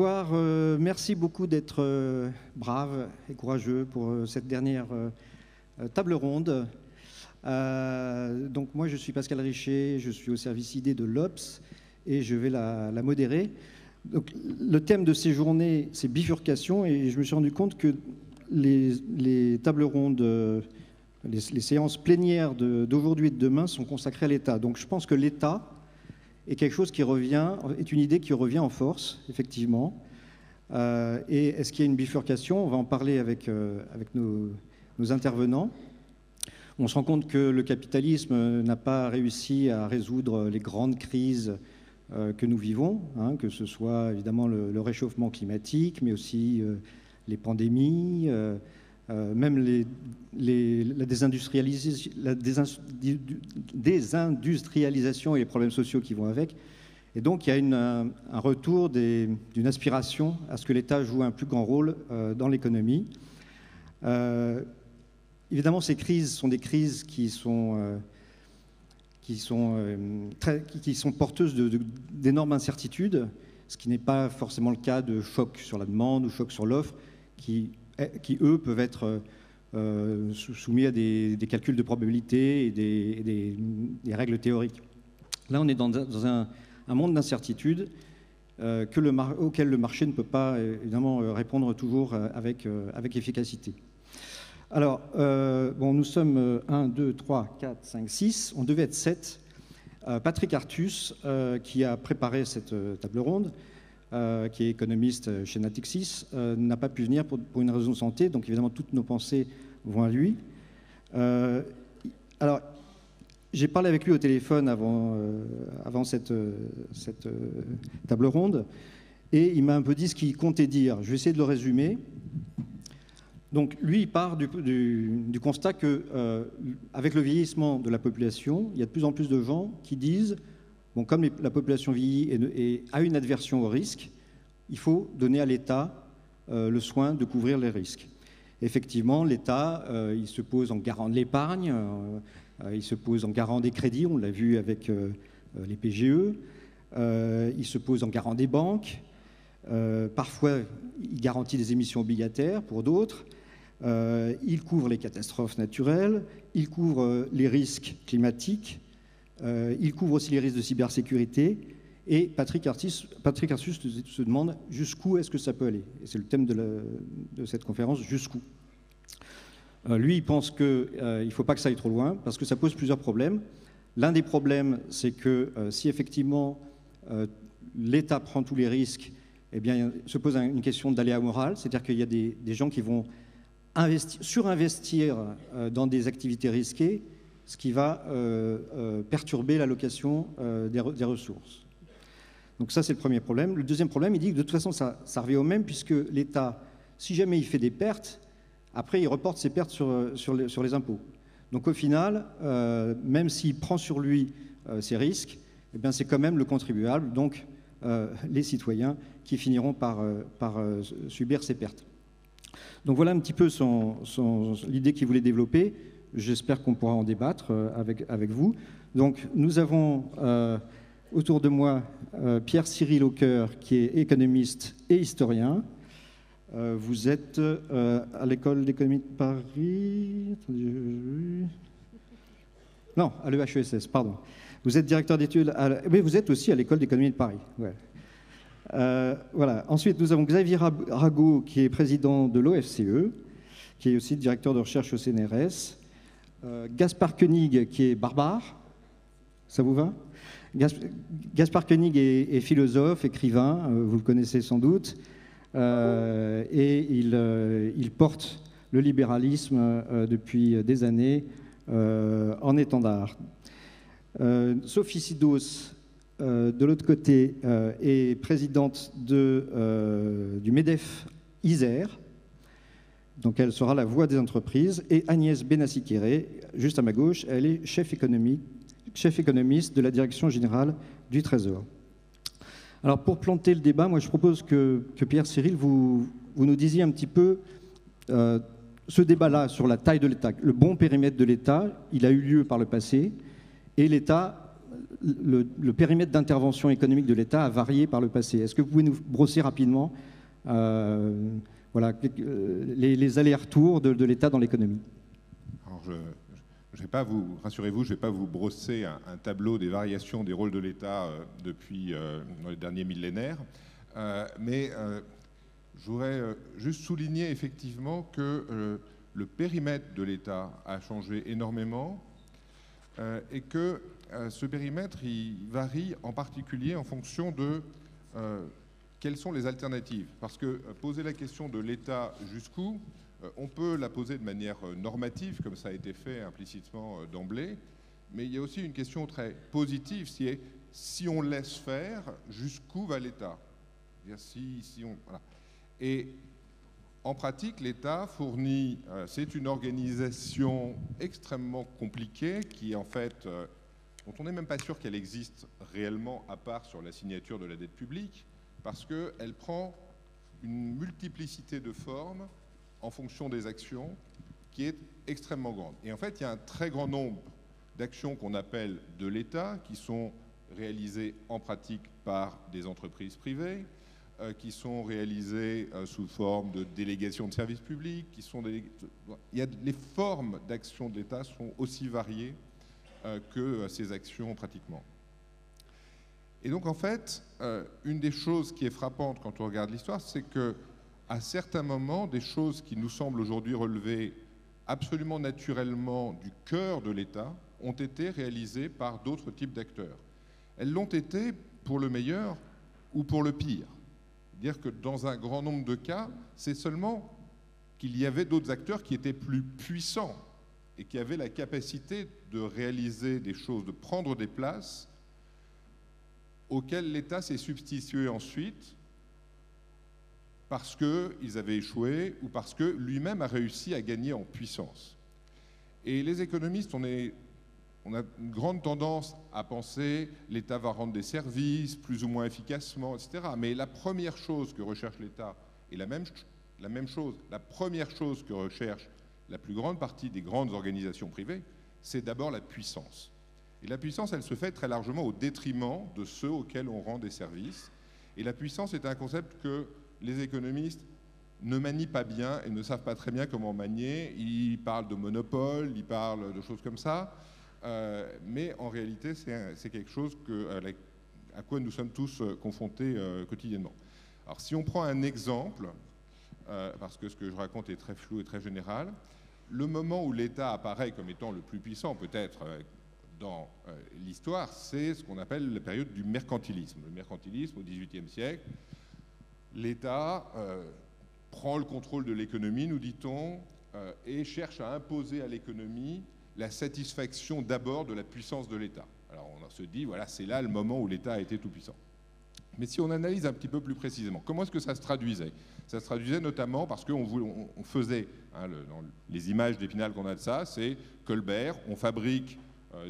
Bonsoir, merci beaucoup d'être brave et courageux pour cette dernière table ronde. Donc moi je suis Pascal Richer, je suis au service ID de l'Obs et je vais la modérer. Donc, le thème de ces journées, c'est bifurcation, et je me suis rendu compte que les tables rondes, les séances plénières d'aujourd'hui et de demain sont consacrées à l'État. Donc je pense que l'État est quelque chose qui revient, est une idée qui revient en force, effectivement. Et est-ce qu'il y a une bifurcation? On va en parler avec nos intervenants. On se rend compte que le capitalisme n'a pas réussi à résoudre les grandes crises que nous vivons, hein, que ce soit évidemment le réchauffement climatique, mais aussi les pandémies, même la désindustrialisation et les problèmes sociaux qui vont avec. Et donc, il y a un retour d'une aspiration à ce que l'État joue un plus grand rôle dans l'économie. Évidemment, ces crises sont des crises qui sont porteuses d'énormes incertitudes, ce qui n'est pas forcément le cas de chocs sur la demande ou chocs sur l'offre, qui eux, peuvent être soumis à des calculs de probabilité et des règles théoriques. Là, on est dans un monde d'incertitude auquel le marché ne peut pas, évidemment, répondre toujours avec efficacité. Alors, bon, nous sommes 1, 2, 3, 4, 5, 6, on devait être 7. Patrick Artus, qui a préparé cette table ronde, qui est économiste chez Natixis, n'a pas pu venir pour une raison de santé, donc évidemment toutes nos pensées vont à lui. Alors, j'ai parlé avec lui au téléphone avant cette table ronde, et il m'a un peu dit ce qu'il comptait dire. Je vais essayer de le résumer. Donc, lui, il part du constat qu'avec le vieillissement de la population, il y a de plus en plus de gens qui disent bon, comme la population vieillit et a une aversion au risque, il faut donner à l'État le soin de couvrir les risques. Effectivement, l'État, il se pose en garant de l'épargne, il se pose en garant des crédits, on l'a vu avec les PGE, il se pose en garant des banques, parfois il garantit des émissions obligataires pour d'autres, il couvre les catastrophes naturelles, il couvre les risques climatiques, il couvre aussi les risques de cybersécurité, et Patrick Artus se demande jusqu'où est-ce que ça peut aller. Et c'est le thème de cette conférence, jusqu'où. Lui, il pense qu'il ne faut pas que ça aille trop loin, parce que ça pose plusieurs problèmes. L'un des problèmes, c'est que si effectivement l'État prend tous les risques, eh bien, se pose une question d'aléa moral, c'est-à-dire qu'il y a des gens qui vont surinvestir dans des activités risquées, ce qui va perturber l'allocation des ressources. Donc ça, c'est le premier problème. Le deuxième problème, il dit que de toute façon, ça revient au même, puisque l'État, si jamais il fait des pertes, après, il reporte ses pertes sur les impôts. Donc au final, même s'il prend sur lui ces risques, eh bien, c'est quand même le contribuable, donc les citoyens, qui finiront par subir ces pertes. Donc voilà un petit peu l'idée qu'il voulait développer. J'espère qu'on pourra en débattre avec vous. Donc nous avons autour de moi Pierre-Cyril Aucoeur, qui est économiste et historien. Vous êtes à l'école d'économie de Paris. Non, à l'EHESS, pardon. Vous êtes directeur d'études, mais vous êtes aussi à l'école d'économie de Paris. Ouais. Voilà. Ensuite, nous avons Xavier Rago, qui est président de l'OFCE, qui est aussi directeur de recherche au CNRS. Gaspard Koenig, qui est barbare. Ça vous va? Gaspard Koenig est philosophe, écrivain, vous le connaissez sans doute, et il porte le libéralisme depuis des années en étendard. Sophie Sidos, de l'autre côté, est présidente du MEDEF Isère, donc elle sera la voix des entreprises, et Agnès Benassi-Kéré, juste à ma gauche, elle est chef économiste de la Direction générale du Trésor. Alors pour planter le débat, moi je propose que Pierre-Cyril, vous nous disiez un petit peu ce débat-là sur la taille de l'État, le bon périmètre de l'État, il a eu lieu par le passé, et l'État le périmètre d'intervention économique de l'État a varié par le passé. Est-ce que vous pouvez nous brosser rapidement voilà, les allers-retours de l'État dans l'économie? Alors je vais pas vous, rassurez-vous, je ne vais pas vous brosser un tableau des variations des rôles de l'État depuis dans les derniers millénaires, mais je voudrais juste souligner effectivement que le périmètre de l'État a changé énormément et que ce périmètre il varie en particulier en fonction de quelles sont les alternatives. Parce que poser la question de l'État jusqu'où, on peut la poser de manière normative, comme ça a été fait implicitement d'emblée, mais il y a aussi une question très positive, si on laisse faire, jusqu'où va l'État? Voilà. Et en pratique, l'État fournit, c'est une organisation extrêmement compliquée qui, en fait, dont on n'est même pas sûr qu'elle existe réellement à part sur la signature de la dette publique, parce qu'elle prend une multiplicité de formes en fonction des actions qui est extrêmement grande. Et en fait, il y a un très grand nombre d'actions qu'on appelle de l'État, qui sont réalisées en pratique par des entreprises privées, qui sont réalisées sous forme de délégation de services publics, les formes d'action de l'État sont aussi variées que ces actions pratiquement. Et donc en fait, une des choses qui est frappante quand on regarde l'histoire, c'est que à certains moments, des choses qui nous semblent aujourd'hui relever absolument naturellement du cœur de l'État ont été réalisées par d'autres types d'acteurs. Elles l'ont été pour le meilleur ou pour le pire. C'est-à-dire que dans un grand nombre de cas, c'est seulement qu'il y avait d'autres acteurs qui étaient plus puissants et qui avaient la capacité de réaliser des choses, de prendre des places auxquelles l'État s'est substitué ensuite parce qu'ils avaient échoué ou parce que lui-même a réussi à gagner en puissance. Et les économistes, on a une grande tendance à penser l'État va rendre des services plus ou moins efficacement, etc. Mais la première chose que recherche l'État est la même chose. La première chose que recherche la plus grande partie des grandes organisations privées, c'est d'abord la puissance. Et la puissance, elle se fait très largement au détriment de ceux auxquels on rend des services. Et la puissance est un concept que les économistes ne manient pas bien et ne savent pas très bien comment manier. Ils parlent de monopole, ils parlent de choses comme ça, mais en réalité, c'est quelque chose à quoi nous sommes tous confrontés quotidiennement. Alors, si on prend un exemple, parce que ce que je raconte est très flou et très général, le moment où l'État apparaît comme étant le plus puissant, peut-être dans l'histoire, c'est ce qu'on appelle la période du mercantilisme. Le mercantilisme, au XVIIIe siècle, l'État prend le contrôle de l'économie, nous dit-on, et cherche à imposer à l'économie la satisfaction d'abord de la puissance de l'État. Alors on se dit, voilà, c'est là le moment où l'État a été tout puissant. Mais si on analyse un petit peu plus précisément, comment est-ce que ça se traduisait? Ça se traduisait notamment parce qu'on faisait, dans les images d'Épinal qu'on a de ça, c'est Colbert, on fabrique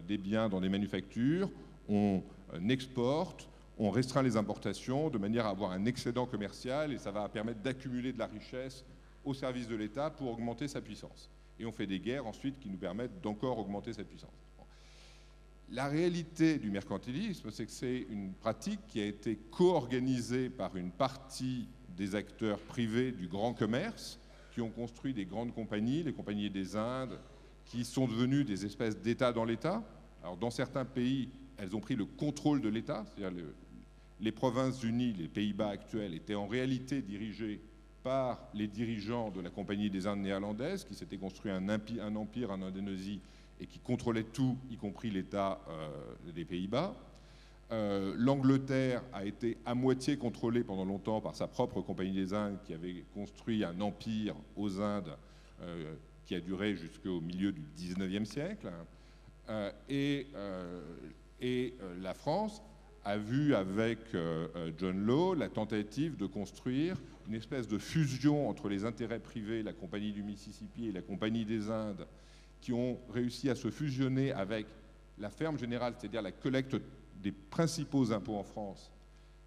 des biens dans des manufactures, on exporte, on restreint les importations de manière à avoir un excédent commercial et ça va permettre d'accumuler de la richesse au service de l'État pour augmenter sa puissance. Et on fait des guerres ensuite qui nous permettent d'encore augmenter cette puissance. La réalité du mercantilisme, c'est que c'est une pratique qui a été co-organisée par une partie des acteurs privés du grand commerce qui ont construit des grandes compagnies, les compagnies des Indes, qui sont devenues des espèces d'États dans l'État. Alors dans certains pays, elles ont pris le contrôle de l'État, c'est-à-dire les Provinces-Unies, les Pays-Bas actuels, étaient en réalité dirigés par les dirigeants de la Compagnie des Indes néerlandaises, qui s'était construit un empire en Indonésie et qui contrôlait tout, y compris l'État des Pays-Bas. L'Angleterre a été à moitié contrôlée pendant longtemps par sa propre Compagnie des Indes, qui avait construit un empire aux Indes qui a duré jusqu'au milieu du XIXe siècle. Et la France a vu avec John Law la tentative de construire une espèce de fusion entre les intérêts privés, la Compagnie du Mississippi et la Compagnie des Indes, qui ont réussi à se fusionner avec la ferme générale, c'est-à-dire la collecte des principaux impôts en France,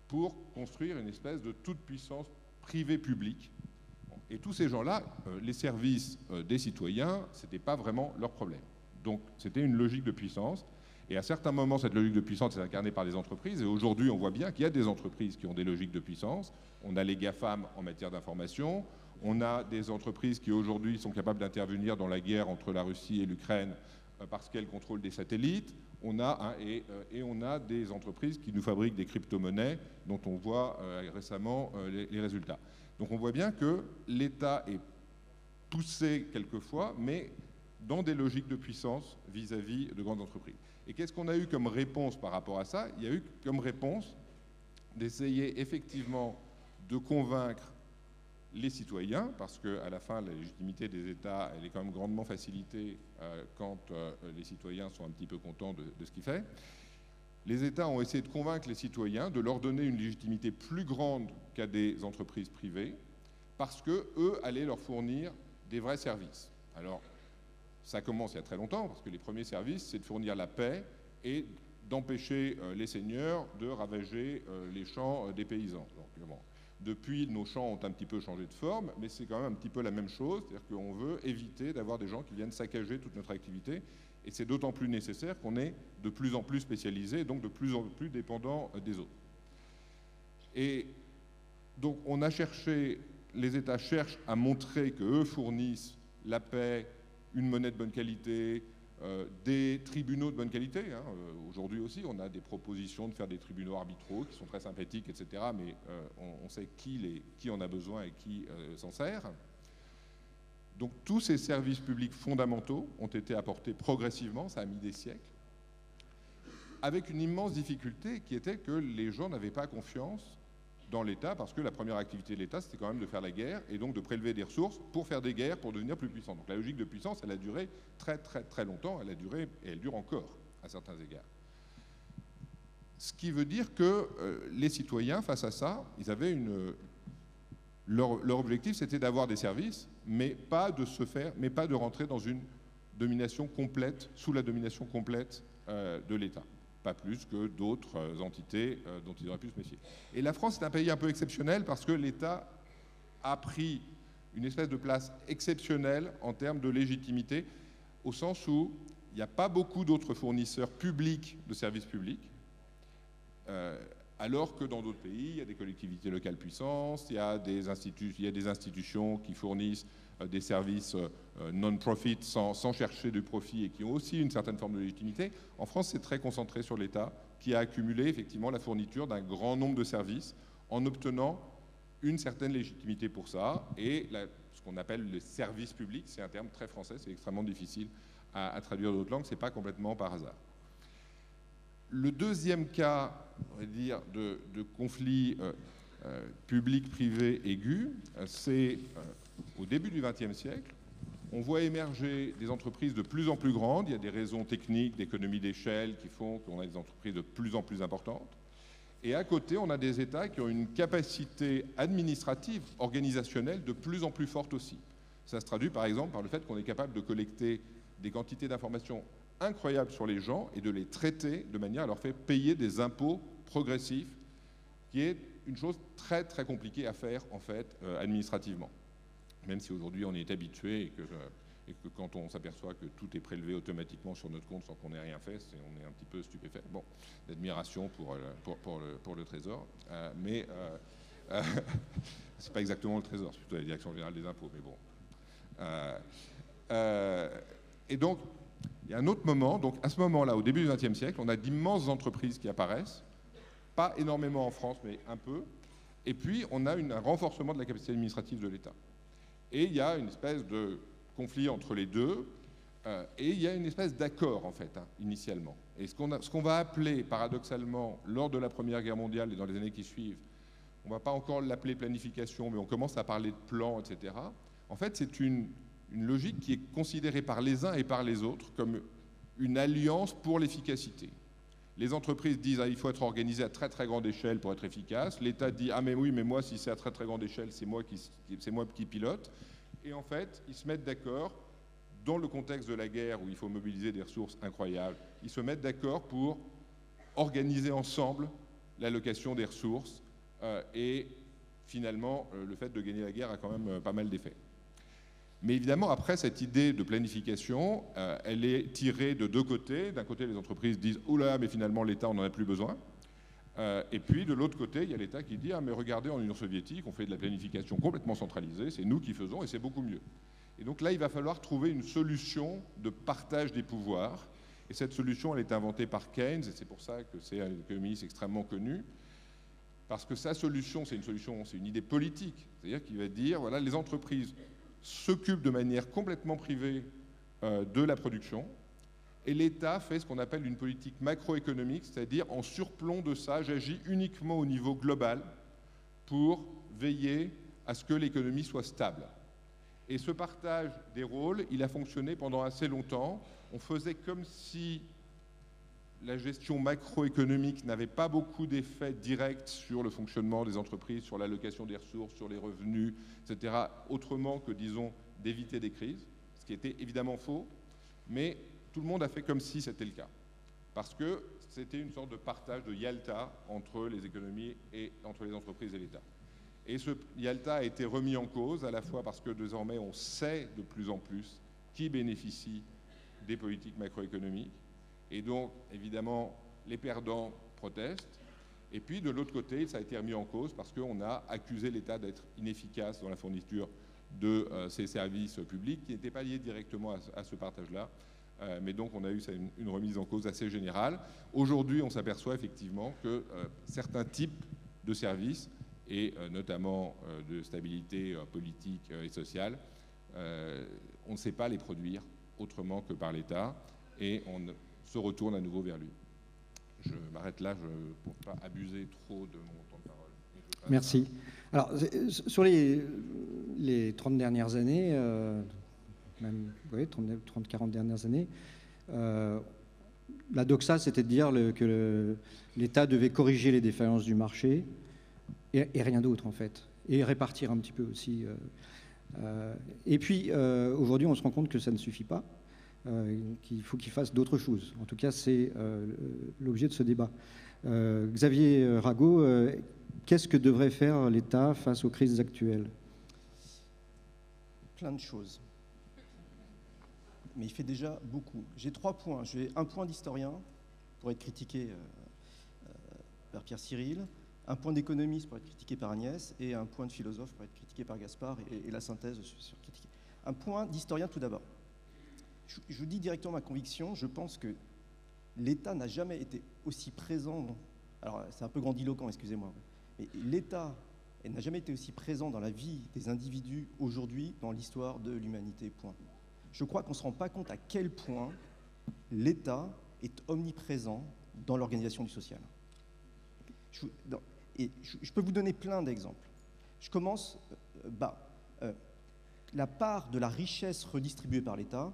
pour construire une espèce de toute-puissance privée-publique. Et tous ces gens-là, les services des citoyens, ce n'était pas vraiment leur problème. Donc c'était une logique de puissance. Et à certains moments, cette logique de puissance est incarnée par des entreprises. Et aujourd'hui, on voit bien qu'il y a des entreprises qui ont des logiques de puissance. On a les GAFAM en matière d'information. On a des entreprises qui aujourd'hui sont capables d'intervenir dans la guerre entre la Russie et l'Ukraine parce qu'elles contrôlent des satellites. On a des entreprises qui nous fabriquent des crypto-monnaies dont on voit récemment les résultats. Donc on voit bien que l'État est poussé quelquefois, mais dans des logiques de puissance vis-à-vis de grandes entreprises. Et qu'est-ce qu'on a eu comme réponse par rapport à ça? Il y a eu comme réponse d'essayer effectivement de convaincre les citoyens, parce qu'à la fin, la légitimité des États, elle est quand même grandement facilitée quand les citoyens sont un petit peu contents de ce qu'ils font. Les États ont essayé de convaincre les citoyens de leur donner une légitimité plus grande qu'à des entreprises privées, parce qu'eux allaient leur fournir des vrais services. Alors, ça commence il y a très longtemps, parce que les premiers services, c'est de fournir la paix et d'empêcher les seigneurs de ravager les champs des paysans. Donc, bon. Depuis, nos champs ont un petit peu changé de forme, mais c'est quand même un petit peu la même chose, c'est-à-dire qu'on veut éviter d'avoir des gens qui viennent saccager toute notre activité, et c'est d'autant plus nécessaire qu'on est de plus en plus spécialisé, et donc de plus en plus dépendant des autres. Et donc on a cherché, les États cherchent à montrer qu'eux fournissent la paix, une monnaie de bonne qualité, des tribunaux de bonne qualité. Aujourd'hui aussi, on a des propositions de faire des tribunaux arbitraux qui sont très sympathiques, etc. Mais on sait qui en a besoin et qui s'en sert. Donc tous ces services publics fondamentaux ont été apportés progressivement, ça a mis des siècles, avec une immense difficulté qui était que les gens n'avaient pas confiance dans l'État, parce que la première activité de l'État, c'était quand même de faire la guerre, et donc de prélever des ressources pour faire des guerres, pour devenir plus puissant. Donc la logique de puissance, elle a duré très très très longtemps, elle a duré, et elle dure encore, à certains égards. Ce qui veut dire que les citoyens, face à ça, ils avaient leur objectif, c'était d'avoir des services, mais pas de rentrer dans une domination complète, sous la domination complète de l'État. Pas plus que d'autres entités dont ils auraient pu se méfier. Et la France est un pays un peu exceptionnel parce que l'État a pris une espèce de place exceptionnelle en termes de légitimité, au sens où il n'y a pas beaucoup d'autres fournisseurs publics de services publics, alors que dans d'autres pays, il y a des collectivités locales puissantes, il y a des institutions qui fournissent des services non-profit sans chercher de profit et qui ont aussi une certaine forme de légitimité. En France, c'est très concentré sur l'État qui a accumulé effectivement la fourniture d'un grand nombre de services en obtenant une certaine légitimité pour ça. Et ce qu'on appelle le service public, c'est un terme très français, c'est extrêmement difficile à traduire d'autres langues, c'est pas complètement par hasard. Le deuxième cas, on va dire, de conflit public-privé aigu, c'est au début du XXe siècle. On voit émerger des entreprises de plus en plus grandes. Il y a des raisons techniques, d'économie d'échelle qui font qu'on a des entreprises de plus en plus importantes. Et à côté, on a des États qui ont une capacité administrative, organisationnelle de plus en plus forte aussi. Ça se traduit par exemple par le fait qu'on est capable de collecter des quantités d'informations incroyables sur les gens et de les traiter de manière à leur faire payer des impôts progressifs, qui est une chose très très compliquée à faire en fait administrativement. Même si aujourd'hui on y est habitué et que quand on s'aperçoit que tout est prélevé automatiquement sur notre compte sans qu'on ait rien fait, on est un petit peu stupéfait. Bon, l'admiration pour le Trésor, mais c'est pas exactement le Trésor, c'est plutôt la Direction Générale des Impôts, mais bon. Et donc, il y a un autre moment, donc à ce moment-là, au début du XXe siècle, on a d'immenses entreprises qui apparaissent, pas énormément en France, mais un peu, et puis on a un renforcement de la capacité administrative de l'État. Et il y a une espèce de conflit entre les deux, et il y a une espèce d'accord, en fait, initialement. Et ce qu'on va appeler, paradoxalement, lors de la Première Guerre mondiale et dans les années qui suivent, on ne va pas encore l'appeler planification, mais on commence à parler de plan, etc. En fait, c'est une logique qui est considérée par les uns et par les autres comme une alliance pour l'efficacité. Les entreprises disent il faut être organisé à très très grande échelle pour être efficace. L'État dit mais oui, mais moi si c'est à très très grande échelle, c'est moi qui pilote. Et en fait, ils se mettent d'accord dans le contexte de la guerre où il faut mobiliser des ressources incroyables. Ils se mettent d'accord pour organiser ensemble l'allocation des ressources et finalement le fait de gagner la guerre a quand même pas mal d'effets. Mais évidemment, après, cette idée de planification, elle est tirée de deux côtés. D'un côté, les entreprises disent « Oula, mais finalement, l'État, on n'en a plus besoin ». Et puis, de l'autre côté, il y a l'État qui dit « Ah, mais regardez, en Union soviétique, on fait de la planification complètement centralisée, c'est nous qui faisons et c'est beaucoup mieux ». Et donc là, il va falloir trouver une solution de partage des pouvoirs. Et cette solution, elle est inventée par Keynes, et c'est pour ça que c'est un économiste extrêmement connu. Parce que sa solution, c'est une idée politique. C'est-à-dire qu'il va dire, voilà, les entreprises s'occupent de manière complètement privée de la production, et l'État fait ce qu'on appelle une politique macroéconomique, c'est-à-dire en surplomb de ça, j'agis uniquement au niveau global pour veiller à ce que l'économie soit stable. Et ce partage des rôles, il a fonctionné pendant assez longtemps. On faisait comme si la gestion macroéconomique n'avait pas beaucoup d'effets directs sur le fonctionnement des entreprises, sur l'allocation des ressources, sur les revenus, etc., autrement que, disons, d'éviter des crises, ce qui était évidemment faux, mais tout le monde a fait comme si c'était le cas, parce que c'était une sorte de partage de Yalta entre les économies et entre les entreprises et l'État. Et ce Yalta a été remis en cause, à la fois parce que désormais on sait de plus en plus qui bénéficie des politiques macroéconomiques, et donc, évidemment, les perdants protestent. Et puis, de l'autre côté, ça a été remis en cause parce qu'on a accusé l'État d'être inefficace dans la fourniture de ces services publics qui n'étaient pas liés directement à ce partage-là. Mais donc, on a eu une remise en cause assez générale. Aujourd'hui, on s'aperçoit effectivement que certains types de services, et notamment de stabilité politique et sociale, on ne sait pas les produire autrement que par l'État. Et on se retourne à nouveau vers lui. Je m'arrête là pour ne pas abuser trop de mon temps de parole. Merci. Alors, sur les 30 dernières années, même 30-40 dernières années, la doxa, c'était de dire que l'État devait corriger les défaillances du marché et rien d'autre, en fait, et répartir un petit peu aussi. Et puis, aujourd'hui, on se rend compte que ça ne suffit pas. Qu'il faut qu'il fasse d'autres choses. En tout cas, c'est l'objet de ce débat. Xavier Rago, qu'est-ce que devrait faire l'État face aux crises actuelles? Plein de choses. Mais il fait déjà beaucoup. J'ai 3 points. J'ai un point d'historien pour être critiqué par Pierre Cyril, un point d'économiste pour être critiqué par Agnès, et un point de philosophe pour être critiqué par Gaspard, et la synthèse sur critiquer. Un point d'historien tout d'abord. Je vous dis directement ma conviction, je pense que l'État n'a jamais été aussi présent, alors c'est un peu grandiloquent, excusez-moi, mais l'État n'a jamais été aussi présent dans la vie des individus aujourd'hui dans l'histoire de l'humanité, point. Je crois qu'on ne se rend pas compte à quel point l'État est omniprésent dans l'organisation du social. Je peux vous donner plein d'exemples. Je commence bas. La part de la richesse redistribuée par l'État,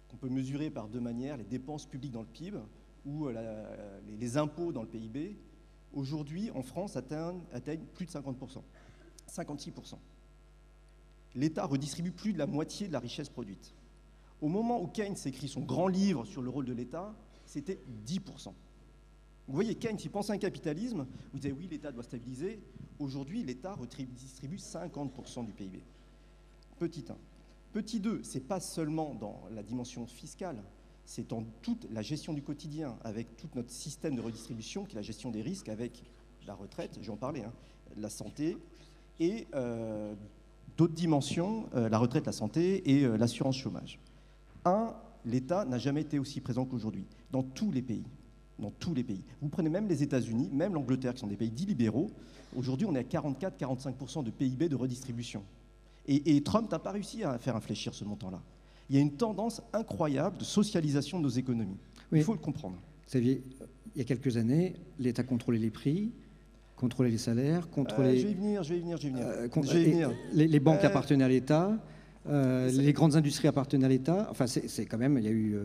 qu'on peut mesurer par 2 manières, les dépenses publiques dans le PIB ou les impôts dans le PIB, aujourd'hui, en France, atteignent plus de 50%, 56%. L'État redistribue plus de la moitié de la richesse produite. Au moment où Keynes écrit son grand livre sur le rôle de l'État, c'était 10%. Vous voyez, Keynes, il pense à un capitalisme, vous disait oui, l'État doit stabiliser. Aujourd'hui, l'État redistribue 50% du PIB. Petit 1. Petit 2, ce n'est pas seulement dans la dimension fiscale, c'est dans toute la gestion du quotidien, avec tout notre système de redistribution, qui est la gestion des risques, avec la retraite, j'en parlais, la santé, et d'autres dimensions, la retraite, la santé et l'assurance chômage. L'État n'a jamais été aussi présent qu'aujourd'hui, dans tous les pays. Dans tous les pays. Vous prenez même les États-Unis, même l'Angleterre, qui sont des pays dits libéraux, aujourd'hui on est à 44-45% de PIB de redistribution. Et Trump n'a pas réussi à faire infléchir ce montant-là. Il y a une tendance incroyable de socialisation de nos économies. Oui. Il faut le comprendre. Xavier, il y a quelques années, l'État contrôlait les prix, contrôlait les salaires, contrôlait... Je vais y venir. Les banques appartenaient à l'État, les grandes industries appartenaient à l'État. Enfin, c'est quand même, il y a eu...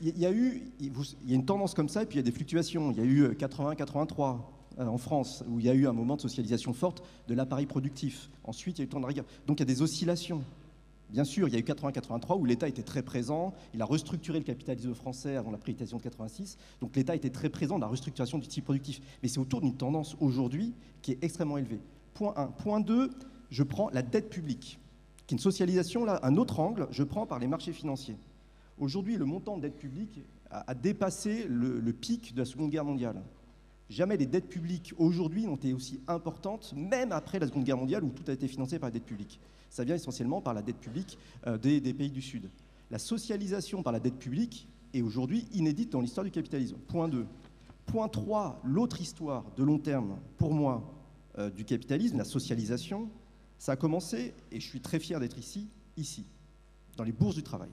Il y a une tendance comme ça, et puis il y a des fluctuations. Il y a eu 80-83 en France, où il y a eu un moment de socialisation forte de l'appareil productif. Ensuite, il y a eu le temps de rigueur. Donc il y a des oscillations. Bien sûr, il y a eu 80-83 où l'État était très présent. Il a restructuré le capitalisme français avant la privatisation de 86. Donc l'État était très présent dans la restructuration du tissu productif. Mais c'est autour d'une tendance aujourd'hui qui est extrêmement élevée. Point 1. Point 2, je prends la dette publique. qui est une socialisation, là, un autre angle, je prends par les marchés financiers. Aujourd'hui, le montant de dette publique a dépassé le pic de la Seconde Guerre mondiale. Jamais les dettes publiques aujourd'hui n'ont été aussi importantes, même après la Seconde Guerre mondiale où tout a été financé par la dette publique. Ça vient essentiellement par la dette publique des pays du Sud. La socialisation par la dette publique est aujourd'hui inédite dans l'histoire du capitalisme. Point 2. Point 3, l'autre histoire de long terme, pour moi, du capitalisme, la socialisation, ça a commencé, et je suis très fier d'être ici, dans les bourses du travail.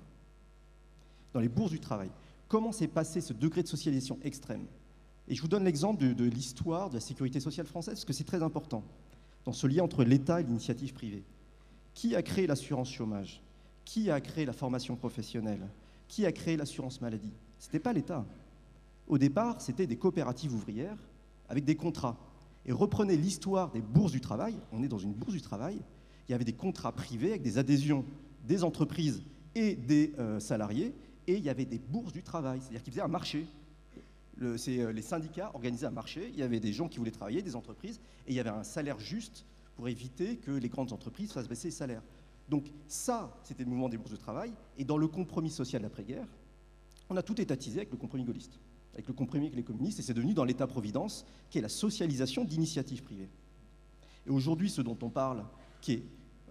Dans les bourses du travail. Comment s'est passé ce degré de socialisation extrême? Et je vous donne l'exemple de l'histoire de la sécurité sociale française, parce que c'est très important, dans ce lien entre l'État et l'initiative privée. Qui a créé l'assurance chômage? Qui a créé la formation professionnelle? Qui a créé l'assurance maladie? Ce n'était pas l'État. Au départ, c'était des coopératives ouvrières avec des contrats. Et reprenez l'histoire des bourses du travail, on est dans une bourse du travail, il y avait des contrats privés avec des adhésions des entreprises et des salariés, et il y avait des bourses du travail, c'est-à-dire qu'ils faisaient un marché. Les syndicats organisaient un marché, il y avait des gens qui voulaient travailler, des entreprises, et il y avait un salaire juste pour éviter que les grandes entreprises fassent baisser les salaires. Donc ça, c'était le mouvement des bourses de travail, et dans le compromis social d'après-guerre, on a tout étatisé avec le compromis gaulliste, avec le compromis avec les communistes, et c'est devenu dans l'État-providence, qui est la socialisation d'initiatives privées. Et aujourd'hui, ce dont on parle, qui est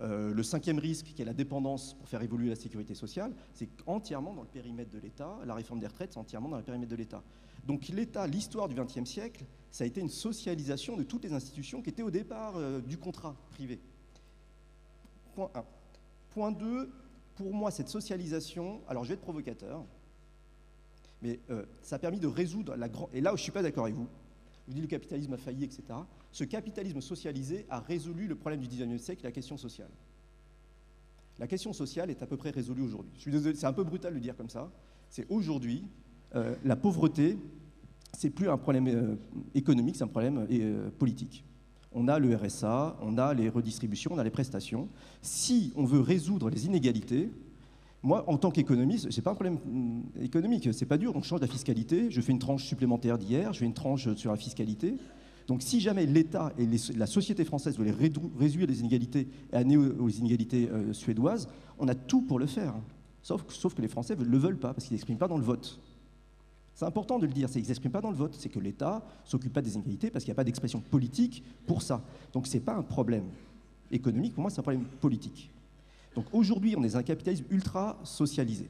le cinquième risque, qui est la dépendance pour faire évoluer la sécurité sociale, c'est entièrement dans le périmètre de l'État. La réforme des retraites, c'est entièrement dans le périmètre de l'État. Donc l'État, l'histoire du XXe siècle, ça a été une socialisation de toutes les institutions qui étaient au départ du contrat privé. Point 1. Point 2, pour moi, cette socialisation, alors je vais être provocateur, mais ça a permis de résoudre la grande... Et là où je ne suis pas d'accord avec vous, je vous dis le capitalisme a failli, etc. Ce capitalisme socialisé a résolu le problème du XIXe siècle, la question sociale. La question sociale est à peu près résolue aujourd'hui. Je suis désolé, c'est un peu brutal de le dire comme ça. C'est aujourd'hui, la pauvreté, c'est plus un problème économique, c'est un problème politique. On a le RSA, on a les redistributions, on a les prestations. Si on veut résoudre les inégalités, moi, en tant qu'économiste, c'est pas un problème économique, c'est pas dur. On change la fiscalité, je fais une tranche supplémentaire d'hier, je fais une tranche sur la fiscalité. Donc si jamais l'État et la société française voulaient réduire les inégalités et amener aux inégalités suédoises, on a tout pour le faire. Sauf que les Français ne le veulent pas, parce qu'ils n'expriment pas dans le vote. C'est important de le dire, c'est qu'ils n'expriment pas dans le vote. C'est que l'État ne s'occupe pas des inégalités parce qu'il n'y a pas d'expression politique pour ça. Donc ce n'est pas un problème économique, pour moi c'est un problème politique. Donc aujourd'hui, on est dans un capitalisme ultra socialisé.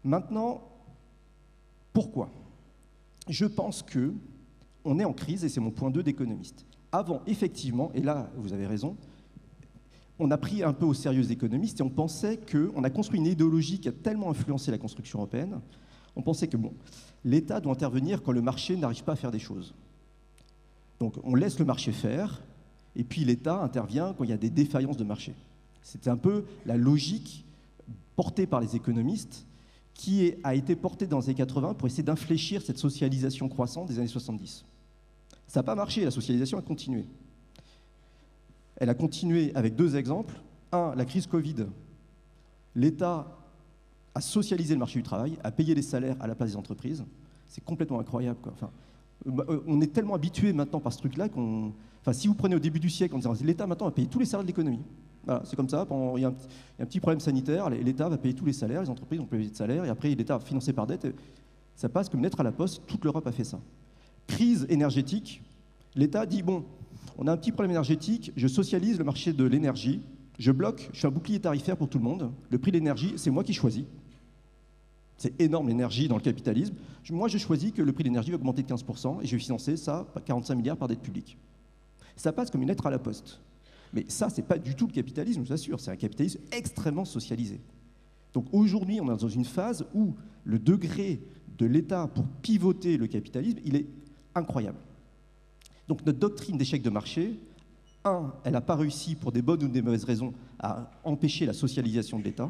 Maintenant, pourquoi? Je pense qu'on est en crise, et c'est mon point 2 d'économiste. Avant, effectivement, et là, vous avez raison, on a pris un peu au sérieux les économistes et on pensait qu'on a construit une idéologie qui a tellement influencé la construction européenne, on pensait que bon, l'État doit intervenir quand le marché n'arrive pas à faire des choses. Donc on laisse le marché faire, et puis l'État intervient quand il y a des défaillances de marché. C'était un peu la logique portée par les économistes qui a été portée dans les années 80 pour essayer d'infléchir cette socialisation croissante des années 70. Ça n'a pas marché, la socialisation a continué. Elle a continué avec 2 exemples. Un, la crise Covid. L'État a socialisé le marché du travail, a payé les salaires à la place des entreprises. C'est complètement incroyable, quoi. Enfin, on est tellement habitué maintenant par ce truc-là qu'on... Enfin, si vous prenez au début du siècle en disant l'État maintenant va payer tous les salaires de l'économie. Voilà, c'est comme ça, il y a un petit problème sanitaire, l'État va payer tous les salaires, les entreprises vont payer de salaire, et après l'État va financer par dette. Ça passe comme lettre à la poste, toute l'Europe a fait ça. Crise énergétique, l'État dit, bon, on a un petit problème énergétique, je socialise le marché de l'énergie, je bloque, je fais un bouclier tarifaire pour tout le monde, le prix de l'énergie, c'est moi qui choisis. C'est énorme l'énergie dans le capitalisme. Moi, je choisis que le prix de l'énergie va augmenter de 15% et je vais financer ça, 45 milliards par dette publique. Ça passe comme une lettre à la poste. Mais ça, ce n'est pas du tout le capitalisme, je vous assure, c'est un capitalisme extrêmement socialisé. Donc aujourd'hui, on est dans une phase où le degré de l'État pour pivoter le capitalisme, il est incroyable. Donc notre doctrine d'échec de marché, elle n'a pas réussi pour des bonnes ou des mauvaises raisons à empêcher la socialisation de l'État.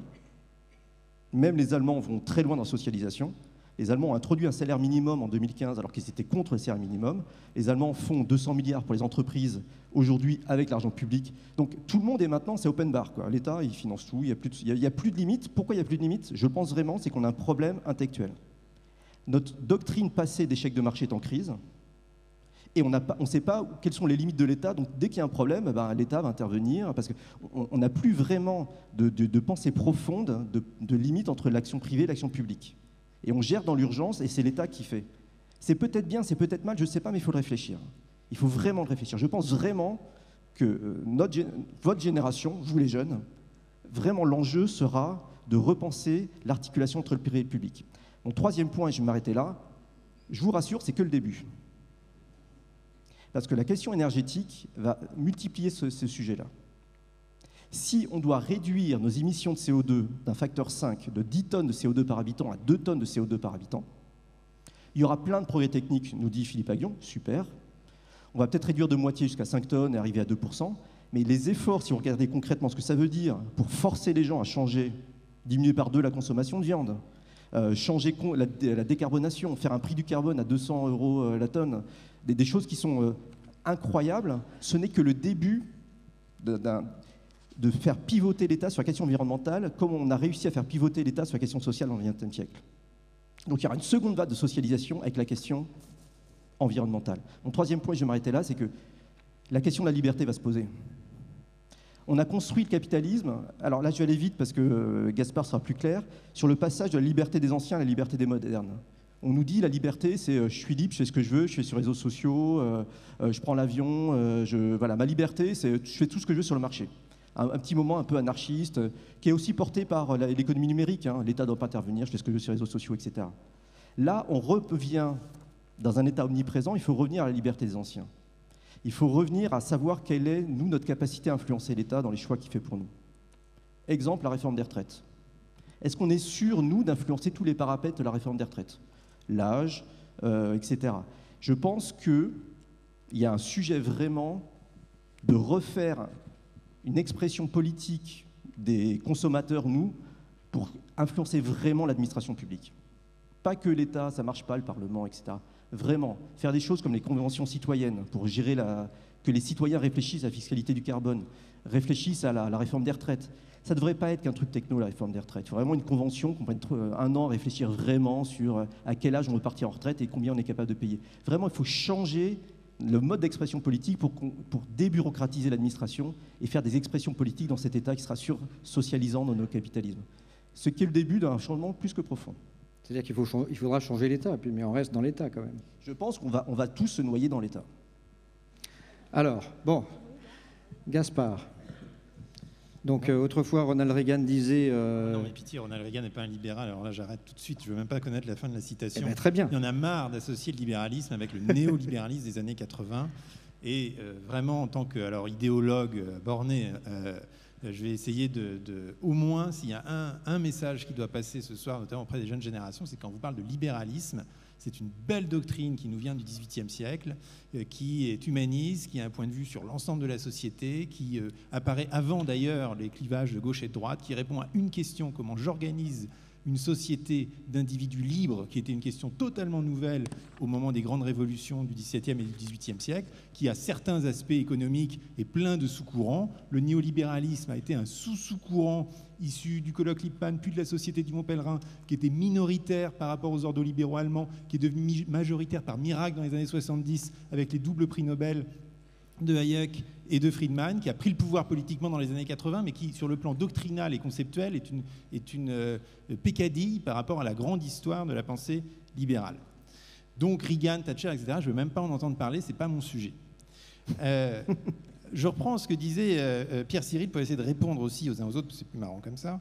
Même les Allemands vont très loin dans la socialisation. Les Allemands ont introduit un salaire minimum en 2015 alors qu'ils étaient contre le salaire minimum. Les Allemands font 200 milliards pour les entreprises aujourd'hui avec l'argent public. Donc tout le monde est maintenant, c'est open bar, quoi. L'État, il finance tout, il n'y a plus de limites. Pourquoi il n'y a plus de limites? Je pense vraiment, c'est qu'on a un problème intellectuel. Notre doctrine passée d'échec de marché est en crise. Et on ne sait pas quelles sont les limites de l'État. Donc dès qu'il y a un problème, l'État va intervenir parce qu'on n'a plus vraiment de pensée profonde, de limite entre l'action privée et l'action publique. Et on gère dans l'urgence et c'est l'État qui fait. C'est peut-être bien, c'est peut-être mal, je ne sais pas, mais il faut le réfléchir. Il faut vraiment le réfléchir. Je pense vraiment que votre génération, vous les jeunes, vraiment l'enjeu sera de repenser l'articulation entre le privé et le public. Mon troisième point, et je vais m'arrêter là, je vous rassure, c'est que le début. Parce que la question énergétique va multiplier ce sujet-là. Si on doit réduire nos émissions de CO2 d'un facteur 5, de 10 tonnes de CO2 par habitant à 2 tonnes de CO2 par habitant, il y aura plein de progrès techniques, nous dit Philippe Aghion, super. On va peut-être réduire de moitié jusqu'à 5 tonnes et arriver à 2%, mais les efforts, si vous regardez concrètement ce que ça veut dire pour forcer les gens à changer, diminuer par 2 la consommation de viande, changer la décarbonation, faire un prix du carbone à 200 € la tonne, des choses qui sont incroyables, ce n'est que le début de faire pivoter l'État sur la question environnementale, comme on a réussi à faire pivoter l'État sur la question sociale dans le XXe siècle. Donc il y aura une seconde vague de socialisation avec la question environnementale. Mon troisième point, je vais m'arrêter là, c'est que la question de la liberté va se poser. On a construit le capitalisme, alors là je vais aller vite parce que Gaspard sera plus clair, sur le passage de la liberté des anciens à la liberté des modernes. On nous dit la liberté, c'est je suis libre, je fais ce que je veux, je fais sur les réseaux sociaux, je prends l'avion, voilà, ma liberté, c'est je fais tout ce que je veux sur le marché. Un petit moment un peu anarchiste, qui est aussi porté par l'économie numérique, hein. L'État ne doit pas intervenir, je fais ce que je veux sur les réseaux sociaux, etc. Là, on revient dans un État omniprésent, il faut revenir à la liberté des anciens. Il faut revenir à savoir quelle est, nous, notre capacité à influencer l'État dans les choix qu'il fait pour nous. Exemple, la réforme des retraites. Est-ce qu'on est sûr, nous, d'influencer tous les paramètres de la réforme des retraites ? L'âge, etc. Je pense qu'il y a un sujet vraiment de refaire une expression politique des consommateurs, nous, pour influencer vraiment l'administration publique. Pas que l'État, ça ne marche pas, le Parlement, etc. Vraiment, faire des choses comme les conventions citoyennes pour gérer que les citoyens réfléchissent à la fiscalité du carbone, réfléchissent à la réforme des retraites. Ça ne devrait pas être qu'un truc techno, la réforme des retraites. Il faut vraiment une convention qu'on prenne un an à réfléchir vraiment sur à quel âge on veut partir en retraite et combien on est capable de payer. Vraiment, il faut changer le mode d'expression politique pour débureaucratiser l'administration et faire des expressions politiques dans cet État qui sera socialisant dans nos capitalismes. Ce qui est le début d'un changement plus que profond. C'est-à-dire qu'il faudra changer l'État, mais on reste dans l'État quand même. Je pense qu'on va tous se noyer dans l'État. Alors, bon, Gaspard. Donc autrefois, Ronald Reagan disait... Non mais pitié, Ronald Reagan n'est pas un libéral, alors là j'arrête tout de suite, je ne veux même pas connaître la fin de la citation. Eh bien, très bien. Il y en a marre d'associer le libéralisme avec le néolibéralisme des années 80. Et vraiment, en tant qu'idéologue borné, je vais essayer au moins, s'il y a un message qui doit passer ce soir, notamment auprès des jeunes générations, c'est quand on vous parle de libéralisme, c'est une belle doctrine qui nous vient du XVIIIe siècle, qui est humaniste, qui a un point de vue sur l'ensemble de la société, qui apparaît avant d'ailleurs les clivages de gauche et de droite, qui répond à une question, comment j'organise une société d'individus libres, qui était une question totalement nouvelle au moment des grandes révolutions du XVIIe et du XVIIIe siècle, qui a certains aspects économiques et plein de sous-courants. Le néolibéralisme a été un sous-courant issu du colloque Lippmann, puis de la Société du Mont Pèlerin, qui était minoritaire par rapport aux ordolibéraux allemands, qui est devenu majoritaire par miracle dans les années 70 avec les doubles prix Nobel de Hayek et de Friedman, qui a pris le pouvoir politiquement dans les années 80, mais qui, sur le plan doctrinal et conceptuel, est une peccadille par rapport à la grande histoire de la pensée libérale. Donc Reagan, Thatcher, etc., je ne veux même pas en entendre parler, ce n'est pas mon sujet. Je reprends ce que disait Pierre Cyril pour essayer de répondre aussi aux uns aux autres, c'est plus marrant comme ça,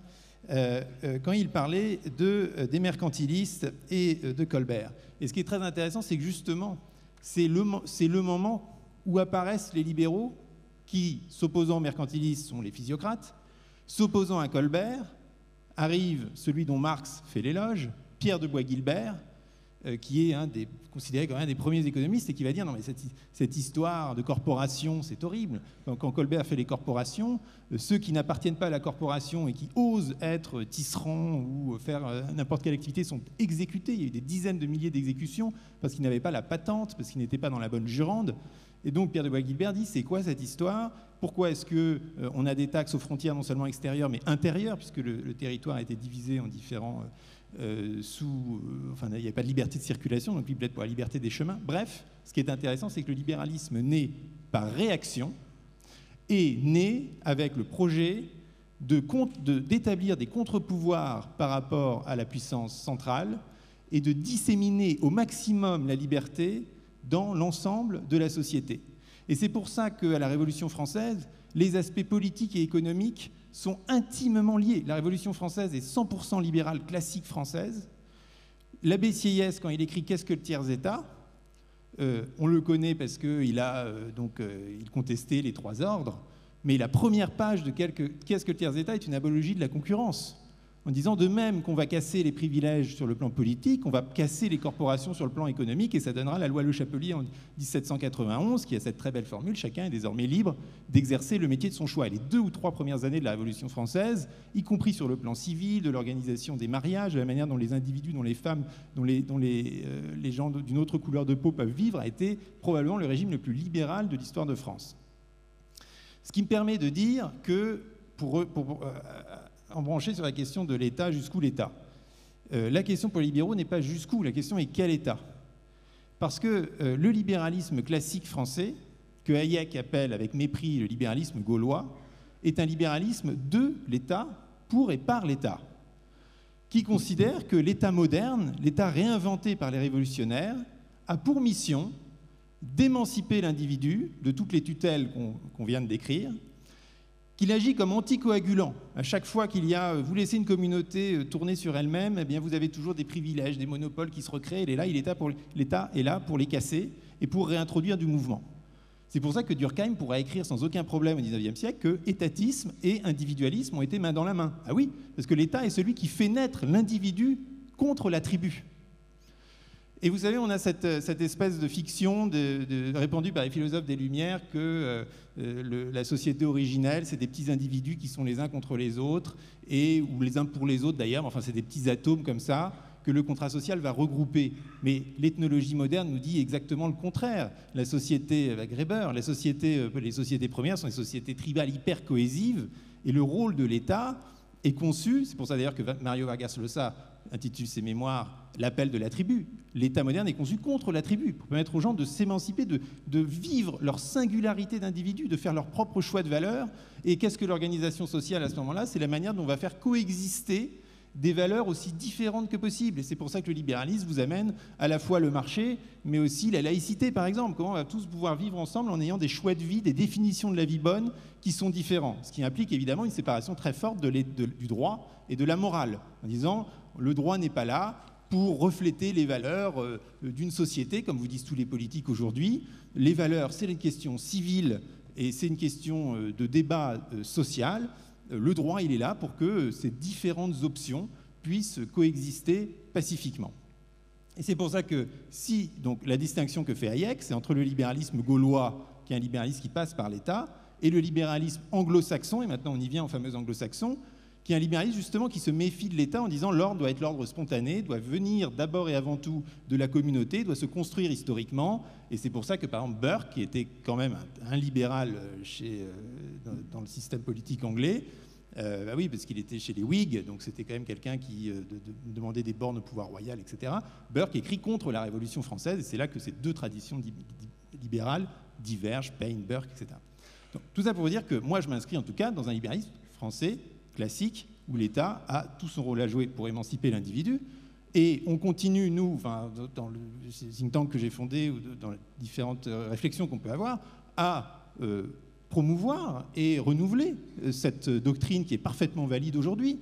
quand il parlait des mercantilistes et de Colbert. Et ce qui est très intéressant, c'est que justement, c'est le moment où apparaissent les libéraux qui, s'opposant aux mercantilistes, sont les physiocrates, s'opposant à Colbert, arrive celui dont Marx fait l'éloge, Pierre de Bois-Guilbert, qui est considéré comme un des premiers économistes et qui va dire non mais cette histoire de corporation c'est horrible. Quand Colbert fait les corporations, ceux qui n'appartiennent pas à la corporation et qui osent être tisserands ou faire n'importe quelle activité sont exécutés. Il y a eu des dizaines de milliers d'exécutions parce qu'ils n'avaient pas la patente, parce qu'ils n'étaient pas dans la bonne jurande. Et donc Pierre de Bois-Guilbert dit, c'est quoi cette histoire? Pourquoi est-ce qu'on a des taxes aux frontières non seulement extérieures, mais intérieures, puisque le territoire a été divisé en différents enfin, il n'y avait pas de liberté de circulation, donc il plaide pour la liberté des chemins. Bref, ce qui est intéressant, c'est que le libéralisme naît par réaction et naît avec le projet d'établir des contre-pouvoirs par rapport à la puissance centrale et de disséminer au maximum la liberté dans l'ensemble de la société. Et c'est pour ça qu'à la Révolution française, les aspects politiques et économiques sont intimement liés. La Révolution française est 100% libérale classique française. L'abbé Sieyès, quand il écrit « Qu'est-ce que le tiers-État ?», on le connaît parce qu'il il contestait les trois ordres, mais la première page de « Qu'est-ce que le tiers-État » est une apologie de la concurrence, en disant de même qu'on va casser les privilèges sur le plan politique, on va casser les corporations sur le plan économique, et ça donnera la loi Le Chapelier en 1791, qui a cette très belle formule, chacun est désormais libre d'exercer le métier de son choix. Et les 2 ou 3 premières années de la Révolution française, y compris sur le plan civil, de l'organisation des mariages, de la manière dont les individus, dont les femmes, dont les gens d'une autre couleur de peau peuvent vivre, a été probablement le régime le plus libéral de l'histoire de France. Ce qui me permet de dire que, pour en brancher sur la question de l'État, jusqu'où l'État. La question pour les libéraux n'est pas jusqu'où, la question est quel État. Parce que le libéralisme classique français, que Hayek appelle avec mépris le libéralisme gaulois, est un libéralisme de l'État, pour et par l'État, qui considère que l'État moderne, l'État réinventé par les révolutionnaires, a pour mission d'émanciper l'individu de toutes les tutelles qu'on vient de décrire, qu'il agit comme anticoagulant. À chaque fois qu'il y a, vous laissez une communauté tourner sur elle-même, eh bien vous avez toujours des privilèges, des monopoles qui se recréent, et là, l'État est là pour les casser et pour réintroduire du mouvement. C'est pour ça que Durkheim pourra écrire sans aucun problème au XIXe siècle que étatisme et individualisme ont été main dans la main. Ah oui, parce que l'État est celui qui fait naître l'individu contre la tribu. Et vous savez, on a cette espèce de fiction répandue par les philosophes des Lumières que la société originelle, c'est des petits individus qui sont les uns contre les autres, ou les uns pour les autres d'ailleurs, enfin c'est des petits atomes comme ça, que le contrat social va regrouper. Mais l'ethnologie moderne nous dit exactement le contraire. La société, Graeber, les sociétés premières sont des sociétés tribales hyper cohésives, et le rôle de l'État est conçu, c'est pour ça d'ailleurs que Mario Vargas Llosa intitule ses mémoires « L'appel de la tribu ». L'État moderne est conçu contre la tribu, pour permettre aux gens de s'émanciper, de vivre leur singularité d'individu, de faire leur propre choix de valeurs. Et qu'est-ce que l'organisation sociale à ce moment-là? C'est la manière dont on va faire coexister des valeurs aussi différentes que possible. Et c'est pour ça que le libéralisme vous amène à la fois le marché, mais aussi la laïcité, par exemple. Comment on va tous pouvoir vivre ensemble en ayant des choix de vie, des définitions de la vie bonne qui sont différents. Ce qui implique évidemment une séparation très forte du droit et de la morale, en disant le droit n'est pas là pour refléter les valeurs d'une société, comme vous disent tous les politiques aujourd'hui. Les valeurs, c'est une question civile et c'est une question de débat social. Le droit, il est là pour que ces différentes options puissent coexister pacifiquement. Et c'est pour ça que si, donc, la distinction que fait Hayek, c'est entre le libéralisme gaulois, qui est un libéralisme qui passe par l'État, et le libéralisme anglo-saxon, et maintenant on y vient au fameux anglo-saxon, qui est un libéralisme justement qui se méfie de l'État en disant l'ordre doit être l'ordre spontané, doit venir d'abord et avant tout de la communauté, doit se construire historiquement. Et c'est pour ça que par exemple Burke, qui était quand même un libéral dans le système politique anglais, bah oui, parce qu'il était chez les Whigs, donc c'était quand même quelqu'un qui demandait des bornes au pouvoir royal, etc. Burke écrit contre la Révolution française, et c'est là que ces deux traditions libérales divergent, Paine, Burke, etc. Donc, tout ça pour vous dire que moi je m'inscris en tout cas dans un libéralisme français classique, où l'État a tout son rôle à jouer pour émanciper l'individu. Et on continue, nous, enfin, dans le think tank que j'ai fondé, ou dans les différentes réflexions qu'on peut avoir, à promouvoir et renouveler cette doctrine qui est parfaitement valide aujourd'hui.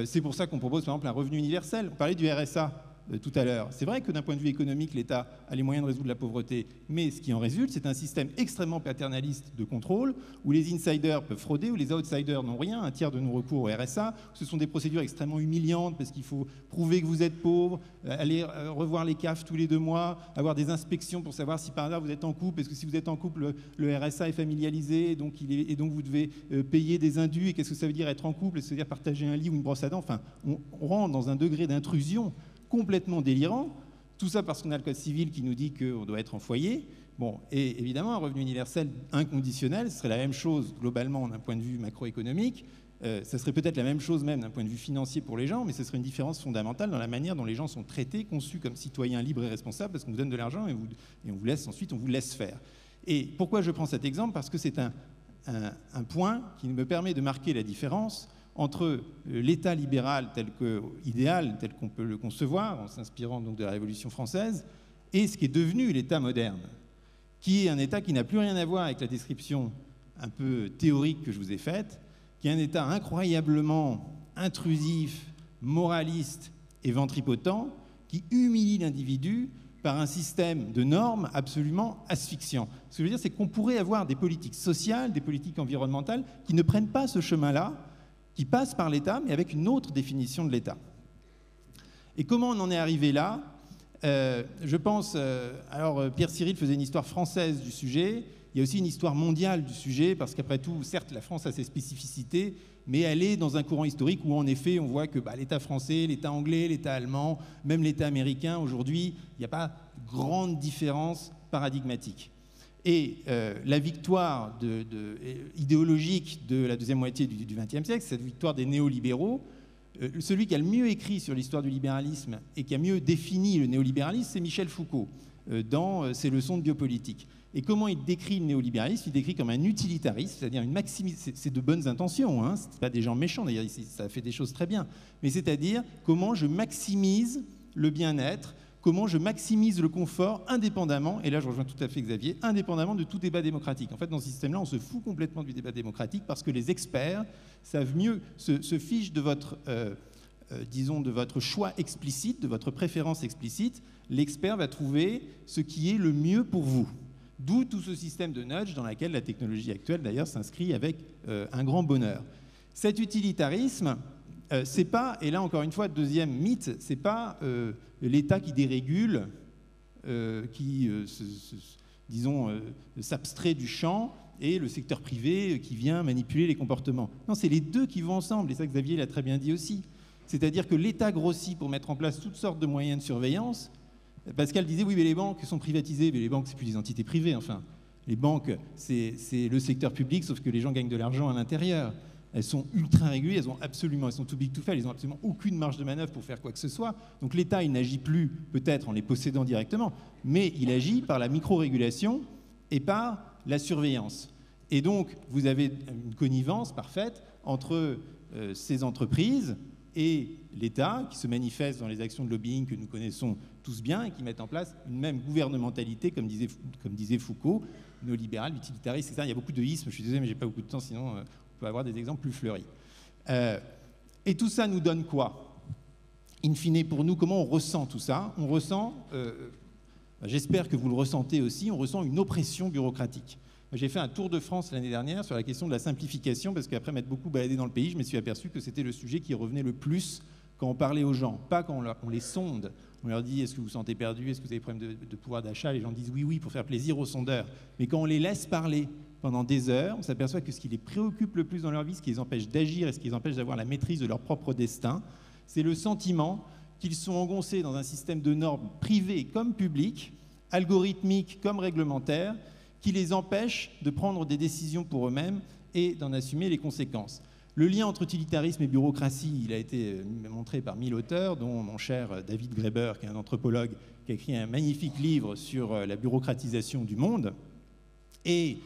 C'est pour ça qu'on propose, par exemple, un revenu universel. On parlait du RSA tout à l'heure. C'est vrai que d'un point de vue économique, l'État a les moyens de résoudre la pauvreté, mais ce qui en résulte, c'est un système extrêmement paternaliste de contrôle, où les insiders peuvent frauder, où les outsiders n'ont rien, un tiers de non-recours au RSA. Ce sont des procédures extrêmement humiliantes, parce qu'il faut prouver que vous êtes pauvre, aller revoir les CAF tous les 2 mois, avoir des inspections pour savoir si par hasard vous êtes en couple, parce que si vous êtes en couple, le RSA est familialisé, donc vous devez payer des indus. Et qu'est-ce que ça veut dire être en couple? C'est-à-dire partager un lit ou une brosse à dents. Enfin, on rentre dans un degré d'intrusion complètement délirant, Tout ça parce qu'on a le Code civil qui nous dit qu'on doit être en foyer. Bon, et évidemment, un revenu universel inconditionnel, ce serait la même chose globalement d'un point de vue macroéconomique. Ça serait peut-être la même chose même d'un point de vue financier pour les gens, mais ce serait une différence fondamentale dans la manière dont les gens sont traités, conçus comme citoyens libres et responsables, parce qu'on vous donne de l'argent et on vous laisse ensuite, on vous laisse faire. Et pourquoi je prends cet exemple? Parce que c'est un point qui me permet de marquer la différence entre l'État libéral idéal tel qu'on peut le concevoir, en s'inspirant donc de la Révolution française, et ce qui est devenu l'État moderne, qui est un État qui n'a plus rien à voir avec la description un peu théorique que je vous ai faite, qui est un État incroyablement intrusif, moraliste et ventripotent, qui humilie l'individu par un système de normes absolument asphyxiant. Ce que je veux dire, c'est qu'on pourrait avoir des politiques sociales, des politiques environnementales qui ne prennent pas ce chemin-là, qui passent par l'État, mais avec une autre définition de l'État. Et comment on en est arrivé là? Je pense... alors, Pierre Cyril faisait une histoire française du sujet. Il y a aussi une histoire mondiale du sujet, parce qu'après tout, certes, la France a ses spécificités, mais elle est dans un courant historique où, en effet, on voit que l'État français, l'État anglais, l'État allemand, même l'État américain, aujourd'hui, il n'y a pas grande différence paradigmatique. Et la victoire idéologique de la deuxième moitié du XXe siècle, cette victoire des néolibéraux, celui qui a le mieux écrit sur l'histoire du libéralisme et qui a mieux défini le néolibéralisme, c'est Michel Foucault, dans ses leçons de biopolitique. Et comment il décrit le néolibéralisme? Il décrit comme un utilitarisme, c'est-à-dire une maximisation. C'est de bonnes intentions, hein, c'est pas des gens méchants, d'ailleurs, ça fait des choses très bien. Mais c'est-à-dire comment je maximise le bien-être, comment je maximise le confort indépendamment, et là je rejoins tout à fait Xavier, indépendamment de tout débat démocratique. En fait, dans ce système-là, on se fout complètement du débat démocratique parce que les experts savent mieux, se fichent de votre, disons, de votre choix explicite, de votre préférence explicite. L'expert va trouver ce qui est le mieux pour vous. D'où tout ce système de nudge dans lequel la technologie actuelle, d'ailleurs, s'inscrit avec un grand bonheur. Cet utilitarisme, c'est pas, et là encore une fois, deuxième mythe, c'est pas l'État qui dérégule, qui, disons, s'abstrait du champ, et le secteur privé qui vient manipuler les comportements. Non, c'est les deux qui vont ensemble, et ça Xavier l'a très bien dit aussi. C'est-à-dire que l'État grossit pour mettre en place toutes sortes de moyens de surveillance. Pascal disait, oui, mais les banques sont privatisées, mais les banques, c'est plus des entités privées, enfin. Les banques, c'est le secteur public, sauf que les gens gagnent de l'argent à l'intérieur. Elles sont ultra régulées, elles sont too big to fail, elles n'ont absolument aucune marge de manœuvre pour faire quoi que ce soit. Donc l'État, il n'agit plus peut-être en les possédant directement, mais il agit par la micro-régulation et par la surveillance. Et donc, vous avez une connivence parfaite entre ces entreprises et l'État, qui se manifeste dans les actions de lobbying que nous connaissons tous bien et qui mettent en place une même gouvernementalité, comme disait Foucault, néolibéral, utilitariste, etc. Il y a beaucoup de ismes, je suis désolé, mais je n'ai pas beaucoup de temps, sinon on peut avoir des exemples plus fleuris. Et tout ça nous donne quoi? In fine, pour nous, comment on ressent tout ça? On ressent, j'espère que vous le ressentez aussi, on ressent une oppression bureaucratique. J'ai fait un tour de France l'année dernière sur la question de la simplification, parce qu'après m'être beaucoup baladé dans le pays, je me suis aperçu que c'était le sujet qui revenait le plus quand on parlait aux gens, pas quand on les sonde. On leur dit, est-ce que vous vous sentez perdu, est-ce que vous avez des problèmes de pouvoir d'achat? Les gens disent oui, oui, pour faire plaisir aux sondeurs. Mais quand on les laisse parler pendant des heures, on s'aperçoit que ce qui les préoccupe le plus dans leur vie, ce qui les empêche d'agir et ce qui les empêche d'avoir la maîtrise de leur propre destin, c'est le sentiment qu'ils sont engoncés dans un système de normes privées comme publiques, algorithmiques comme réglementaires, qui les empêche de prendre des décisions pour eux-mêmes et d'en assumer les conséquences. Le lien entre utilitarisme et bureaucratie, il a été montré par 1000 auteurs, dont mon cher David Graeber, qui est un anthropologue, qui a écrit un magnifique livre sur la bureaucratisation du monde. Et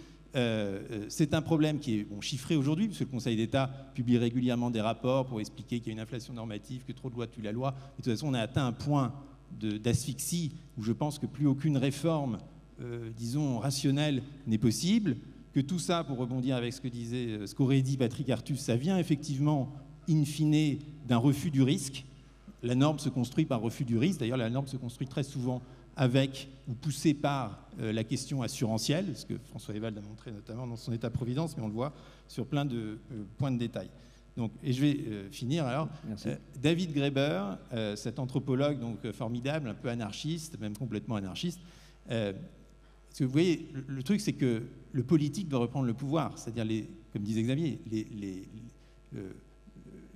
c'est un problème qui est chiffré aujourd'hui, puisque le Conseil d'État publie régulièrement des rapports pour expliquer qu'il y a une inflation normative, que trop de lois tuent la loi. Et de toute façon, on a atteint un point d'asphyxie où je pense que plus aucune réforme disons, rationnel n'est possible, que tout ça, pour rebondir avec ce qu'aurait dit Patrick Artus, ça vient effectivement, in fine, d'un refus du risque. La norme se construit par refus du risque. D'ailleurs, la norme se construit très souvent avec ou poussée par la question assurantielle, ce que François Ewald a montré notamment dans son État-providence, mais on le voit sur plein de points de détail. Donc, et je vais finir alors. David Graeber, cet anthropologue donc, formidable, un peu anarchiste, même complètement anarchiste, parce que vous voyez, le truc, c'est que le politique doit reprendre le pouvoir. C'est-à-dire, comme disait Xavier,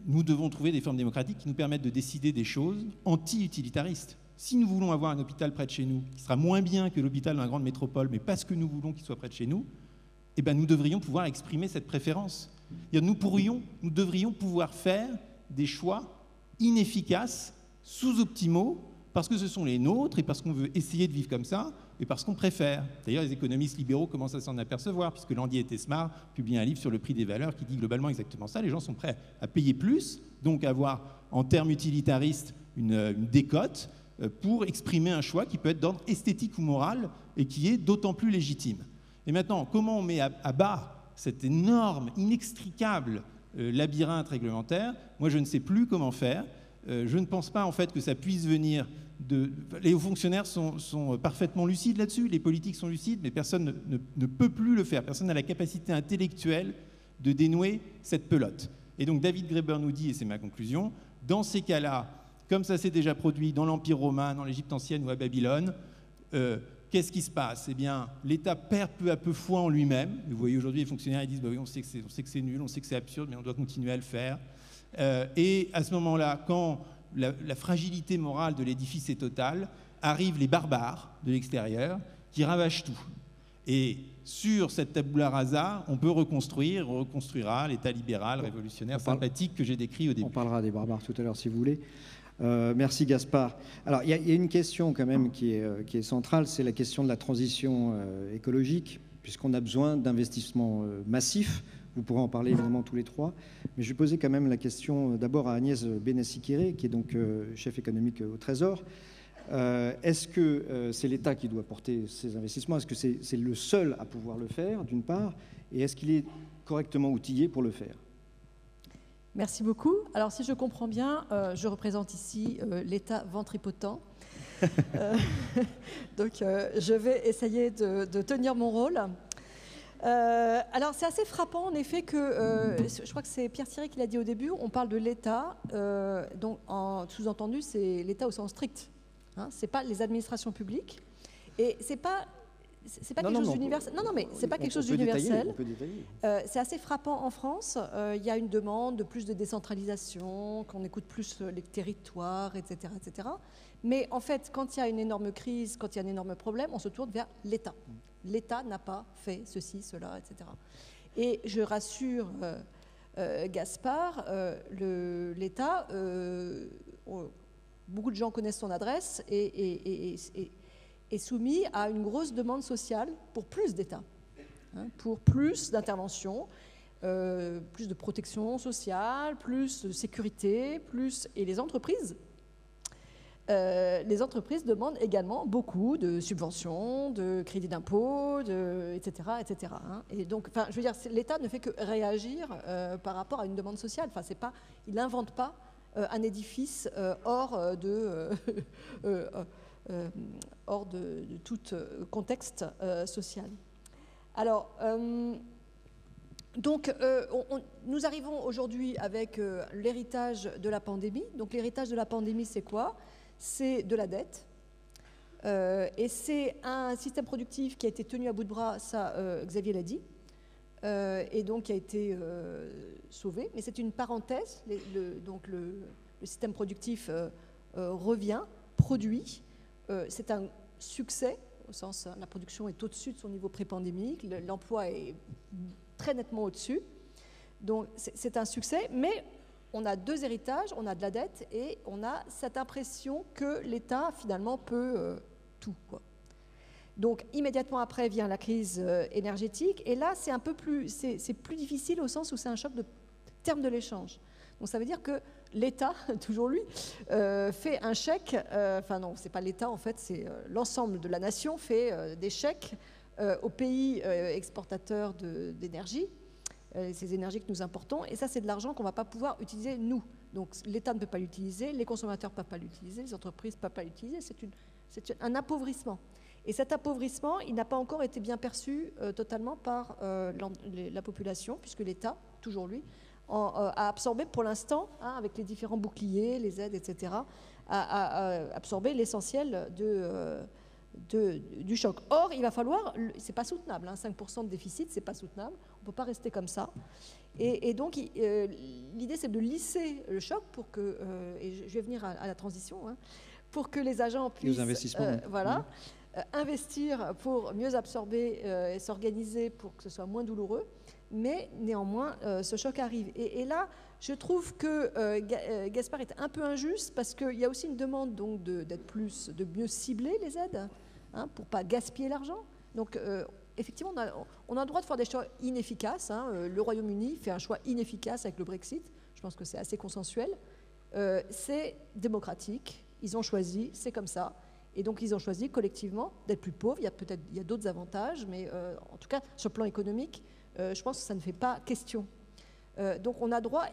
nous devons trouver des formes démocratiques qui nous permettent de décider des choses anti-utilitaristes. si nous voulons avoir un hôpital près de chez nous, qui sera moins bien que l'hôpital dans la grande métropole, mais parce que nous voulons qu'il soit près de chez nous, eh ben, nous devrions pouvoir exprimer cette préférence. Nous devrions pouvoir faire des choix inefficaces, sous-optimaux, parce que ce sont les nôtres et parce qu'on veut essayer de vivre comme ça et parce qu'on préfère. D'ailleurs, les économistes libéraux commencent à s'en apercevoir, puisque Landier et Tesmar publient un livre sur le prix des valeurs qui dit globalement exactement ça. Les gens sont prêts à payer plus, donc avoir, en termes utilitaristes, une décote pour exprimer un choix qui peut être d'ordre esthétique ou moral et qui est d'autant plus légitime. Et maintenant, comment on met à bas cet énorme, inextricable labyrinthe réglementaire? Moi, je ne sais plus comment faire. Je ne pense pas en fait que ça puisse venir de... Les hauts fonctionnaires sont parfaitement lucides là-dessus, les politiques sont lucides, mais personne ne peut plus le faire. Personne n'a la capacité intellectuelle de dénouer cette pelote. Et donc David Graeber nous dit, et c'est ma conclusion, dans ces cas-là, comme ça s'est déjà produit dans l'Empire romain, dans l'Égypte ancienne ou à Babylone, qu'est-ce qui se passe? Eh bien, l'État perd peu à peu foi en lui-même. Vous voyez aujourd'hui les fonctionnaires, ils disent bah oui, on sait que c'est nul, on sait que c'est absurde, mais on doit continuer à le faire. Et à ce moment-là, quand la fragilité morale de l'édifice est totale, arrivent les barbares de l'extérieur qui ravagent tout. Et sur cette tabula rasa, on peut reconstruire, on reconstruira l'État libéral, révolutionnaire, sympathique que j'ai décrit au début. On parlera des barbares tout à l'heure si vous voulez. Merci Gaspard. Alors il y a une question quand même qui est centrale, c'est la question de la transition écologique, puisqu'on a besoin d'investissements massifs. Vous pourrez en parler évidemment tous les trois, mais je vais poser quand même la question d'abord à Agnès Benassi-Kéré, qui est donc chef économique au Trésor. Est-ce que c'est l'État qui doit porter ces investissements? Est-ce que c'est le seul à pouvoir le faire, d'une part, et est-ce qu'il est correctement outillé pour le faire? Merci beaucoup. Alors, si je comprends bien, je représente ici l'État ventripotent. Donc, je vais essayer de tenir mon rôle. Alors, c'est assez frappant, en effet, que je crois que c'est Pierre Thierry qui l'a dit au début, on parle de l'État, donc sous-entendu, c'est l'État au sens strict. Hein, c'est pas les administrations publiques. Et c'est pas quelque chose d'universel. Non, mais c'est pas quelque chose d'universel. C'est assez frappant en France. Il y a une demande de plus de décentralisation, qu'on écoute plus les territoires, etc., etc. Mais en fait, quand il y a une énorme crise, quand il y a un énorme problème, on se tourne vers l'État. L'État n'a pas fait ceci, cela, etc. Et je rassure Gaspard, l'État, beaucoup de gens connaissent son adresse et est soumis à une grosse demande sociale pour plus d'État, hein, pour plus d'intervention, plus de protection sociale, plus de sécurité, et les entreprises demandent également beaucoup de subventions, de crédits d'impôt, etc., etc. Hein. Et donc, je veux dire, l'État ne fait que réagir par rapport à une demande sociale. Enfin, il n'invente pas un édifice hors de tout contexte social. Alors, donc, nous arrivons aujourd'hui avec l'héritage de la pandémie. Donc, l'héritage de la pandémie, c'est quoi? C'est de la dette. Et c'est un système productif qui a été tenu à bout de bras, ça, Xavier l'a dit, et donc qui a été sauvé. Mais c'est une parenthèse. Donc, le système productif revient, produit. C'est un succès, au sens la production est au-dessus de son niveau pré-pandémique, l'emploi est très nettement au-dessus. Donc c'est un succès, mais on a deux héritages, on a de la dette et on a cette impression que l'État finalement peut tout, quoi. Donc immédiatement après vient la crise énergétique et là c'est un peu c'est plus difficile au sens où c'est un choc de terme de l'échange. Donc ça veut dire que l'État, toujours lui, fait un chèque, enfin non, c'est pas l'État en fait, c'est l'ensemble de la nation fait des chèques aux pays exportateurs d'énergie, ces énergies que nous importons, et ça c'est de l'argent qu'on ne va pas pouvoir utiliser nous. Donc l'État ne peut pas l'utiliser, les consommateurs ne peuvent pas l'utiliser, les entreprises ne peuvent pas l'utiliser, c'est un appauvrissement. Et cet appauvrissement, il n'a pas encore été bien perçu totalement par la population, puisque l'État, toujours lui, a absorbé pour l'instant, hein, avec les différents boucliers, les aides, etc., a absorbé l'essentiel du choc. Or, il va falloir, c'est pas soutenable, hein, 5% de déficit, c'est pas soutenable, on peut pas rester comme ça. Et donc, l'idée, c'est de lisser le choc pour que, et je vais venir à la transition, hein, pour que les agents puissent investissements. Investir pour mieux absorber et s'organiser pour que ce soit moins douloureux. Mais néanmoins, ce choc arrive. Et là, je trouve que Gaspard est un peu injuste parce qu'il y a aussi une demande donc de mieux cibler les aides pour ne pas gaspiller l'argent. Donc, effectivement, on a le droit de faire des choix inefficaces. Le Royaume-Uni fait un choix inefficace avec le Brexit. Je pense que c'est assez consensuel. C'est démocratique. Ils ont choisi, c'est comme ça. Et donc, ils ont choisi collectivement d'être plus pauvres. Il y a d'autres avantages, mais en tout cas, sur le plan économique, je pense que ça ne fait pas question. Donc, on a droit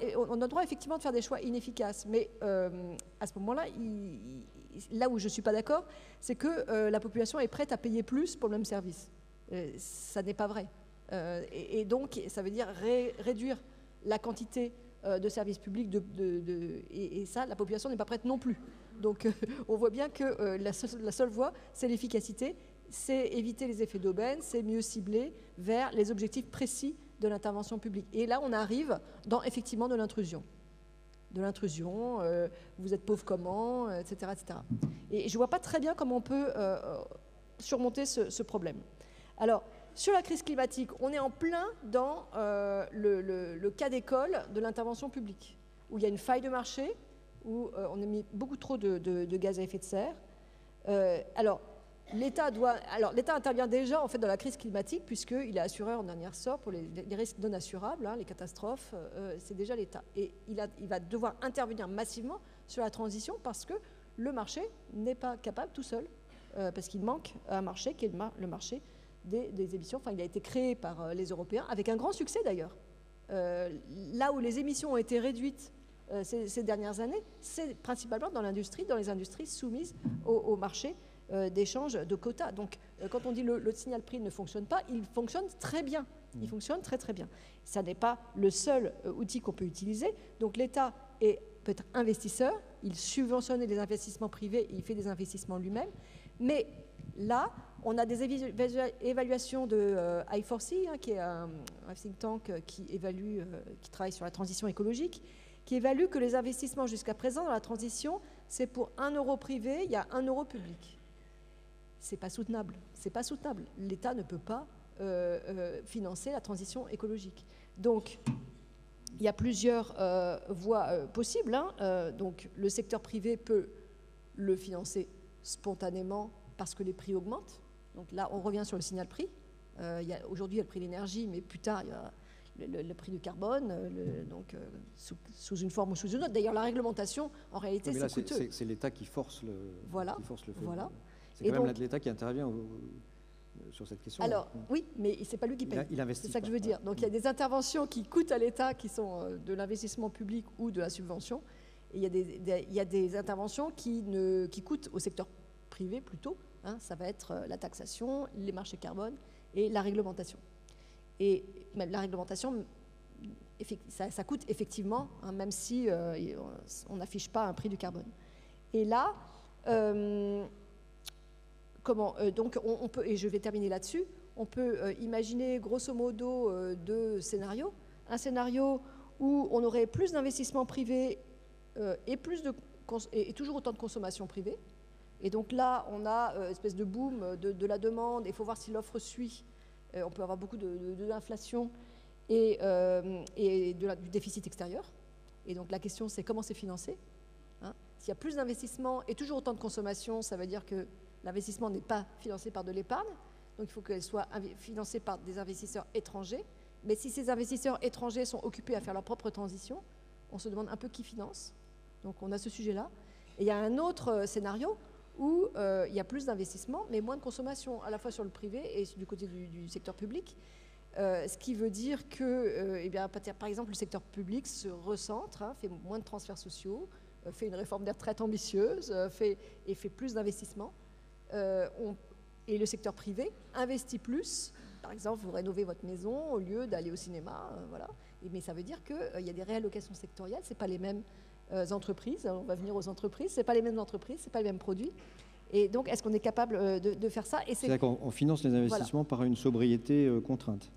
effectivement de faire des choix inefficaces. Mais à ce moment-là, là où je ne suis pas d'accord, c'est que la population est prête à payer plus pour le même service. Ça n'est pas vrai. Et donc, ça veut dire réduire la quantité de services publics, et ça, la population n'est pas prête non plus. Donc, on voit bien que la seule voie, c'est l'efficacité, c'est éviter les effets d'aubaine, c'est mieux cibler vers les objectifs précis de l'intervention publique. Et là, on arrive dans, effectivement, de l'intrusion. Vous êtes pauvre comment, etc., etc. Et je ne vois pas très bien comment on peut surmonter ce problème. Alors, sur la crise climatique, on est en plein dans le cas d'école de l'intervention publique, où il y a une faille de marché, où on a mis beaucoup trop de gaz à effet de serre. Alors, l'État intervient déjà en fait dans la crise climatique, puisqu'il est assureur en dernier ressort pour les risques non assurables, les catastrophes, c'est déjà l'État. Et il va devoir intervenir massivement sur la transition parce que le marché n'est pas capable tout seul, parce qu'il manque un marché qui est le marché des émissions. Enfin, il a été créé par les Européens, avec un grand succès d'ailleurs. Là où les émissions ont été réduites ces dernières années, c'est principalement dans les industries soumises au marché d'échange de quotas. Donc, quand on dit le signal prix ne fonctionne pas, il fonctionne très bien. Il fonctionne très très bien. Ça n'est pas le seul outil qu'on peut utiliser. Donc, l'État peut être investisseur, il subventionne les investissements privés, il fait des investissements lui-même. Mais là, on a des évaluations de I4C, qui est un think tank qui travaille sur la transition écologique, qui évalue que les investissements jusqu'à présent dans la transition, c'est pour 1 euro privé, il y a 1 euro public. C'est pas soutenable. C'est pas soutenable. L'État ne peut pas financer la transition écologique. Donc, il y a plusieurs voies possibles. Donc, le secteur privé peut le financer spontanément parce que les prix augmentent. Donc là, on revient sur le signal prix. Aujourd'hui, il y a le prix de l'énergie, mais plus tard, il y a le prix du carbone, sous une forme ou sous une autre. D'ailleurs, la réglementation, en réalité, c'est coûteux. C'est l'État qui force le fait. Voilà. C'est quand même l'État qui intervient sur cette question. Alors, oui, mais ce n'est pas lui qui paye. Il investit. C'est ça que je veux dire. Donc, il y a des interventions qui coûtent à l'État, qui sont de l'investissement public ou de la subvention. Et il y a des interventions qui coûtent au secteur privé plutôt. Ça va être la taxation, les marchés carbone et la réglementation. Et même la réglementation, ça coûte effectivement, même si on n'affiche pas un prix du carbone. Et là, donc on peut, et je vais terminer là-dessus, on peut imaginer grosso modo 2 scénarios. Un scénario où on aurait plus d'investissements privés et toujours autant de consommation privée. Et donc là, on a une espèce de boom de la demande. Il faut voir si l'offre suit. On peut avoir beaucoup de l'inflation et du déficit extérieur. Et donc la question, c'est comment c'est financé. S'il y a plus d'investissement et toujours autant de consommation, ça veut dire que l'investissement n'est pas financé par de l'épargne. Donc il faut qu'elle soit financée par des investisseurs étrangers. Mais si ces investisseurs étrangers sont occupés à faire leur propre transition, on se demande un peu qui finance. Donc on a ce sujet-là. Et il y a un autre scénario où il y a plus d'investissement, mais moins de consommation, à la fois sur le privé et du côté du secteur public. Ce qui veut dire que, par exemple, le secteur public se recentre, fait moins de transferts sociaux, fait une réforme des retraites ambitieuse, fait plus d'investissements. Et le secteur privé investit plus. Par exemple, vous rénovez votre maison au lieu d'aller au cinéma. Voilà. Mais ça veut dire qu'il y a des réallocations sectorielles, ce n'est pas les mêmes entreprises. On va venir aux entreprises, ce n'est pas les mêmes entreprises, ce n'est pas les mêmes produits. Et donc, est-ce qu'on est capable de faire ça? C'est-à-dire qu'on finance les investissements par une sobriété contrainte.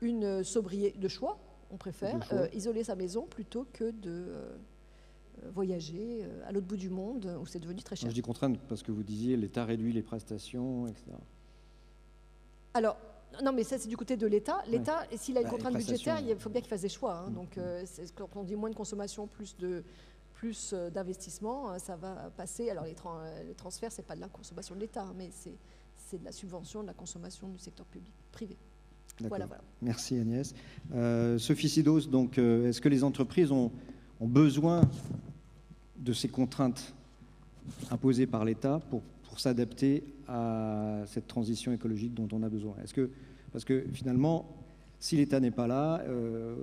Une sobriété de choix, on préfère isoler sa maison plutôt que voyager à l'autre bout du monde où c'est devenu très cher. Je dis contrainte parce que vous disiez l'État réduit les prestations, etc. Alors, non, mais ça, c'est du côté de l'État. L'État, s'il a une contrainte budgétaire, il faut bien qu'il fasse des choix. Hein. Donc, quand on dit moins de consommation, plus d'investissement, ça va passer. Alors, les transferts, ce n'est pas de la consommation de l'État, mais c'est de la subvention de la consommation du secteur privé. Voilà. Merci Agnès. Sophie Sidos, donc, est-ce que les entreprises ont besoin de ces contraintes imposées par l'État pour s'adapter à cette transition écologique dont on a besoin? Parce que finalement, si l'État n'est pas là,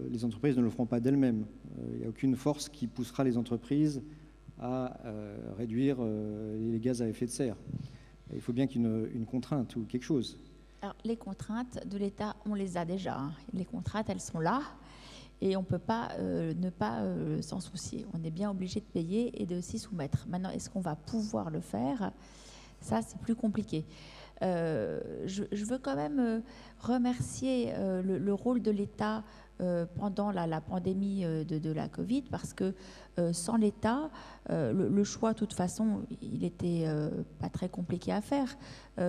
les entreprises ne le feront pas d'elles-mêmes. Il n'y a aucune force qui poussera les entreprises à réduire les gaz à effet de serre. Il faut bien qu'il y ait une contrainte ou quelque chose. Alors, les contraintes de l'État, on les a déjà. Hein. Les contraintes, elles sont là. Et on ne peut pas ne pas s'en soucier. On est bien obligé de payer et de s'y soumettre. Maintenant, est-ce qu'on va pouvoir le faire? Ça, c'est plus compliqué. Je veux quand même remercier le rôle de l'État pendant la pandémie de la Covid, parce que sans l'État, le choix, de toute façon, il n'était pas très compliqué à faire.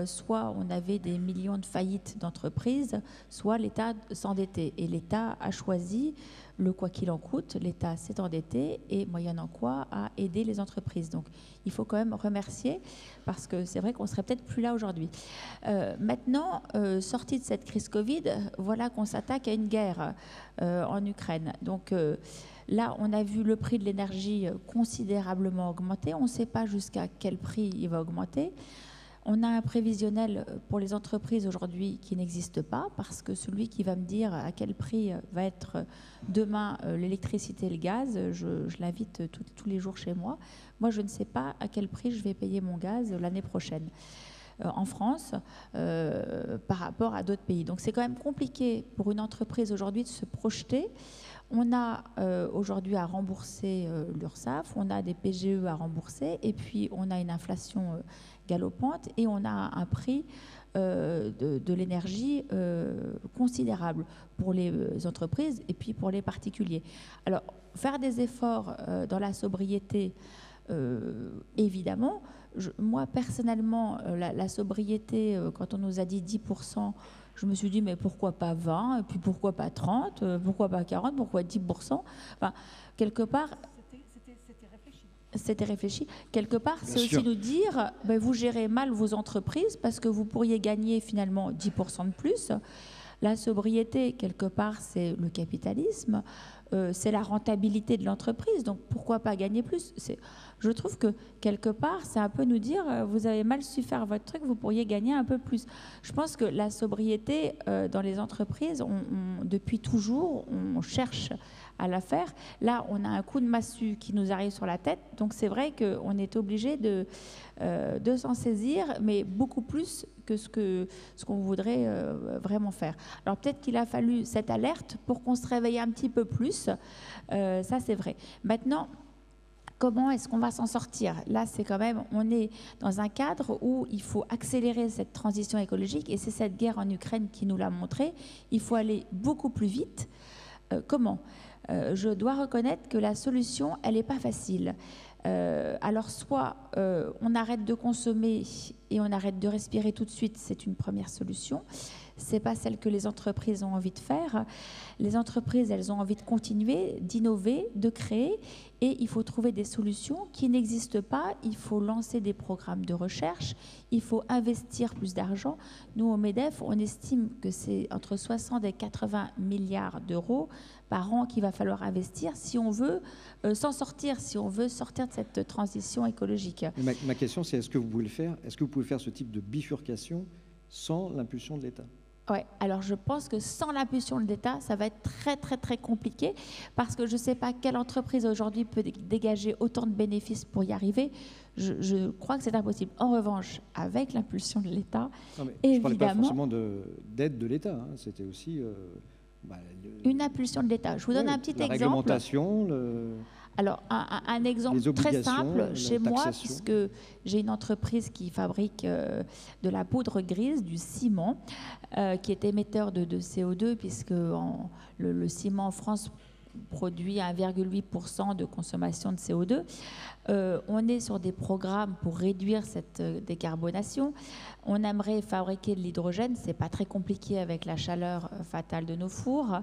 Soit on avait des millions de faillites d'entreprises, soit l'État s'endettait. Et l'État a choisi le quoi qu'il en coûte. L'État s'est endetté et, moyennant quoi, a aidé les entreprises. Donc, il faut quand même remercier, parce que c'est vrai qu'on serait peut-être plus là aujourd'hui. Maintenant, sortie de cette crise Covid, voilà qu'on s'attaque à une guerre en Ukraine. Donc, là, on a vu le prix de l'énergie considérablement augmenter. On ne sait pas jusqu'à quel prix il va augmenter. On a un prévisionnel pour les entreprises aujourd'hui qui n'existe pas, parce que celui qui va me dire à quel prix va être demain l'électricité et le gaz, je l'invite tous les jours chez moi. Moi, je ne sais pas à quel prix je vais payer mon gaz l'année prochaine en France par rapport à d'autres pays. Donc c'est quand même compliqué pour une entreprise aujourd'hui de se projeter. On a aujourd'hui à rembourser l'URSSAF, on a des PGE à rembourser, et puis on a une inflation galopante, et on a un prix de l'énergie considérable pour les entreprises et puis pour les particuliers. Alors, faire des efforts dans la sobriété, évidemment. Moi, personnellement, la sobriété, quand on nous a dit 10%, je me suis dit, mais pourquoi pas 20, et puis pourquoi pas 30, pourquoi pas 40, pourquoi 10%? Enfin, quelque part... C'était réfléchi. Quelque part, c'est aussi nous dire, ben, vous gérez mal vos entreprises parce que vous pourriez gagner finalement 10% de plus. La sobriété, quelque part, c'est le capitalisme, c'est la rentabilité de l'entreprise. Donc, pourquoi pas gagner plus? Je trouve que, quelque part, c'est un peu nous dire, vous avez mal su faire votre truc, vous pourriez gagner un peu plus. Je pense que la sobriété dans les entreprises, depuis toujours, on cherche à la faire. Là, on a un coup de massue qui nous arrive sur la tête, donc c'est vrai qu'on est obligé de s'en saisir, mais beaucoup plus que ce qu'on voudrait vraiment faire. Alors peut-être qu'il a fallu cette alerte pour qu'on se réveille un petit peu plus, ça c'est vrai. Maintenant, comment est-ce qu'on va s'en sortir? Là, c'est quand même, on est dans un cadre où il faut accélérer cette transition écologique, et c'est cette guerre en Ukraine qui nous l'a montré. Il faut aller beaucoup plus vite. Comment? Je dois reconnaître que la solution, elle n'est pas facile. Alors, soit on arrête de consommer et on arrête de respirer tout de suite, c'est une première solution. Ce n'est pas celle que les entreprises ont envie de faire. Les entreprises, elles ont envie de continuer, d'innover, de créer, et il faut trouver des solutions qui n'existent pas. Il faut lancer des programmes de recherche, il faut investir plus d'argent. Nous, au MEDEF, on estime que c'est entre 60 et 80 milliards d'euros par an qu'il va falloir investir si on veut s'en sortir, si on veut sortir de cette transition écologique. Ma question, c'est est-ce que vous pouvez le faire? Est-ce que vous pouvez faire ce type de bifurcation sans l'impulsion de l'État? Oui, alors je pense que sans l'impulsion de l'État, ça va être très très très compliqué, parce que je ne sais pas quelle entreprise aujourd'hui peut dégager autant de bénéfices pour y arriver. Je crois que c'est impossible. En revanche, avec l'impulsion de l'État, évidemment... Je ne parlais pas forcément d'aide de l'État, hein. C'était aussi... une impulsion de l'État. Je vous donne un petit exemple. La réglementation, Alors, un exemple très simple, chez moi, puisque j'ai une entreprise qui fabrique de la poudre grise, du ciment, qui est émetteur de CO2, puisque le ciment en France produit 1,8% de consommation de CO2. On est sur des programmes pour réduire cette décarbonation. On aimerait fabriquer de l'hydrogène, c'est pas très compliqué avec la chaleur fatale de nos fours.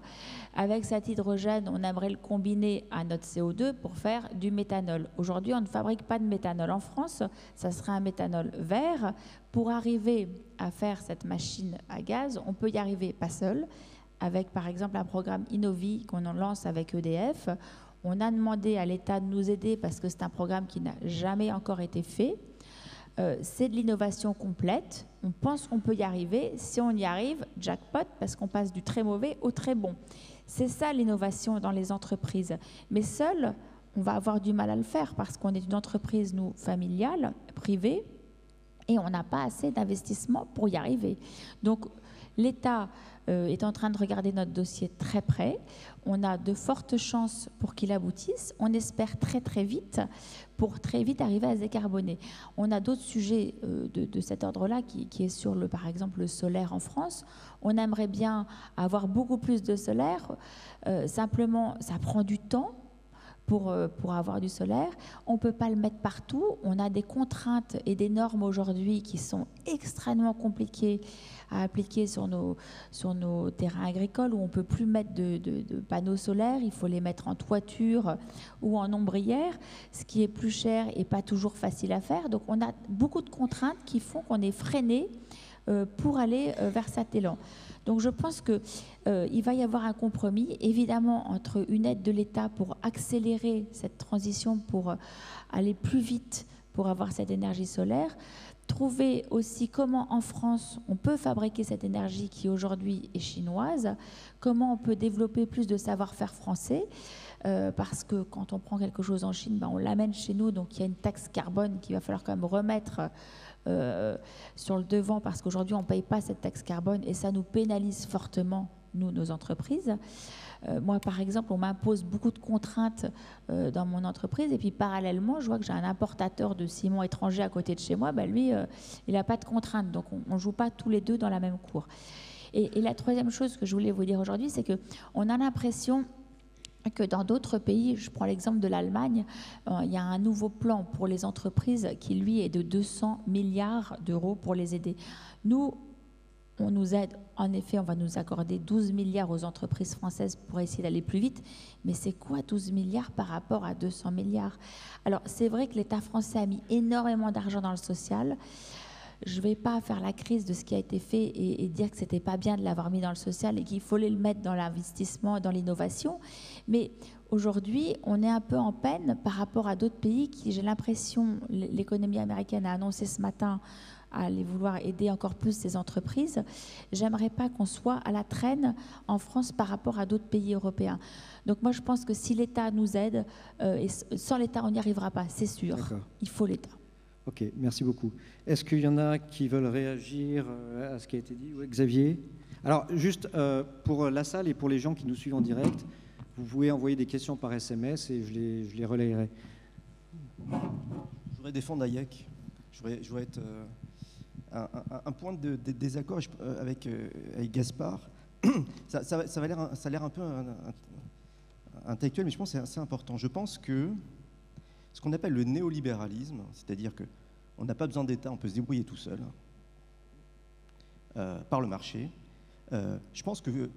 Avec cet hydrogène, on aimerait le combiner à notre CO2 pour faire du méthanol. Aujourd'hui, on ne fabrique pas de méthanol en France, ça serait un méthanol vert. Pour arriver à faire cette machine à gaz, on peut y arriver pas seul, avec par exemple un programme Innovi qu'on en lance avec EDF. On a demandé à l'État de nous aider parce que c'est un programme qui n'a jamais encore été fait. C'est de l'innovation complète. On pense qu'on peut y arriver. Si on y arrive, jackpot, parce qu'on passe du très mauvais au très bon. C'est ça l'innovation dans les entreprises. Mais seul, on va avoir du mal à le faire parce qu'on est une entreprise, nous, familiale, privée, et on n'a pas assez d'investissement pour y arriver. Donc, l'État est en train de regarder notre dossier très près. On a de fortes chances pour qu'il aboutisse. On espère très très vite pour très vite arriver à se décarboner. On a d'autres sujets de cet ordre-là qui est sur, par exemple, le solaire en France. On aimerait bien avoir beaucoup plus de solaire. Simplement, ça prend du temps pour avoir du solaire. On ne peut pas le mettre partout. On a des contraintes et des normes aujourd'hui qui sont extrêmement compliquées à appliquer sur nos terrains agricoles où on ne peut plus mettre de panneaux solaires. Il faut les mettre en toiture ou en ombrière, ce qui est plus cher et pas toujours facile à faire. Donc on a beaucoup de contraintes qui font qu'on est freiné pour aller vers cet élan. Donc je pense qu'il va y avoir un compromis, évidemment, entre une aide de l'État pour accélérer cette transition, pour aller plus vite pour avoir cette énergie solaire, trouver aussi comment en France on peut fabriquer cette énergie qui aujourd'hui est chinoise, comment on peut développer plus de savoir-faire français, parce que quand on prend quelque chose en Chine, on l'amène chez nous, donc il y a une taxe carbone qu'il va falloir quand même remettre sur le devant, parce qu'aujourd'hui on ne paye pas cette taxe carbone et ça nous pénalise fortement, nous, nos entreprises. Moi, par exemple, on m'impose beaucoup de contraintes dans mon entreprise et puis parallèlement, je vois que j'ai un importateur de ciment étranger à côté de chez moi. Lui, il n'a pas de contraintes, donc on ne joue pas tous les deux dans la même cour. Et la troisième chose que je voulais vous dire aujourd'hui, c'est qu'on a l'impression que dans d'autres pays, je prends l'exemple de l'Allemagne, il y a un nouveau plan pour les entreprises qui, lui, est de 200 milliards d'euros pour les aider. Nous, on nous aide, en effet, on va nous accorder 12 milliards aux entreprises françaises pour essayer d'aller plus vite, mais c'est quoi 12 milliards par rapport à 200 milliards? Alors, c'est vrai que l'État français a mis énormément d'argent dans le social. Je ne vais pas faire la crise de ce qui a été fait et dire que ce n'était pas bien de l'avoir mis dans le social et qu'il fallait le mettre dans l'investissement, dans l'innovation, mais aujourd'hui, on est un peu en peine par rapport à d'autres pays qui, j'ai l'impression, l'économie américaine a annoncé ce matin à aller vouloir aider encore plus ces entreprises. J'aimerais pas qu'on soit à la traîne en France par rapport à d'autres pays européens. Donc moi, je pense que si l'État nous aide, et sans l'État, on n'y arrivera pas, c'est sûr. Il faut l'État. Ok, merci beaucoup. Est-ce qu'il y en a qui veulent réagir à ce qui a été dit? Oui, Xavier? Alors, juste pour la salle et pour les gens qui nous suivent en direct, vous pouvez envoyer des questions par SMS et je les relayerai. Je voudrais défendre Hayek. Je voudrais être... un point de désaccord avec Gaspard. Ça a l'air un peu intellectuel, mais je pense que c'est assez important. Je pense que ce qu'on appelle le néolibéralisme, c'est-à-dire qu'on n'a pas besoin d'État, on peut se débrouiller tout seul, par le marché, je pense que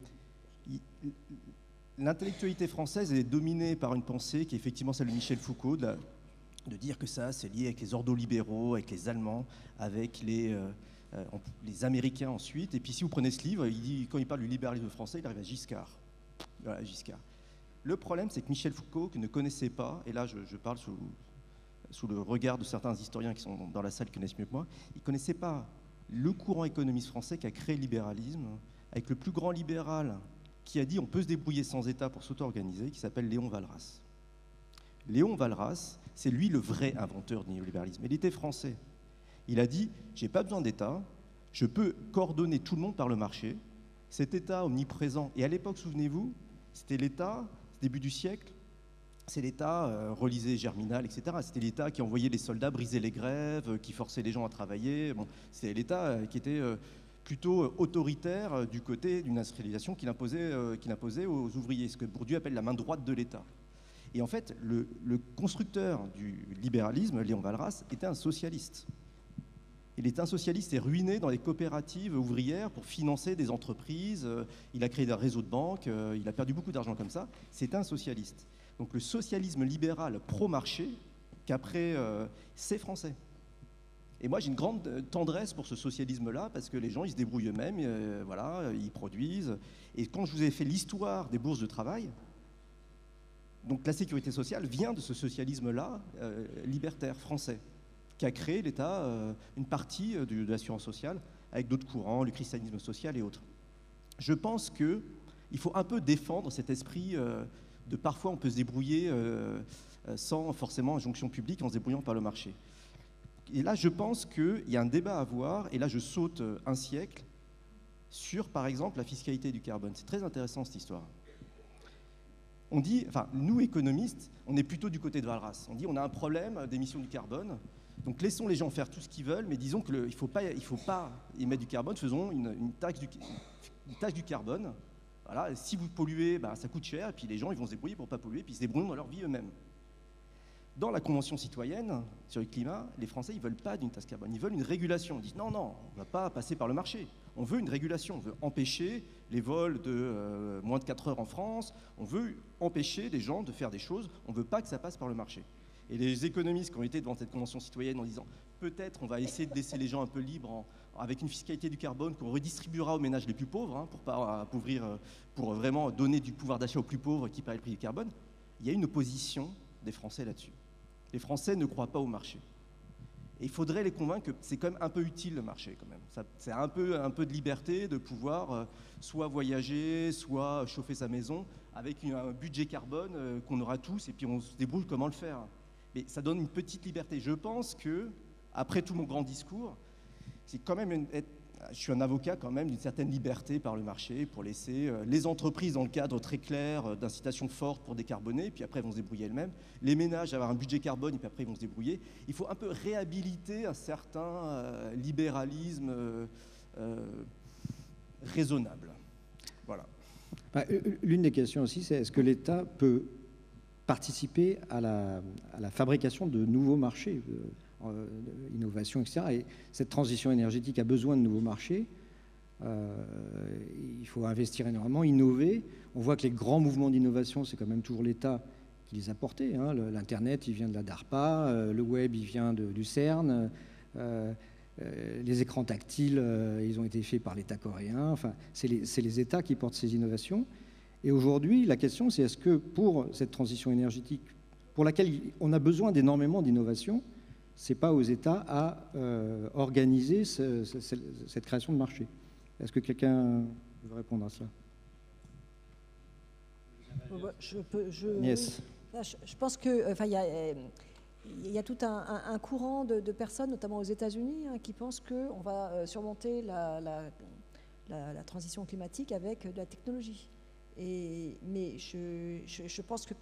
l'intellectualité française est dominée par une pensée qui est effectivement celle de Michel Foucault, de dire que ça, c'est lié avec les ordolibéraux, avec les Allemands, avec les Américains ensuite. Et puis si vous prenez ce livre, quand il parle du libéralisme français, il arrive à Giscard. Voilà, Giscard. Le problème, c'est que Michel Foucault, qui ne connaissait pas, et là je parle sous le regard de certains historiens qui sont dans la salle qui connaissent mieux que moi, il ne connaissait pas le courant économiste français qui a créé le libéralisme, avec le plus grand libéral qui a dit on peut se débrouiller sans État pour s'auto-organiser, qui s'appelle Léon Walras. Léon Walras, c'est lui le vrai inventeur du néolibéralisme. Il était français. Il a dit « j'ai pas besoin d'État, je peux coordonner tout le monde par le marché ». Cet État omniprésent, et à l'époque, souvenez-vous, c'était l'État, début du siècle, c'est l'État, relisez Germinal, etc. C'était l'État qui envoyait les soldats briser les grèves, qui forçait les gens à travailler. Bon, c'était l'État qui était plutôt autoritaire du côté d'une industrialisation qu'il imposait aux ouvriers, ce que Bourdieu appelle la main droite de l'État. Et en fait, le constructeur du libéralisme, Léon Walras, était un socialiste. Il était un socialiste et ruiné dans les coopératives ouvrières pour financer des entreprises. Il a créé des réseaux de banques, il a perdu beaucoup d'argent comme ça. C'était un socialiste. Donc le socialisme libéral pro-marché, qu'après, c'est français. Et moi, j'ai une grande tendresse pour ce socialisme-là, parce que les gens, ils se débrouillent eux-mêmes, voilà, ils produisent. Et quand je vous ai fait l'histoire des bourses de travail, donc la sécurité sociale vient de ce socialisme-là, libertaire, français, qui a créé l'État, une partie de l'assurance sociale, avec d'autres courants, le christianisme social et autres. Je pense qu'il faut un peu défendre cet esprit de parfois on peut se débrouiller sans forcément injonction publique, en se débrouillant par le marché. Et là, je pense qu'il y a un débat à avoir, et là, je saute un siècle, sur, par exemple, la fiscalité du carbone. C'est très intéressant, cette histoire. On dit, enfin, nous, économistes, on est plutôt du côté de Walras. On dit, on a un problème d'émission du carbone, donc laissons les gens faire tout ce qu'ils veulent, mais disons qu'il ne faut pas émettre du carbone, faisons une taxe du carbone. Voilà, si vous polluez, ben, ça coûte cher, et puis les gens ils vont se débrouiller pour ne pas polluer, puis ils se débrouillent dans leur vie eux-mêmes. Dans la Convention citoyenne sur le climat, les Français, ils ne veulent pas d'une taxe carbone, ils veulent une régulation. Ils disent non, on ne va pas passer par le marché. On veut une régulation, on veut empêcher les vols de moins de 4 heures en France, on veut empêcher les gens de faire des choses, on ne veut pas que ça passe par le marché. Et les économistes qui ont été devant cette Convention citoyenne en disant peut-être on va essayer de laisser les gens un peu libres avec une fiscalité du carbone qu'on redistribuera aux ménages les plus pauvres, hein, pour pas appauvrir, pour vraiment donner du pouvoir d'achat aux plus pauvres qui paient le prix du carbone. Il y a une opposition des Français là-dessus. Les Français ne croient pas au marché. Et il faudrait les convaincre que c'est quand même un peu utile le marché quand même. C'est un peu de liberté de pouvoir soit voyager, soit chauffer sa maison avec un budget carbone qu'on aura tous et puis on se débrouille comment le faire. Mais ça donne une petite liberté. Je pense que, après tout mon grand discours, c'est quand même je suis un avocat quand même d'une certaine liberté par le marché pour laisser les entreprises dans le cadre très clair d'incitations fortes pour décarboner, puis après elles vont se débrouiller elles-mêmes, les ménages avoir un budget carbone et puis après ils vont se débrouiller. Il faut un peu réhabiliter un certain libéralisme raisonnable. Voilà. L'une des questions aussi, c'est est-ce que l'État peut participer à la fabrication de nouveaux marchés, innovation, etc. Et cette transition énergétique a besoin de nouveaux marchés. Il faut investir énormément, innover. On voit que les grands mouvements d'innovation, c'est quand même toujours l'État qui les a portés. Hein. L'Internet, il vient de la DARPA, le web, il vient du CERN. Les écrans tactiles, ils ont été faits par l'État coréen. Enfin, c'est les États qui portent ces innovations. Et aujourd'hui, la question, c'est est-ce que pour cette transition énergétique, pour laquelle on a besoin d'énormément d'innovation, ce n'est pas aux États à organiser cette création de marché? Est-ce que quelqu'un veut répondre à cela? Yes. Je pense que, il y a tout un courant de personnes, notamment aux États-Unis, hein, qui pensent qu'on va surmonter la transition climatique avec de la technologie. Mais je pense que,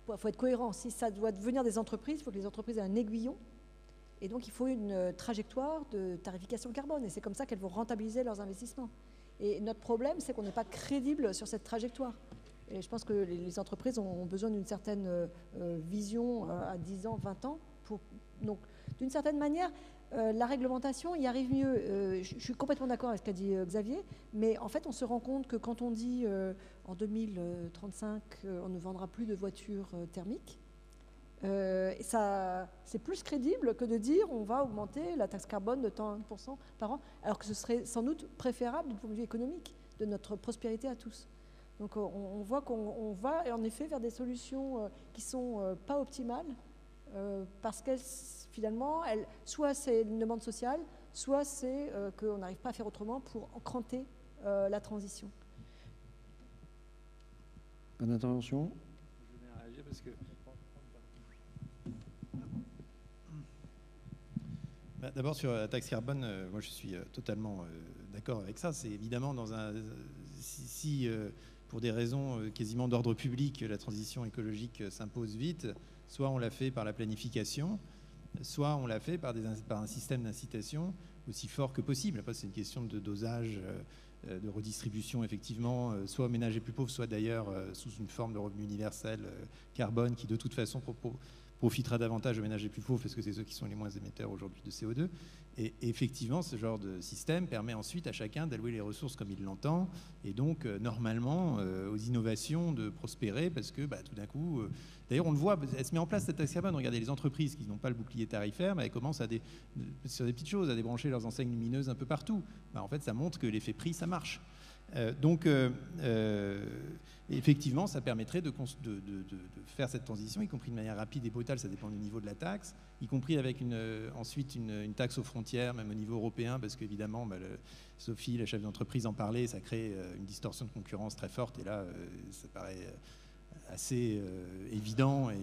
il faut être cohérent. Si ça doit venir des entreprises, il faut que les entreprises aient un aiguillon. Et donc, il faut une trajectoire de tarification carbone. Et c'est comme ça qu'elles vont rentabiliser leurs investissements. Et notre problème, c'est qu'on n'est pas crédible sur cette trajectoire. Et je pense que les entreprises ont besoin d'une certaine vision à 10 ans, 20 ans. Donc, d'une certaine manière, la réglementation y arrive mieux. Je suis complètement d'accord avec ce qu'a dit Xavier, mais en fait, on se rend compte que quand on dit en 2035, on ne vendra plus de voitures thermiques, c'est plus crédible que de dire on va augmenter la taxe carbone de tant 1% par an, alors que ce serait sans doute préférable du point de vue économique, de notre prospérité à tous. Donc on voit qu'on va en effet vers des solutions qui ne sont pas optimales, parce qu'elles, finalement, soit c'est une demande sociale, soit c'est qu'on n'arrive pas à faire autrement pour cranter la transition. Bonne intervention. Je vais réagir parce que... D'abord sur la taxe carbone, moi je suis totalement d'accord avec ça. C'est évidemment dans un... Si pour des raisons quasiment d'ordre public, la transition écologique s'impose vite, soit on l'a fait par la planification, soit on l'a fait par un système d'incitation aussi fort que possible. Après, c'est une question de dosage, de redistribution, effectivement, soit aux ménages les plus pauvres, soit d'ailleurs sous une forme de revenu universel carbone qui, de toute façon, profitera davantage aux ménages les plus pauvres parce que c'est ceux qui sont les moins émetteurs aujourd'hui de CO2. Et effectivement, ce genre de système permet ensuite à chacun d'allouer les ressources comme il l'entend et donc normalement aux innovations de prospérer parce que tout d'un coup, d'ailleurs on le voit, elle se met en place cette taxe carbone. Regardez les entreprises qui n'ont pas le bouclier tarifaire, elles commencent sur des petites choses à débrancher leurs enseignes lumineuses un peu partout. En fait, ça montre que l'effet prix, ça marche. Effectivement, ça permettrait de faire cette transition, y compris de manière rapide et brutale, ça dépend du niveau de la taxe, y compris avec ensuite une taxe aux frontières, même au niveau européen, parce qu'évidemment, Sophie, la chef d'entreprise, en parlait, ça crée une distorsion de concurrence très forte, et là, ça paraît assez évident et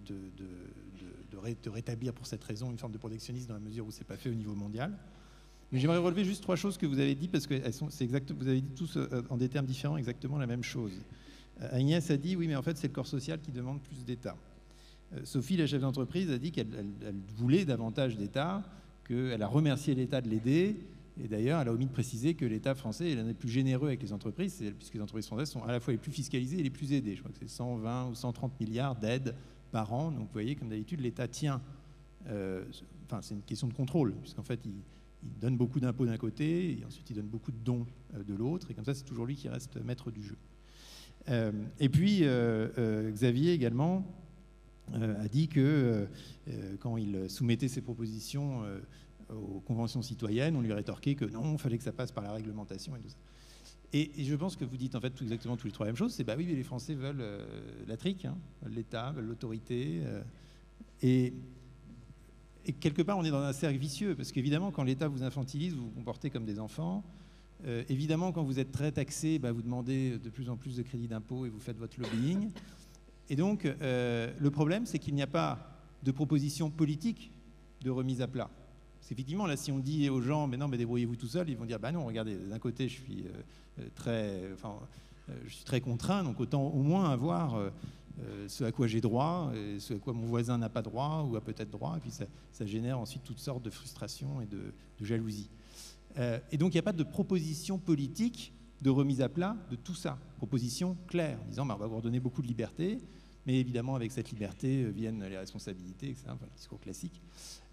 de rétablir pour cette raison une forme de protectionnisme dans la mesure où c'est pas fait au niveau mondial. Mais j'aimerais relever juste 3 choses que vous avez dit, parce que vous avez dit tous en des termes différents exactement la même chose. Agnès a dit, oui, mais en fait, c'est le corps social qui demande plus d'État. Sophie, la chef d'entreprise, a dit qu'elle voulait davantage d'État, qu'elle a remercié l'État de l'aider, et d'ailleurs, elle a omis de préciser que l'État français est l'un des plus généreux avec les entreprises, puisque les entreprises françaises sont à la fois les plus fiscalisées et les plus aidées. Je crois que c'est 120 ou 130 milliards d'aides par an. Donc, vous voyez, comme d'habitude, l'État tient... c'est une question de contrôle, puisqu'en fait, il donne beaucoup d'impôts d'un côté, et ensuite il donne beaucoup de dons de l'autre, et comme ça c'est toujours lui qui reste maître du jeu. Et puis Xavier également a dit que quand il soumettait ses propositions aux conventions citoyennes, on lui rétorquait que non, il fallait que ça passe par la réglementation et tout ça. Et je pense que vous dites en fait exactement tous les 3 mêmes choses, c'est oui, mais les Français veulent la trique, veulent l'État, veulent l'autorité, et quelque part, on est dans un cercle vicieux, parce qu'évidemment, quand l'État vous infantilise, vous vous comportez comme des enfants. Évidemment, quand vous êtes très taxé, vous demandez de plus en plus de crédits d'impôt et vous faites votre lobbying. Et donc, le problème, c'est qu'il n'y a pas de proposition politique de remise à plat. Parce qu'effectivement, là, si on dit aux gens, mais non, mais débrouillez-vous tout seul, ils vont dire, non, regardez, d'un côté, je suis très contraint, donc autant au moins avoir... ce à quoi j'ai droit, et ce à quoi mon voisin n'a pas droit ou a peut-être droit, et puis ça génère ensuite toutes sortes de frustrations et de jalousie. Et donc il n'y a pas de proposition politique de remise à plat de tout ça, proposition claire, en disant on va vous donner beaucoup de liberté, mais évidemment avec cette liberté viennent les responsabilités, etc. Enfin, le discours classique.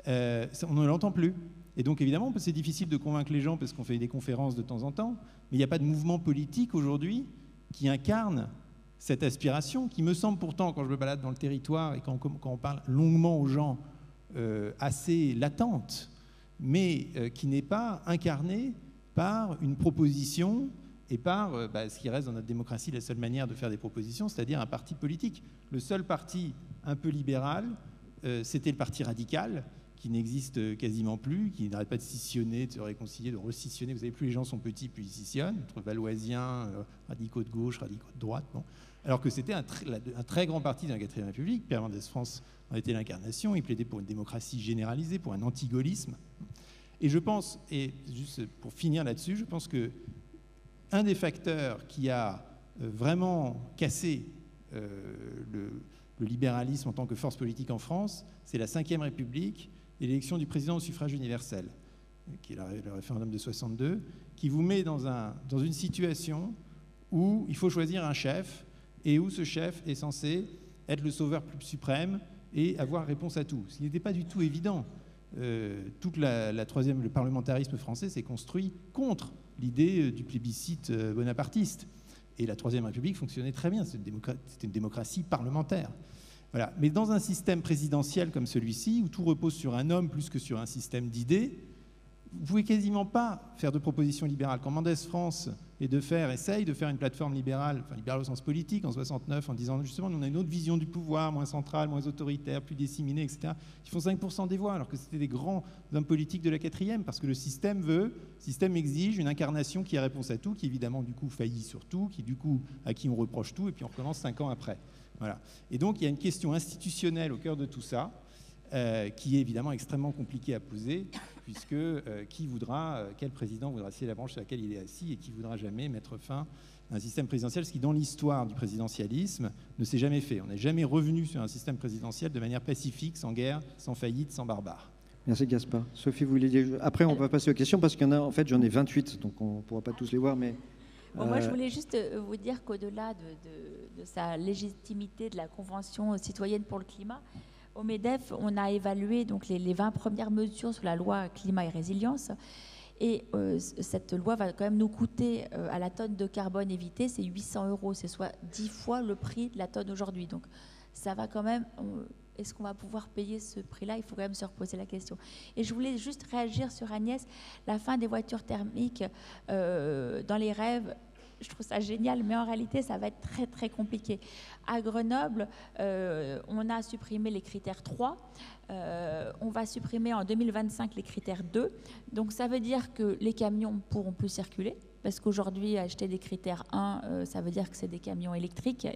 On ne l'entend plus. Et donc évidemment c'est difficile de convaincre les gens parce qu'on fait des conférences de temps en temps, mais il n'y a pas de mouvement politique aujourd'hui qui incarne cette aspiration qui me semble pourtant, quand je me balade dans le territoire et quand on parle longuement aux gens, assez latente, mais qui n'est pas incarnée par une proposition et par ce qui reste dans notre démocratie la seule manière de faire des propositions, c'est-à-dire un parti politique. Le seul parti un peu libéral, c'était le parti radical, qui n'existe quasiment plus, qui n'arrête pas de scissionner, de se réconcilier, de rescissionner. Vous savez, plus les gens sont petits, plus ils scissionnent, entre valoisiens, radicaux de gauche, radicaux de droite. Bon. Alors que c'était un très grand parti dans la 4e République. Pierre Mendès France en était l'incarnation. Il plaidait pour une démocratie généralisée, pour un antigaullisme. Et je pense, et juste pour finir là-dessus, je pense que un des facteurs qui a vraiment cassé le libéralisme en tant que force politique en France, c'est la 5e République et l'élection du président au suffrage universel, qui est le référendum de 62, qui vous met dans une situation où il faut choisir un chef et où ce chef est censé être le sauveur suprême et avoir réponse à tout. Ce qui n'était pas du tout évident. Toute le parlementarisme français s'est construit contre l'idée du plébiscite bonapartiste. Et la 3e République fonctionnait très bien, c'était une démocratie parlementaire. Voilà. Mais dans un système présidentiel comme celui-ci, où tout repose sur un homme plus que sur un système d'idées, vous ne pouvez quasiment pas faire de propositions libérales. Quand Mendès France essaye de faire une plateforme libérale, enfin libérale au sens politique, en 69, en disant justement, nous on a une autre vision du pouvoir, moins centrale, moins autoritaire, plus disséminée, etc., qui font 5% des voix, alors que c'était des grands hommes politiques de la 4e, parce que le système exige une incarnation qui a réponse à tout, qui évidemment du coup faillit sur tout, à qui on reproche tout, et puis on recommence 5 ans après. Voilà. Et donc il y a une question institutionnelle au cœur de tout ça, qui est évidemment extrêmement compliquée à poser, puisque quel président voudra assister à la branche sur laquelle il est assis et qui voudra jamais mettre fin à un système présidentiel, ce qui, dans l'histoire du présidentialisme, ne s'est jamais fait. On n'est jamais revenu sur un système présidentiel de manière pacifique, sans guerre, sans faillite, sans barbare. Merci Gaspard. Sophie, vous voulez dire... Après, on va passer aux questions, parce qu'il y en a, en fait, j'en ai 28, donc on ne pourra pas tous les voir, mais... Bon, moi, je voulais juste vous dire qu'au-delà de sa légitimité de la Convention citoyenne pour le climat, au MEDEF, on a évalué donc, les 20 premières mesures sur la loi climat et résilience. Et cette loi va quand même nous coûter à la tonne de carbone évitée, c'est 800 €, c'est soit 10 fois le prix de la tonne aujourd'hui. Donc ça va quand même... Est-ce qu'on va pouvoir payer ce prix-là? Il faut quand même se reposer la question. Et je voulais juste réagir sur Agnès, la fin des voitures thermiques dans les rêves. Je trouve ça génial, mais en réalité, ça va être très, très compliqué. À Grenoble, on a supprimé les critères 3. On va supprimer en 2025 les critères 2. Donc, ça veut dire que les camions ne pourront plus circuler, parce qu'aujourd'hui, acheter des critères 1, ça veut dire que c'est des camions électriques.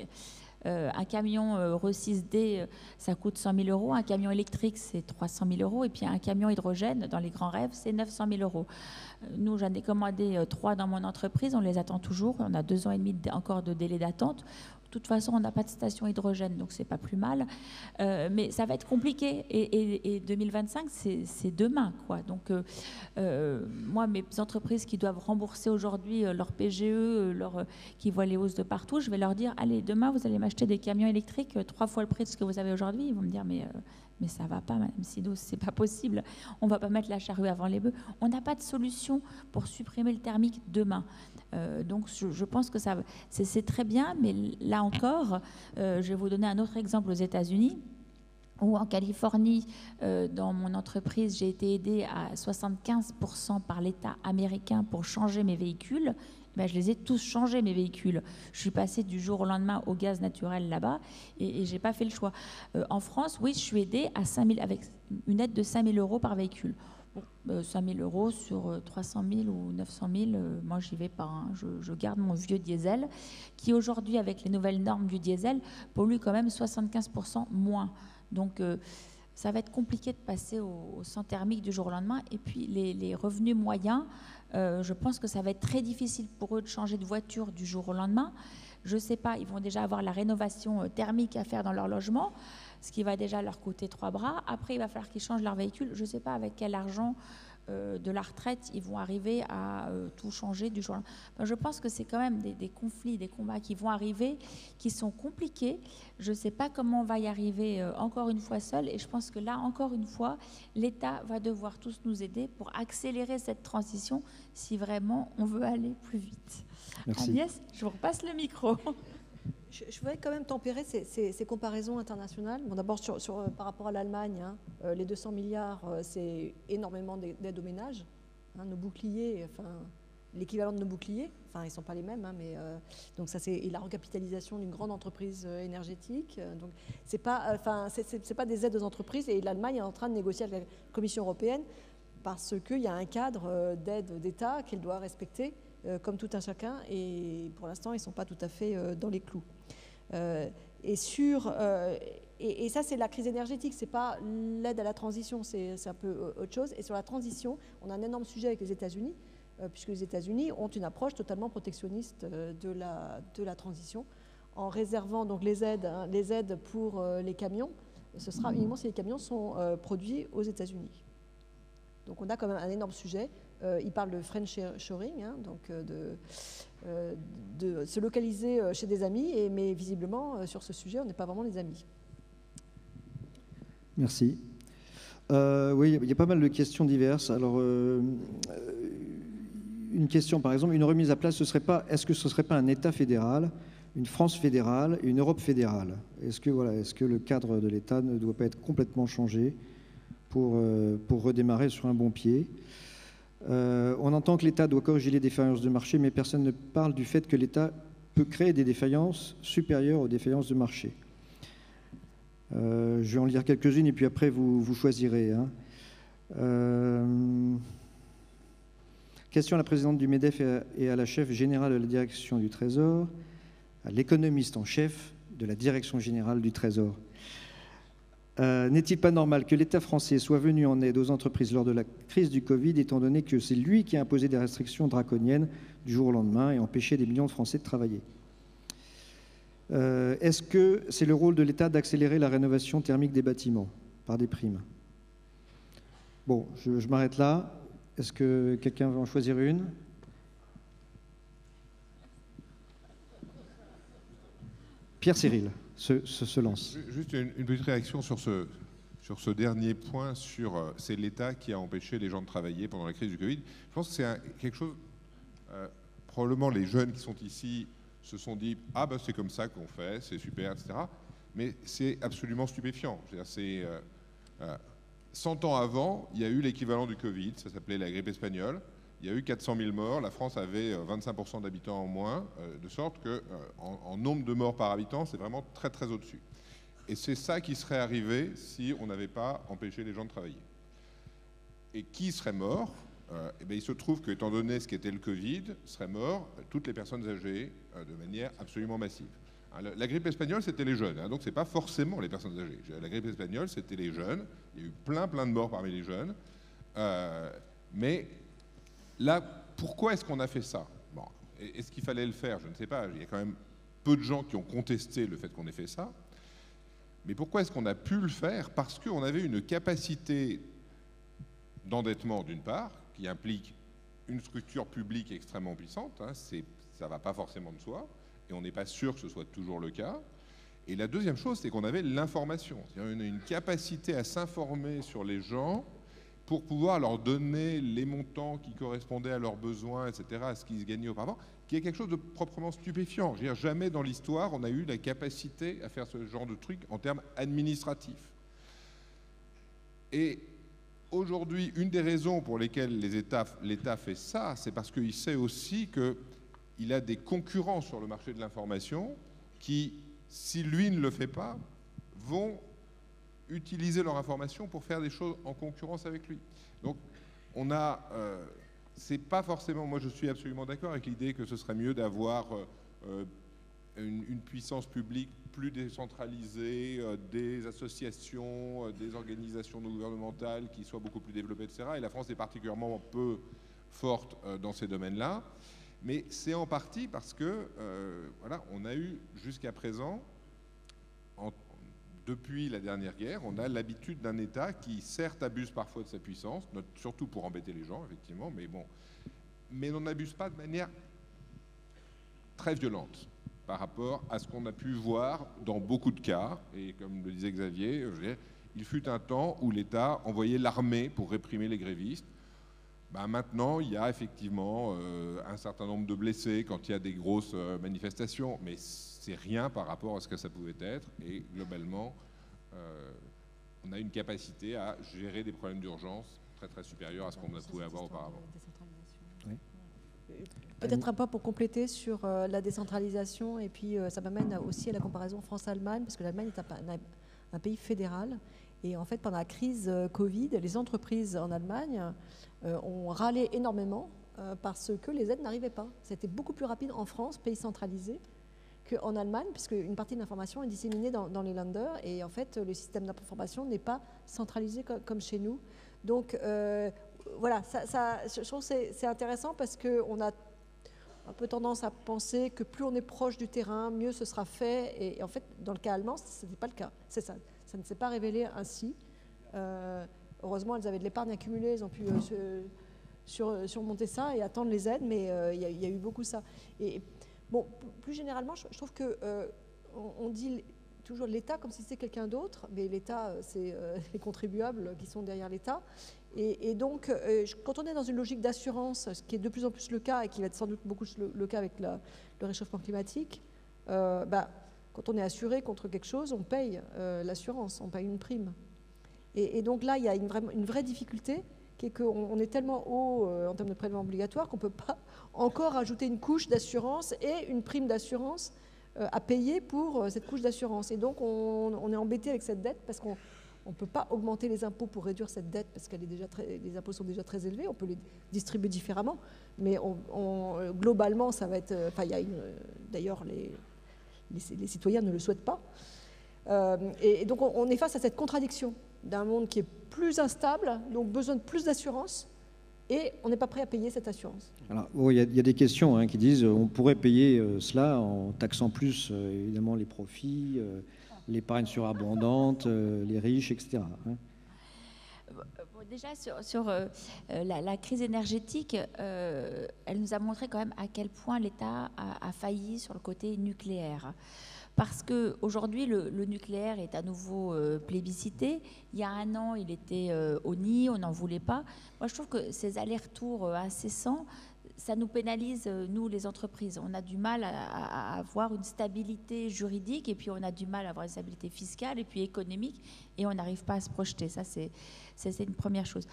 Un camion Re6D, ça coûte 100 000 €. Un camion électrique, c'est 300 000 €. Et puis un camion hydrogène, dans les grands rêves, c'est 900 000 €. Nous, j'en ai commandé 3 dans mon entreprise. On les attend toujours. On a 2 ans et demi encore de délai d'attente. De toute façon, on n'a pas de station hydrogène, donc c'est pas plus mal. Mais ça va être compliqué. Et 2025, c'est demain, quoi. Donc, moi, mes entreprises qui doivent rembourser aujourd'hui leur PGE, qui voient les hausses de partout, je vais leur dire, allez, demain, vous allez m'acheter des camions électriques 3 fois le prix de ce que vous avez aujourd'hui. Ils vont me dire, mais ça va pas, Madame Sido, c'est pas possible. On va pas mettre la charrue avant les bœufs. On n'a pas de solution pour supprimer le thermique demain. Donc je pense que c'est très bien, mais là encore, je vais vous donner un autre exemple aux États-Unis, où en Californie, dans mon entreprise, j'ai été aidée à 75% par l'État américain pour changer mes véhicules. Ben, je les ai tous changés, mes véhicules. Je suis passée du jour au lendemain au gaz naturel là-bas et je n'ai pas fait le choix. En France, oui, je suis aidée avec une aide de 5 000 € par véhicule. Bon, 5 000 € sur 300 000 ou 900 000, moi, j'y vais pas. Hein. Je garde mon vieux diesel qui, aujourd'hui, avec les nouvelles normes du diesel, pollue quand même 75% moins. Donc, ça va être compliqué de passer au sans thermique du jour au lendemain. Et puis, les revenus moyens, je pense que ça va être très difficile pour eux de changer de voiture du jour au lendemain. Je ne sais pas, ils vont déjà avoir la rénovation thermique à faire dans leur logement, ce qui va déjà leur coûter 3 bras. Après, il va falloir qu'ils changent leur véhicule. Je ne sais pas avec quel argent de la retraite ils vont arriver à tout changer du jour au lendemain. Enfin, je pense que c'est quand même des conflits, des combats qui vont arriver, qui sont compliqués. Je ne sais pas comment on va y arriver encore une fois seul. Et je pense que là, encore une fois, l'État va devoir tous nous aider pour accélérer cette transition si vraiment on veut aller plus vite. Merci. Agnès, je vous repasse le micro. Je voudrais quand même tempérer ces comparaisons internationales. Bon, d'abord, par rapport à l'Allemagne, hein, les 200 milliards, c'est énormément d'aide aux ménages. Hein, nos boucliers, enfin, l'équivalent de nos boucliers, enfin, ils ne sont pas les mêmes, hein, mais donc ça, c'est la recapitalisation d'une grande entreprise énergétique. Donc, c'est pas des aides aux entreprises. Et l'Allemagne est en train de négocier avec la Commission européenne parce qu'il y a un cadre d'aide d'État qu'elle doit respecter. Comme tout un chacun, et pour l'instant, ils ne sont pas tout à fait dans les clous. Et ça, c'est la crise énergétique, ce n'est pas l'aide à la transition, c'est un peu autre chose. Et sur la transition, on a un énorme sujet avec les États-Unis, puisque les États-Unis ont une approche totalement protectionniste de la transition, en réservant donc les aides pour les camions. Ce sera uniquement si les camions sont produits aux États-Unis. Donc on a quand même un énorme sujet. Il parle de French shoring, hein, donc de se localiser chez des amis, mais visiblement, sur ce sujet, on n'est pas vraiment des amis. Merci. Oui, il y a pas mal de questions diverses. Alors, une question, par exemple, une remise à plat, est-ce que ce ne serait pas un État fédéral, une France fédérale et une Europe fédérale? Est-ce que le cadre de l'État ne doit pas être complètement changé pour redémarrer sur un bon pied? On entend que l'État doit corriger les défaillances de marché, mais personne ne parle du fait que l'État peut créer des défaillances supérieures aux défaillances de marché. Je vais en lire quelques-unes et puis après vous choisirez. Hein. Question à la présidente du MEDEF et à la chef générale de la direction du Trésor, à l'économiste en chef de la direction générale du Trésor. N'est-il pas normal que l'État français soit venu en aide aux entreprises lors de la crise du Covid, étant donné que c'est lui qui a imposé des restrictions draconiennes du jour au lendemain et empêché des millions de Français de travailler? Est-ce que c'est le rôle de l'État d'accélérer la rénovation thermique des bâtiments par des primes? Bon, je m'arrête là. Est-ce que quelqu'un veut en choisir une? Pierre Cyril se lance. Juste une petite réaction sur ce dernier point, c'est l'État qui a empêché les gens de travailler pendant la crise du Covid. Je pense que c'est quelque chose, probablement les jeunes qui sont ici se sont dit « Ah ben c'est comme ça qu'on fait, c'est super, etc. » Mais c'est absolument stupéfiant. 100 ans avant, il y a eu l'équivalent du Covid, ça s'appelait la grippe espagnole. Il y a eu 400 000 morts, la France avait 25% d'habitants en moins, de sorte qu'en nombre de morts par habitant, c'est vraiment très très au-dessus. Et c'est ça qui serait arrivé si on n'avait pas empêché les gens de travailler. Et qui serait mort? Eh bien, il se trouve qu'étant donné ce qu'était le Covid, seraient morts toutes les personnes âgées de manière absolument massive. La grippe espagnole, c'était les jeunes, donc ce n'est pas forcément les personnes âgées. La grippe espagnole, c'était les jeunes. Il y a eu plein de morts parmi les jeunes. Mais là, pourquoi est-ce qu'on a fait ça? Bon, est-ce qu'il fallait le faire? Je ne sais pas. Il y a quand même peu de gens qui ont contesté le fait qu'on ait fait ça. Mais pourquoi est-ce qu'on a pu le faire? Parce qu'on avait une capacité d'endettement, d'une part, qui implique une structure publique extrêmement puissante. Ça ne va pas forcément de soi. Et on n'est pas sûr que ce soit toujours le cas. Et la deuxième chose, c'est qu'on avait l'information. C'est-à-dire une capacité à s'informer sur les gens pour pouvoir leur donner les montants qui correspondaient à leurs besoins, etc., à ce qu'ils gagnaient auparavant, qui est quelque chose de proprement stupéfiant. Je veux dire, jamais dans l'histoire, on a eu la capacité à faire ce genre de truc en termes administratifs. Et aujourd'hui, une des raisons pour lesquelles l'État fait ça, c'est parce qu'il sait aussi qu'il a des concurrents sur le marché de l'information qui, si lui ne le fait pas, vont utiliser leur information pour faire des choses en concurrence avec lui. Donc, c'est pas forcément... Moi, je suis absolument d'accord avec l'idée que ce serait mieux d'avoir une puissance publique plus décentralisée, des associations, des organisations non gouvernementales qui soient beaucoup plus développées, etc. Et la France est particulièrement peu forte dans ces domaines-là. Mais c'est en partie parce que, voilà, on a eu jusqu'à présent, depuis la dernière guerre, on a l'habitude d'un État qui, certes, abuse parfois de sa puissance, surtout pour embêter les gens, effectivement, mais n'en abuse pas de manière très violente par rapport à ce qu'on a pu voir dans beaucoup de cas. Et comme le disait Xavier, il fut un temps où l'État envoyait l'armée pour réprimer les grévistes. Maintenant, il y a effectivement un certain nombre de blessés quand il y a des grosses manifestations, mais c'est rien par rapport à ce que ça pouvait être. Et globalement, on a une capacité à gérer des problèmes d'urgence très très supérieure à ce qu'on pouvait avoir auparavant. Oui. Peut-être un pas pour compléter sur la décentralisation, et puis ça m'amène aussi à la comparaison France-Allemagne, parce que l'Allemagne est un pays fédéral. Et en fait, pendant la crise Covid, les entreprises en Allemagne ont râlé énormément parce que les aides n'arrivaient pas. C'était beaucoup plus rapide en France, pays centralisé, qu'en Allemagne, puisque une partie de l'information est disséminée dans les Länder, et en fait, le système d'information n'est pas centralisé comme chez nous. Donc, voilà, je trouve que c'est intéressant parce qu'on a un peu tendance à penser que plus on est proche du terrain, mieux ce sera fait. Et en fait, dans le cas allemand, ce n'était pas le cas. C'est ça. Ça ne s'est pas révélé ainsi. Heureusement, elles avaient de l'épargne accumulée, elles ont pu surmonter ça et attendre les aides, mais il y a eu beaucoup ça. Et bon, plus généralement, je trouve qu'on dit toujours l'État comme si c'était quelqu'un d'autre, mais l'État, c'est les contribuables qui sont derrière l'État. Et donc, quand on est dans une logique d'assurance, ce qui est de plus en plus le cas et qui va être sans doute beaucoup le cas avec le réchauffement climatique, quand on est assuré contre quelque chose, on paye l'assurance, on paye une prime. Et donc là, il y a une vraie difficulté, qui est qu'on est tellement haut en termes de prélèvement obligatoire qu'on ne peut pas encore ajouter une couche d'assurance et une prime d'assurance à payer pour cette couche d'assurance. Et donc, on est embêté avec cette dette parce qu'on ne peut pas augmenter les impôts pour réduire cette dette parce que les impôts sont déjà très élevés. On peut les distribuer différemment, mais globalement, ça va être... D'ailleurs, les citoyens ne le souhaitent pas. Et donc on est face à cette contradiction d'un monde qui est plus instable, donc besoin de plus d'assurance, et on n'est pas prêt à payer cette assurance. Alors, il y a des questions qui disent on pourrait payer cela en taxant plus évidemment les profits, l'épargne surabondante, les riches, etc. Déjà, sur la crise énergétique, elle nous a montré quand même à quel point l'État a failli sur le côté nucléaire. Parce qu'aujourd'hui, le nucléaire est à nouveau plébiscité. Il y a un an, il était au nid, on n'en voulait pas. Moi, je trouve que ces allers-retours incessants, ça nous pénalise, nous, les entreprises. On a du mal à avoir une stabilité juridique, et puis on a du mal à avoir une stabilité fiscale et puis économique, et on n'arrive pas à se projeter. Ça, c'est une première chose.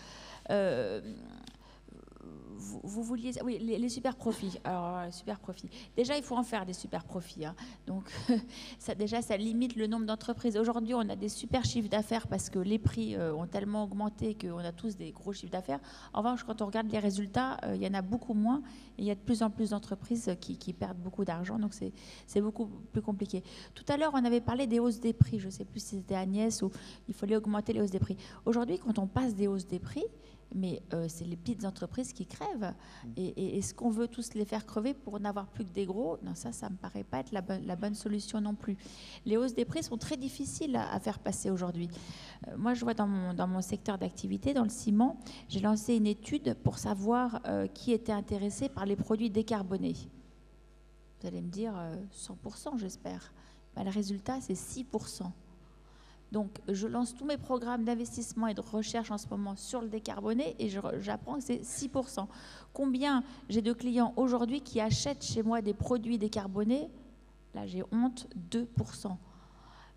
Vous vouliez... Oui, les super profits. Alors, les super profits. Déjà, il faut en faire des super profits. Donc, ça limite le nombre d'entreprises. Aujourd'hui, on a des super chiffres d'affaires parce que les prix ont tellement augmenté qu'on a tous des gros chiffres d'affaires. En revanche, quand on regarde les résultats, il y en a beaucoup moins. Et il y a de plus en plus d'entreprises qui perdent beaucoup d'argent. Donc, c'est beaucoup plus compliqué. Tout à l'heure, on avait parlé des hausses des prix. Je ne sais plus si c'était Agnès ou il fallait augmenter les hausses des prix. Aujourd'hui, quand on passe des hausses des prix, mais c'est les petites entreprises qui crèvent. Et est-ce qu'on veut tous les faire crever pour n'avoir plus que des gros? Non, ça ne me paraît pas être la bonne solution non plus. Les hausses des prix sont très difficiles à faire passer aujourd'hui. Moi, je vois dans mon secteur d'activité, dans le ciment, j'ai lancé une étude pour savoir qui était intéressé par les produits décarbonés. Vous allez me dire 100%, j'espère. Ben, le résultat, c'est 6%. Donc, je lance tous mes programmes d'investissement et de recherche en ce moment sur le décarboné et j'apprends que c'est 6%. Combien j'ai de clients aujourd'hui qui achètent chez moi des produits décarbonés? Là, j'ai honte, 2%.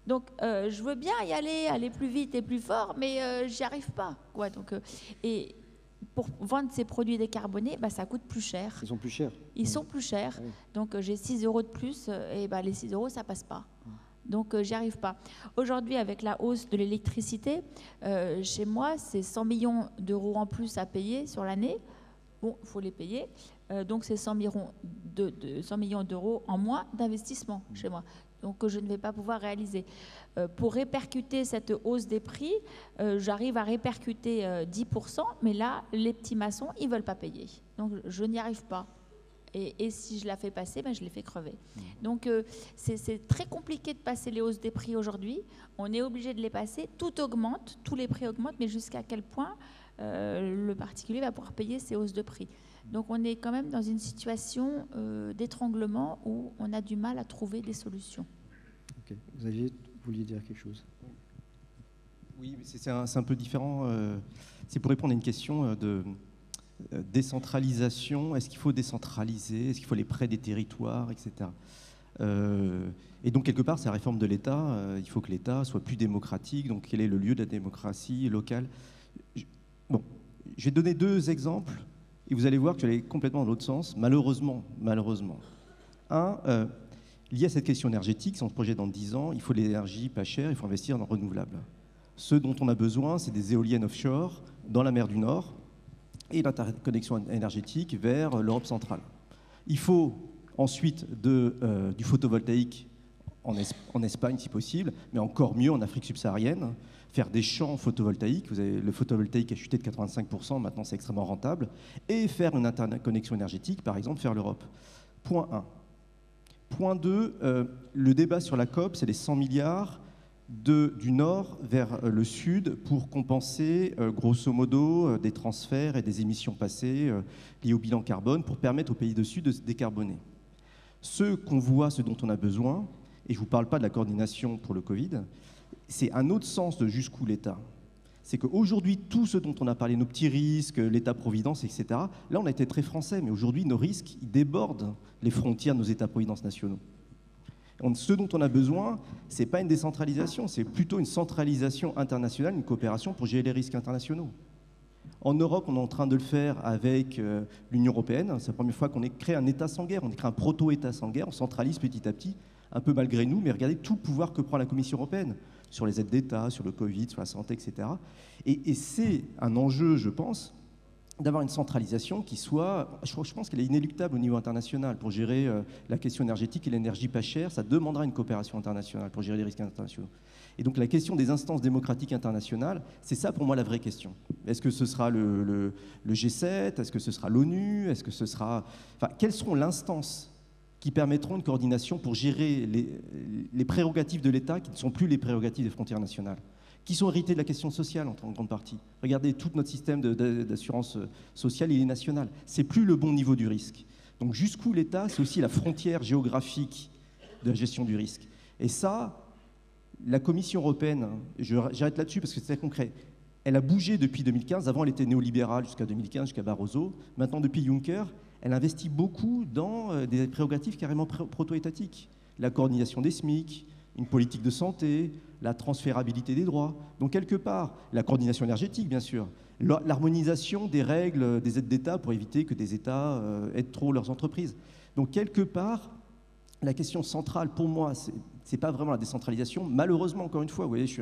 Donc, je veux bien y aller plus vite et plus fort, mais j'y arrive pas, quoi. Donc, et pour vendre ces produits décarbonés, ça coûte plus cher. Ils sont plus chers. Ils sont plus chers. Oui. Donc, j'ai 6 € de plus et les 6 €, ça passe pas. Donc, j'y arrive pas. Aujourd'hui, avec la hausse de l'électricité, chez moi, c'est 100 millions d'euros en plus à payer sur l'année. Bon, il faut les payer. Donc, c'est 100 millions d'euros en moins d'investissement chez moi. Donc, je ne vais pas pouvoir réaliser. Pour répercuter cette hausse des prix, j'arrive à répercuter 10%, mais là, les petits maçons, ils ne veulent pas payer. Donc, je n'y arrive pas. Et si je la fais passer, je les fais crever. Donc, c'est très compliqué de passer les hausses des prix aujourd'hui. On est obligé de les passer. Tout augmente, tous les prix augmentent, mais jusqu'à quel point le particulier va pouvoir payer ces hausses de prix. Donc, on est quand même dans une situation d'étranglement où on a du mal à trouver des solutions. Ok. Xavier, vous vouliez dire quelque chose? Oui, mais c'est un peu différent. C'est pour répondre à une question de... décentralisation, est-ce qu'il faut décentraliser, est-ce qu'il faut les prêts des territoires, etc. Et donc, quelque part, c'est la réforme de l'État. Il faut que l'État soit plus démocratique. Donc, quel est le lieu de la démocratie locale? Bon, je vais donner 2 exemples et vous allez voir que je vais aller complètement dans l'autre sens, malheureusement. Un, lié à cette question énergétique, si on se projette dans 10 ans, il faut de l'énergie pas chère, il faut investir dans le renouvelable. Ce dont on a besoin, c'est des éoliennes offshore dans la mer du Nord, et l'interconnexion énergétique vers l'Europe centrale. Il faut ensuite du photovoltaïque en Espagne si possible, mais encore mieux en Afrique subsaharienne, faire des champs photovoltaïques. Le photovoltaïque a chuté de 85%, maintenant c'est extrêmement rentable, et faire une interconnexion énergétique, par exemple, vers l'Europe. Point 1. Point 2, le débat sur la COP, c'est les 100 milliards du nord vers le sud pour compenser grosso modo des transferts et des émissions passées liées au bilan carbone pour permettre aux pays du sud de se décarboner. Ce qu'on voit, ce dont on a besoin, et je ne vous parle pas de la coordination pour le Covid, c'est un autre sens de jusqu'où l'État. C'est qu'aujourd'hui, tout ce dont on a parlé, nos petits risques, l'État-providence, etc., là on a été très français, mais aujourd'hui nos risques ils débordent les frontières de nos États-providence nationaux. Ce dont on a besoin, ce n'est pas une décentralisation, c'est plutôt une centralisation internationale, une coopération pour gérer les risques internationaux. En Europe, on est en train de le faire avec l'Union européenne. C'est la première fois qu'on crée un État sans guerre, on crée un proto-État sans guerre, on centralise petit à petit, un peu malgré nous, mais regardez tout le pouvoir que prend la Commission européenne sur les aides d'État, sur le Covid, sur la santé, etc. Et c'est un enjeu, je pense, d'avoir une centralisation qui soit, je pense qu'elle est inéluctable au niveau international. Pour gérer la question énergétique et l'énergie pas chère, ça demandera une coopération internationale pour gérer les risques internationaux. Et donc la question des instances démocratiques internationales, c'est ça pour moi la vraie question. Est-ce que ce sera le G7 ? Est-ce que ce sera l'ONU ? Est-ce que ce sera... Enfin, quelles seront l'instance qui permettront une coordination pour gérer les prérogatives de l'État qui ne sont plus les prérogatives des frontières nationales, qui sont héritées de la question sociale en grande partie. Regardez, tout notre système d'assurance sociale, il est national. C'est plus le bon niveau du risque. Donc jusqu'où l'État, c'est aussi la frontière géographique de la gestion du risque. Et ça, la Commission européenne, j'arrête là-dessus parce que c'est très concret, elle a bougé depuis 2015. Avant, elle était néolibérale jusqu'à 2015, jusqu'à Barroso. Maintenant, depuis Juncker, elle investit beaucoup dans des prérogatives carrément proto-étatiques. La coordination des SMIC, une politique de santé, la transférabilité des droits. Donc, quelque part, la coordination énergétique, bien sûr, l'harmonisation des règles des aides d'État pour éviter que des États aident trop leurs entreprises. Donc, quelque part, la question centrale, pour moi, c'est pas vraiment la décentralisation. Malheureusement, encore une fois, vous voyez, je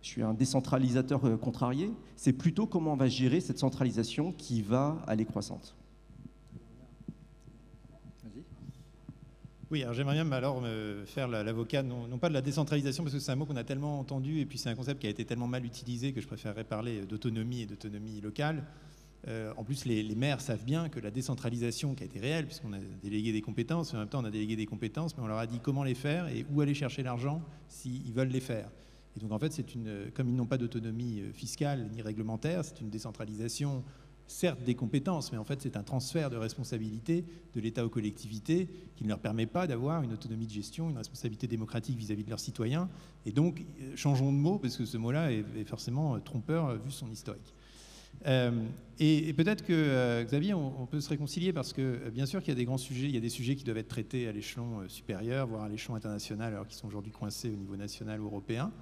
suis un décentralisateur contrarié. C'est plutôt comment on va gérer cette centralisation qui va aller croissante. Oui, alors j'aimerais bien alors me faire l'avocat, non pas de la décentralisation, parce que c'est un mot qu'on a tellement entendu, et puis c'est un concept qui a été tellement mal utilisé que je préférerais parler d'autonomie et d'autonomie locale. En plus, les maires savent bien que la décentralisation qui a été réelle, puisqu'on a délégué des compétences, mais en même temps on a délégué des compétences, mais on leur a dit comment les faire et où aller chercher l'argent s'ils veulent les faire. Et donc en fait, comme ils n'ont pas d'autonomie fiscale ni réglementaire, c'est une décentralisation certes des compétences, mais en fait c'est un transfert de responsabilité de l'État aux collectivités qui ne leur permet pas d'avoir une autonomie de gestion, une responsabilité démocratique vis-à-vis de leurs citoyens. Et donc changeons de mot, parce que ce mot-là est forcément trompeur vu son historique. Et peut-être que Xavier, on peut se réconcilier parce que bien sûr qu'il y a des grands sujets, il y a des sujets qui doivent être traités à l'échelon supérieur, voire à l'échelon international, alors qu'ils sont aujourd'hui coincés au niveau national ou européen.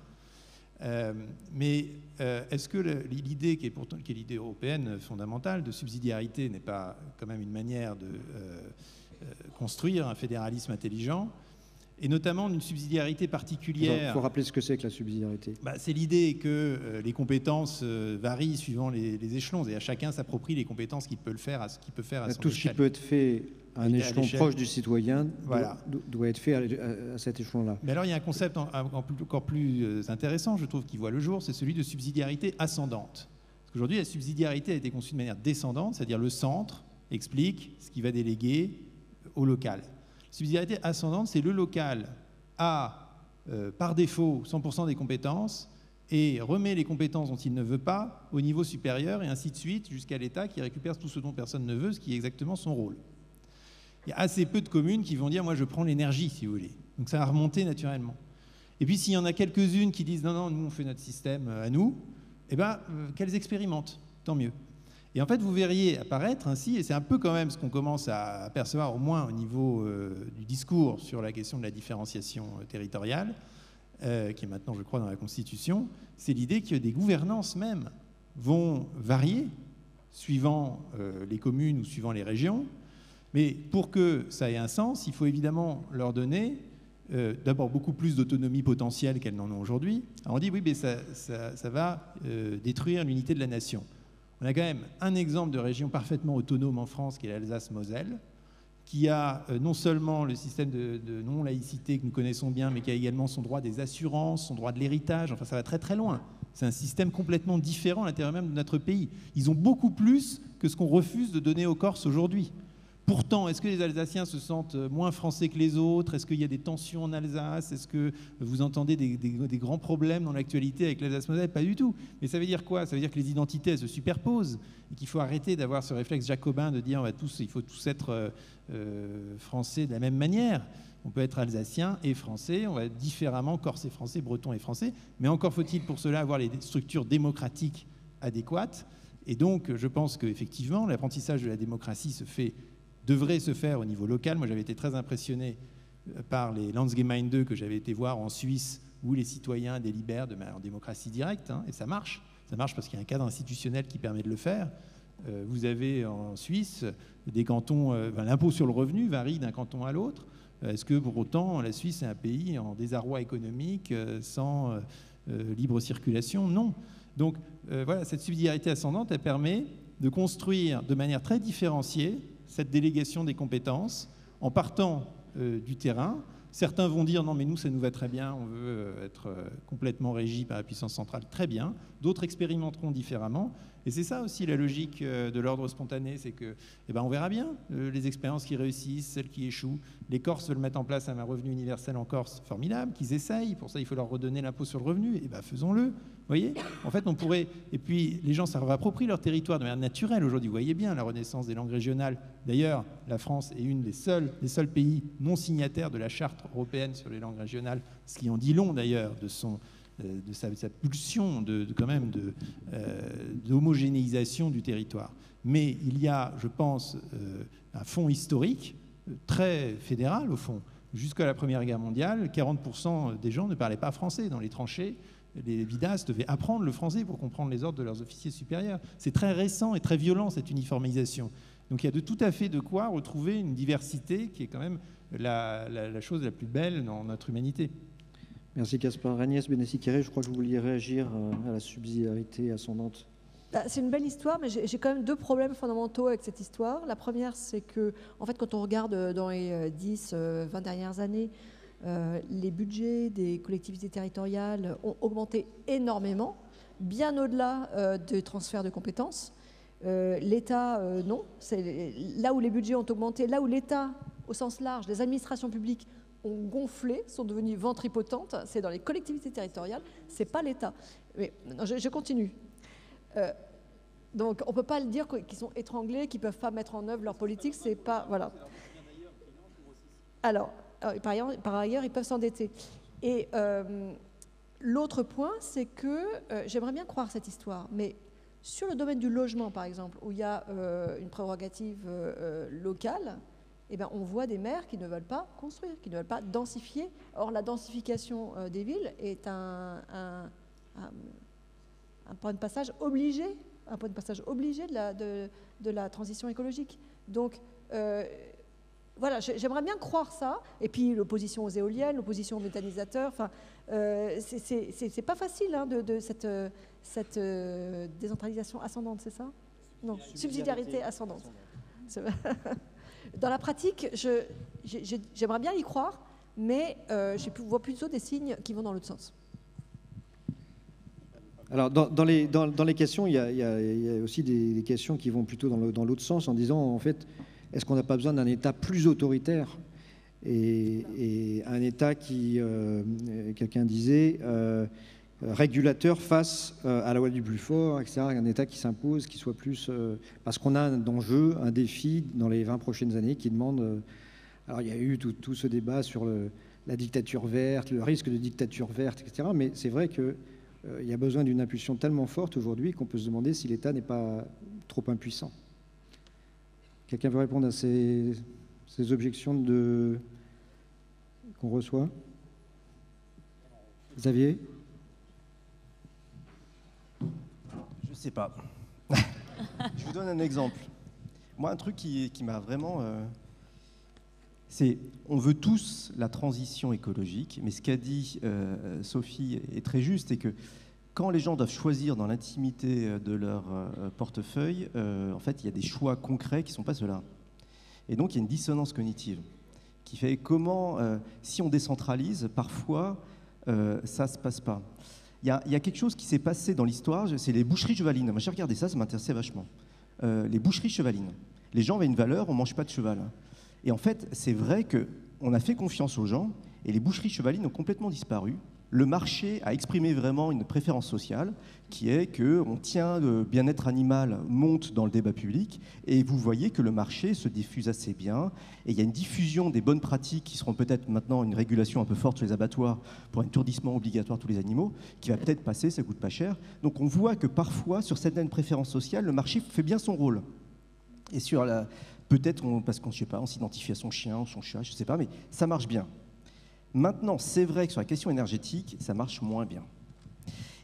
Mais est-ce que l'idée qui est l'idée européenne fondamentale de subsidiarité n'est pas quand même une manière de construire un fédéralisme intelligent, et notamment d'une subsidiarité particulière? Il faut rappeler ce que c'est que la subsidiarité. C'est l'idée que les compétences varient suivant les échelons, et à chacun s'approprie les compétences qu'il peut faire à son échelle. Tout ce qui peut être fait à un échelon proche du citoyen doit être fait à cet échelon-là. Mais alors il y a un concept encore plus intéressant, je trouve, qui voit le jour, c'est celui de subsidiarité ascendante. Parce qu'aujourd'hui, la subsidiarité a été conçue de manière descendante, c'est-à-dire le centre explique ce qu'il va déléguer au local. Subsidiarité ascendante, c'est le local a, par défaut, 100% des compétences et remet les compétences dont il ne veut pas au niveau supérieur, et ainsi de suite, jusqu'à l'État qui récupère tout ce dont personne ne veut, ce qui est exactement son rôle. Il y a assez peu de communes qui vont dire « moi je prends l'énergie, si vous voulez ». Donc ça va remonter naturellement. Et puis s'il y en a quelques-unes qui disent « non, non, nous on fait notre système à nous », eh bien qu'elles expérimentent, tant mieux. Et en fait, vous verriez apparaître ainsi, et c'est un peu quand même ce qu'on commence à apercevoir, au moins au niveau du discours sur la question de la différenciation territoriale, qui est maintenant, je crois, dans la Constitution, c'est l'idée que des gouvernances même vont varier suivant les communes ou suivant les régions. Mais pour que ça ait un sens, il faut évidemment leur donner d'abord beaucoup plus d'autonomie potentielle qu'elles n'en ont aujourd'hui. Alors on dit oui, mais ça va détruire l'unité de la nation. On a quand même un exemple de région parfaitement autonome en France, qui est l'Alsace-Moselle, qui a non seulement le système de non-laïcité que nous connaissons bien, mais qui a également son droit des assurances, son droit de l'héritage. Enfin, ça va très très loin. C'est un système complètement différent à l'intérieur même de notre pays. Ils ont beaucoup plus que ce qu'on refuse de donner aux Corses aujourd'hui. Pourtant, est-ce que les Alsaciens se sentent moins français que les autres? Est-ce qu'il y a des tensions en Alsace? Est-ce que vous entendez des grands problèmes dans l'actualité avec l'Alsace-Moselle? Pas du tout. Mais ça veut dire quoi? Ça veut dire que les identités, elles se superposent et qu'il faut arrêter d'avoir ce réflexe jacobin de dire il faut tous être français de la même manière. On peut être alsacien et français, on va être différemment corse et français, breton et français, mais encore faut-il pour cela avoir les structures démocratiques adéquates. Et donc, je pense qu'effectivement, l'apprentissage de la démocratie devrait se faire au niveau local. Moi, j'avais été très impressionné par les Landsgemeinde que j'avais été voir en Suisse, où les citoyens délibèrent en démocratie directe, et ça marche. Ça marche parce qu'il y a un cadre institutionnel qui permet de le faire. Vous avez en Suisse des cantons, l'impôt sur le revenu varie d'un canton à l'autre. Est-ce que pour autant la Suisse est un pays en désarroi économique, sans libre circulation? Non. Donc voilà, cette subsidiarité ascendante, elle permet de construire de manière très différenciée cette délégation des compétences en partant du terrain. Certains vont dire non mais nous ça nous va très bien, on veut être complètement régi par la puissance centrale, très bien. D'autres expérimenteront différemment. Et c'est ça aussi la logique de l'ordre spontané, c'est que on verra bien les expériences qui réussissent, celles qui échouent. Les Corses veulent mettre en place un revenu universel en Corse, formidable, qu'ils essayent. Pour ça il faut leur redonner l'impôt sur le revenu. Faisons-le. Vous voyez, en fait, on pourrait... Et puis, les gens, ça leur approprie leur territoire de manière naturelle. Aujourd'hui, vous voyez bien la renaissance des langues régionales. D'ailleurs, la France est une des seuls pays non signataires de la Charte européenne sur les langues régionales, ce qui en dit long, d'ailleurs, de sa pulsion d'homogénéisation du territoire. Mais il y a, je pense, un fond historique très fédéral, au fond. Jusqu'à la Première Guerre mondiale, 40% des gens ne parlaient pas français dans les tranchées. Les vidas devaient apprendre le français pour comprendre les ordres de leurs officiers supérieurs. C'est très récent et très violent, cette uniformisation. Donc il y a tout à fait de quoi retrouver une diversité qui est quand même la chose la plus belle dans notre humanité. Merci Caspar. Agnès Benassi-Kéré, je crois que vous vouliez réagir à la subsidiarité ascendante. C'est une belle histoire, mais j'ai quand même deux problèmes fondamentaux avec cette histoire. La première, c'est que, en fait, quand on regarde dans les 10, 20 dernières années, les budgets des collectivités territoriales ont augmenté énormément, bien au-delà des transferts de compétences. L'État, non. C'est là où les budgets ont augmenté, là où l'État, au sens large, les administrations publiques ont gonflé, sont devenues ventripotentes, c'est dans les collectivités territoriales, c'est pas l'État. Mais non, je continue. Donc on ne peut pas le dire qu'ils sont étranglés, qu'ils ne peuvent pas mettre en œuvre leur politique, c'est pas... Voilà. Alors... Par ailleurs, ils peuvent s'endetter. Et l'autre point, c'est que j'aimerais bien croire cette histoire, mais sur le domaine du logement, par exemple, où il y a une prérogative locale, on voit des maires qui ne veulent pas construire, qui ne veulent pas densifier. Or, la densification des villes est un point de passage obligé, de la transition écologique. Donc, voilà, j'aimerais bien croire ça. Et puis l'opposition aux éoliennes, l'opposition aux méthanisateurs. Enfin, c'est pas facile de cette décentralisation ascendante, c'est ça? Non, subsidiarité ascendante. Dans la pratique, j'aimerais bien y croire, mais je vois plutôt des signes qui vont dans l'autre sens. Alors, dans les questions, il y a aussi des questions qui vont plutôt dans l'autre sens, en disant, en fait, est-ce qu'on n'a pas besoin d'un État plus autoritaire et un État qui, quelqu'un disait, régulateur face à la loi du plus fort, etc. Un État qui s'impose, qui soit plus... parce qu'on a d'enjeu, un défi dans les 20 prochaines années qui demande... alors il y a eu tout ce débat sur la dictature verte, le risque de dictature verte, etc. Mais c'est vrai qu'il y a besoin d'une impulsion tellement forte aujourd'hui qu'on peut se demander si l'État n'est pas trop impuissant. Quelqu'un veut répondre à ces objections qu'on reçoit? Xavier? Je ne sais pas. Je vous donne un exemple. Moi, un truc qui m'a vraiment... c'est, on veut tous la transition écologique, mais ce qu'a dit Sophie est très juste, c'est que quand les gens doivent choisir dans l'intimité de leur portefeuille, en fait, il y a des choix concrets qui ne sont pas ceux-là. Et donc, il y a une dissonance cognitive qui fait comment, si on décentralise, parfois, ça ne se passe pas. Il y a quelque chose qui s'est passé dans l'histoire, c'est les boucheries chevalines. Moi, j'ai regardé ça m'intéressait vachement. Les boucheries chevalines. Les gens avaient une valeur, on ne mange pas de cheval. Et en fait, c'est vrai qu'on a fait confiance aux gens, et les boucheries chevalines ont complètement disparu. Le marché a exprimé vraiment une préférence sociale qui est qu'on tient le bien-être animal monte dans le débat public et vous voyez que le marché se diffuse assez bien et il y a une diffusion des bonnes pratiques qui seront peut-être maintenant une régulation un peu forte sur les abattoirs pour un étourdissement obligatoire de tous les animaux qui va peut-être passer, ça coûte pas cher. Donc on voit que parfois sur certaines préférences sociales, le marché fait bien son rôle. Et sur la... peut-être parce qu'on ne sait pas, on s'identifie à son chien ou son chat, je ne sais pas, mais ça marche bien. Maintenant, c'est vrai que sur la question énergétique, ça marche moins bien.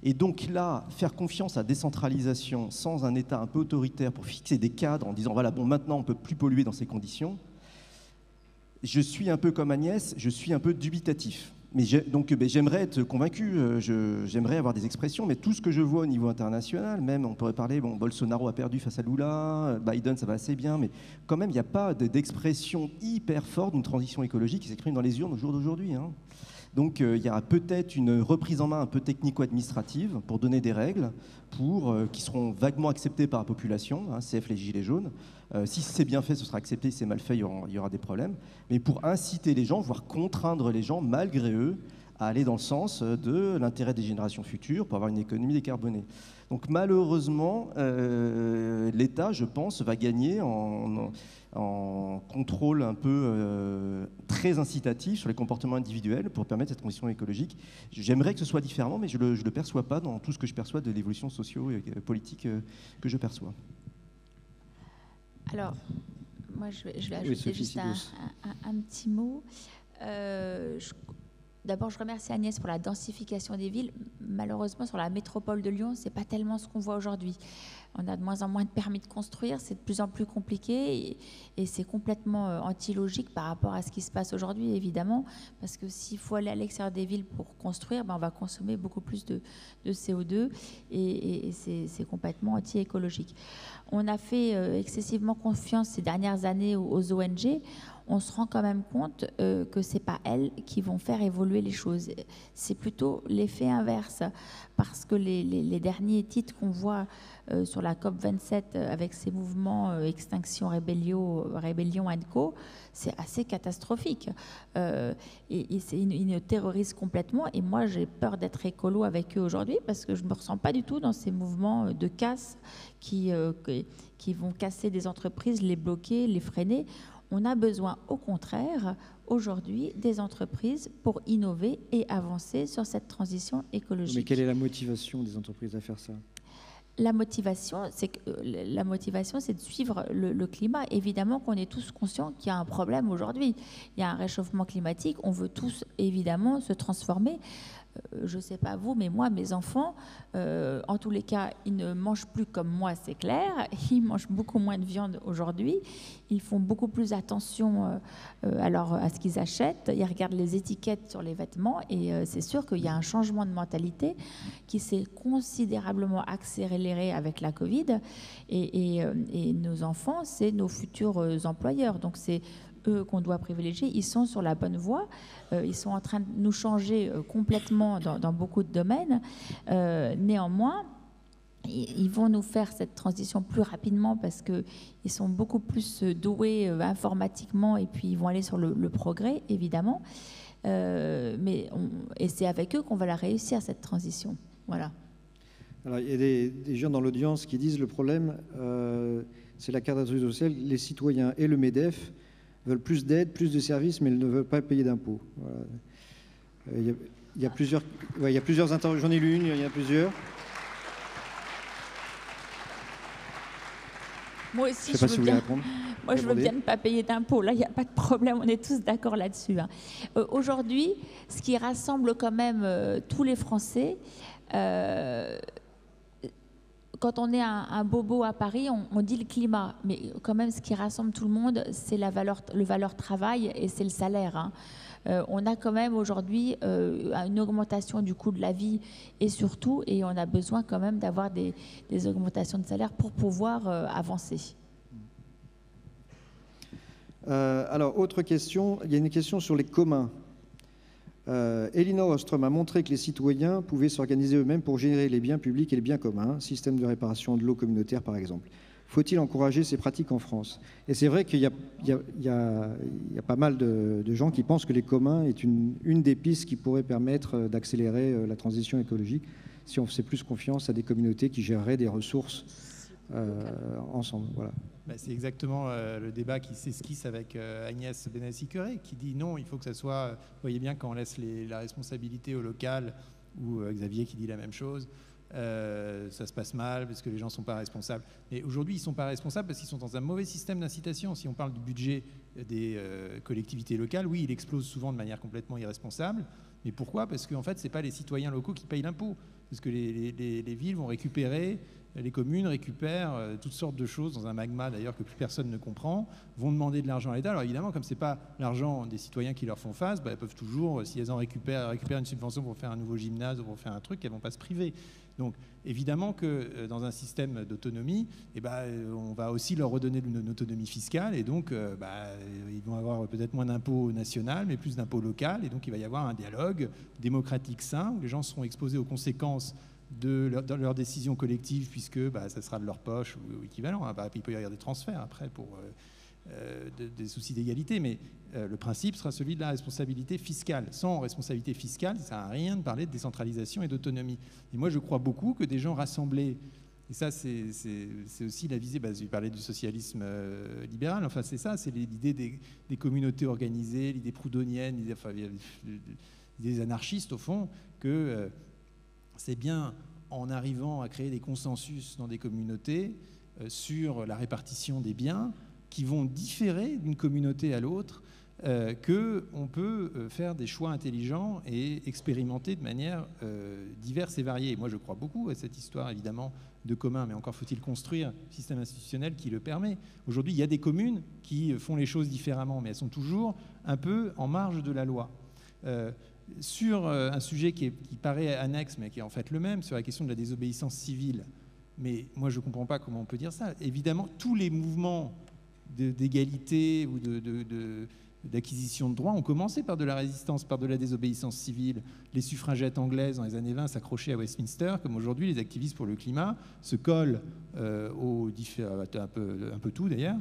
Et donc là, faire confiance à la décentralisation sans un État un peu autoritaire pour fixer des cadres en disant, voilà, bon, maintenant, on ne peut plus polluer dans ces conditions, je suis un peu comme Agnès, je suis un peu dubitatif. Mais j'aimerais être convaincu, j'aimerais avoir des expressions, mais tout ce que je vois au niveau international, même on pourrait parler, Bolsonaro a perdu face à Lula, Biden ça va assez bien, mais quand même il n'y a pas d'expression hyper forte d'une transition écologique qui s'exprime dans les urnes au jour d'aujourd'hui. Hein. Donc il y aura peut-être une reprise en main un peu technico-administrative pour donner des règles qui seront vaguement acceptées par la population, hein, CF les gilets jaunes. Si c'est bien fait, ce sera accepté. Si c'est mal fait, il y aura des problèmes. Mais pour inciter les gens, voire contraindre les gens, malgré eux, à aller dans le sens de l'intérêt des générations futures pour avoir une économie décarbonée. Donc malheureusement, l'État, je pense, va gagner en contrôle un peu très incitatif sur les comportements individuels pour permettre cette transition écologique. J'aimerais que ce soit différemment, mais je ne le perçois pas dans tout ce que je perçois de l'évolution socio- et politique que je perçois. Alors, moi, je vais ajouter juste un petit mot. D'abord, je remercie Agnès pour la densification des villes. Malheureusement, sur la métropole de Lyon, ce n'est pas tellement ce qu'on voit aujourd'hui. On a de moins en moins de permis de construire, c'est de plus en plus compliqué et c'est complètement antilogique par rapport à ce qui se passe aujourd'hui, évidemment, parce que s'il faut aller à l'extérieur des villes pour construire, on va consommer beaucoup plus de CO2 et c'est complètement anti-écologique. On a fait excessivement confiance ces dernières années aux ONG. On se rend quand même compte que ce n'est pas elles qui vont faire évoluer les choses. C'est plutôt l'effet inverse, parce que les derniers titres qu'on voit sur la COP27 avec ces mouvements Extinction Rébellion & Co, c'est assez catastrophique. Et ils nous terrorisent complètement. Et moi, j'ai peur d'être écolo avec eux aujourd'hui, parce que je ne me ressens pas du tout dans ces mouvements de casse qui vont casser des entreprises, les bloquer, les freiner. On a besoin, au contraire, aujourd'hui, des entreprises pour innover et avancer sur cette transition écologique. Mais quelle est la motivation des entreprises à faire ça ? La motivation, c'est de suivre le climat. Évidemment qu'on est tous conscients qu'il y a un problème aujourd'hui. Il y a un réchauffement climatique. On veut tous, évidemment, se transformer. Je ne sais pas vous, mais moi, mes enfants, en tous les cas, ils ne mangent plus comme moi, c'est clair. Ils mangent beaucoup moins de viande aujourd'hui. Ils font beaucoup plus attention à ce qu'ils achètent. Ils regardent les étiquettes sur les vêtements et c'est sûr qu'il y a un changement de mentalité qui s'est considérablement accéléré avec la Covid. Et nos enfants, c'est nos futurs employeurs. Donc c'est eux qu'on doit privilégier. Ils sont sur la bonne voie. Ils sont en train de nous changer complètement dans beaucoup de domaines. Néanmoins, ils vont nous faire cette transition plus rapidement parce qu'ils sont beaucoup plus doués informatiquement et puis ils vont aller sur le progrès, évidemment. Et c'est avec eux qu'on va la réussir, cette transition. Voilà. Alors, il y a des gens dans l'audience qui disent le problème, c'est la carte d'identité sociale. Les citoyens et le MEDEF veulent plus d'aide, plus de services, mais ils ne veulent pas payer d'impôts. Voilà. Il y a plusieurs interventions. J'en ai lu une, il y en a plusieurs. Moi aussi, je sais pas si vous voulez répondre. Moi, je veux bien ne pas payer d'impôts. Là, il n'y a pas de problème. On est tous d'accord là-dessus. Hein. Aujourd'hui, ce qui rassemble quand même tous les Français, quand on est un bobo à Paris, on dit le climat. Mais quand même, ce qui rassemble tout le monde, c'est le valeur travail et c'est le salaire. Hein. On a quand même aujourd'hui une augmentation du coût de la vie et on a besoin quand même d'avoir des augmentations de salaire pour pouvoir avancer. Alors, autre question, il y a une question sur les communs. Elinor Ostrom a montré que les citoyens pouvaient s'organiser eux-mêmes pour gérer les biens publics et les biens communs, système de réparation de l'eau communautaire par exemple. Faut-il encourager ces pratiques en France? Et c'est vrai qu'il y a pas mal de gens qui pensent que les communs est une des pistes qui pourrait permettre d'accélérer la transition écologique si on faisait plus confiance à des communautés qui géreraient des ressources ensemble. Voilà. C'est exactement le débat qui s'esquisse avec Agnès Benassi-Curé, qui dit non, il faut que ça soit... Vous voyez bien quand on laisse la responsabilité au local, ou Xavier qui dit la même chose, ça se passe mal parce que les gens ne sont pas responsables. Mais aujourd'hui, ils ne sont pas responsables parce qu'ils sont dans un mauvais système d'incitation. Si on parle du budget des collectivités locales, oui, il explose souvent de manière complètement irresponsable. Mais pourquoi? Parce qu'en fait, ce n'est pas les citoyens locaux qui payent l'impôt. Parce que les villes vont récupérer, les communes récupèrent toutes sortes de choses dans un magma d'ailleurs que plus personne ne comprend, vont demander de l'argent à l'État. Alors évidemment, comme ce n'est pas l'argent des citoyens qui leur font face, elles peuvent toujours, si elles en récupèrent une subvention pour faire un nouveau gymnase ou pour faire un truc, elles ne vont pas se priver. Donc évidemment que dans un système d'autonomie, on va aussi leur redonner une autonomie fiscale et donc ils vont avoir peut-être moins d'impôts national mais plus d'impôts local et donc il va y avoir un dialogue démocratique sain où les gens seront exposés aux conséquences de leurs décisions collectives puisque ça sera de leur poche ou équivalent. Il peut y avoir des transferts après pour des soucis d'égalité, mais le principe sera celui de la responsabilité fiscale. Sans responsabilité fiscale, ça ne sert à rien de parler de décentralisation et d'autonomie. Et moi, je crois beaucoup que des gens rassemblés, et ça, c'est aussi la visée, je parlais du socialisme libéral, enfin c'est ça, c'est l'idée des communautés organisées, l'idée proudhonienne, l'idée anarchistes au fond, que c'est bien en arrivant à créer des consensus dans des communautés sur la répartition des biens qui vont différer d'une communauté à l'autre, qu'on peut faire des choix intelligents et expérimenter de manière diverse et variée. Moi, je crois beaucoup à cette histoire, évidemment, de commun, mais encore faut-il construire un système institutionnel qui le permet. Aujourd'hui, il y a des communes qui font les choses différemment, mais elles sont toujours un peu en marge de la loi. Sur un sujet qui paraît annexe, mais qui est en fait le même, sur la question de la désobéissance civile, mais moi, je ne comprends pas comment on peut dire ça. Évidemment, tous les mouvements d'égalité ou d'acquisition de droits ont commencé par de la résistance, par de la désobéissance civile. Les suffragettes anglaises dans les années 20 s'accrochaient à Westminster, comme aujourd'hui les activistes pour le climat se collent un peu tout d'ailleurs.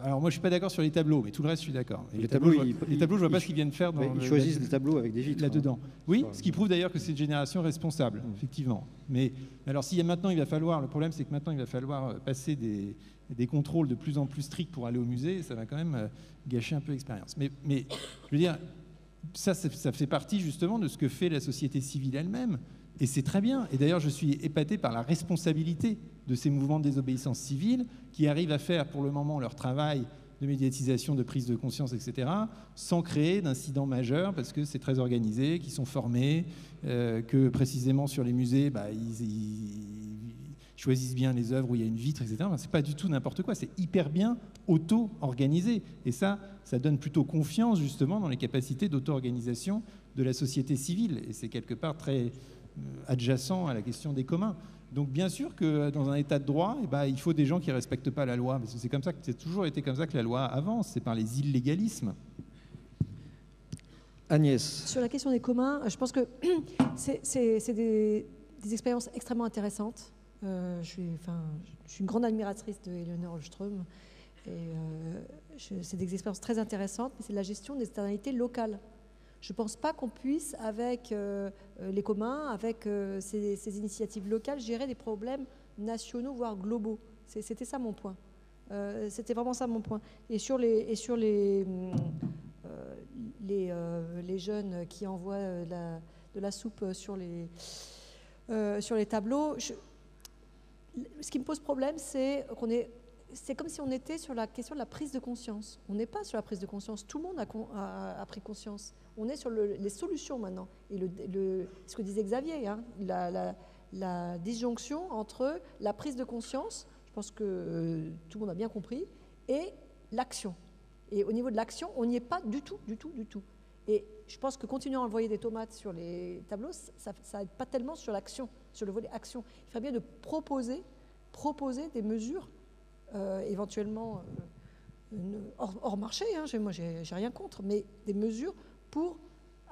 Alors moi je suis pas d'accord sur les tableaux, mais tout le reste je suis d'accord. Les tableaux, je vois pas ce qu'ils viennent faire. Ils choisissent des tableaux avec des vitres là-dedans. Oui, ce qui prouve d'ailleurs que c'est une génération responsable, effectivement. Mais alors le problème c'est que maintenant il va falloir passer des contrôles de plus en plus stricts pour aller au musée, ça va quand même gâcher un peu l'expérience. Mais je veux dire, ça fait partie justement de ce que fait la société civile elle-même. Et c'est très bien. Et d'ailleurs, je suis épaté par la responsabilité de ces mouvements de désobéissance civile qui arrivent à faire pour le moment leur travail de médiatisation, de prise de conscience, etc., sans créer d'incidents majeurs, parce que c'est très organisé, qu'ils sont formés, que précisément sur les musées, ils choisissent bien les œuvres où il y a une vitre, etc. C'est pas du tout n'importe quoi, c'est hyper bien auto-organisé. Et ça donne plutôt confiance justement dans les capacités d'auto-organisation de la société civile. Et c'est quelque part très adjacent à la question des communs. Donc bien sûr que dans un état de droit, il faut des gens qui ne respectent pas la loi. Parce que c'est toujours été comme ça que la loi avance, c'est par les illégalismes. Agnès. Sur la question des communs, je pense que c'est des expériences extrêmement intéressantes. Je suis une grande admiratrice de Elinor Ostrom. C'est des expériences très intéressantes, mais c'est de la gestion des externalités locales. Je ne pense pas qu'on puisse, avec les communs, avec ces initiatives locales, gérer des problèmes nationaux, voire globaux. C'était ça mon point. C'était vraiment ça mon point. Et sur les jeunes qui envoient de la soupe sur les tableaux, ce qui me pose problème, c'est comme si on était sur la question de la prise de conscience. On n'est pas sur la prise de conscience. Tout le monde a pris conscience. On est sur les solutions maintenant. Et ce que disait Xavier, la disjonction entre la prise de conscience, je pense que tout le monde a bien compris, et l'action. Et au niveau de l'action, on n'y est pas du tout. Et je pense que continuer à envoyer des tomates sur les tableaux, ça n'aide pas tellement sur l'action, sur le volet action. Il ferait bien de proposer des mesures éventuellement hors marché, moi j'ai rien contre, mais des mesures pour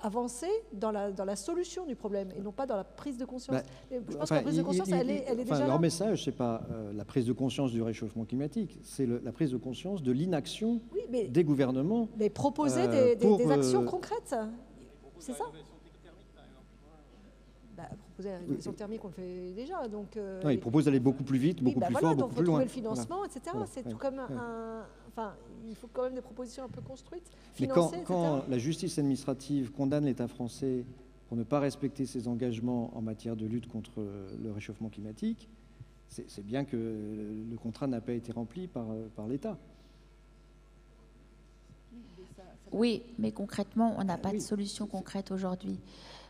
avancer dans la solution du problème et non pas dans la prise de conscience. Je pense que la prise de conscience, elle est déjà leur là. message, c'est pas la prise de conscience du réchauffement climatique, c'est la prise de conscience de l'inaction des gouvernements. Mais proposer des actions concrètes, c'est ça. Proposer la régulation thermique, on le fait déjà. Donc, non, ils proposent d'aller beaucoup plus vite, beaucoup plus fort, beaucoup plus loin. Donc, il faut trouver le financement, etc. C'est tout comme il faut quand même des propositions un peu construites, mais financées, quand la justice administrative condamne l'État français pour ne pas respecter ses engagements en matière de lutte contre le réchauffement climatique, c'est bien que le contrat n'a pas été rempli par l'État. Ça Oui, mais concrètement, on n'a pas de oui. solution concrète aujourd'hui.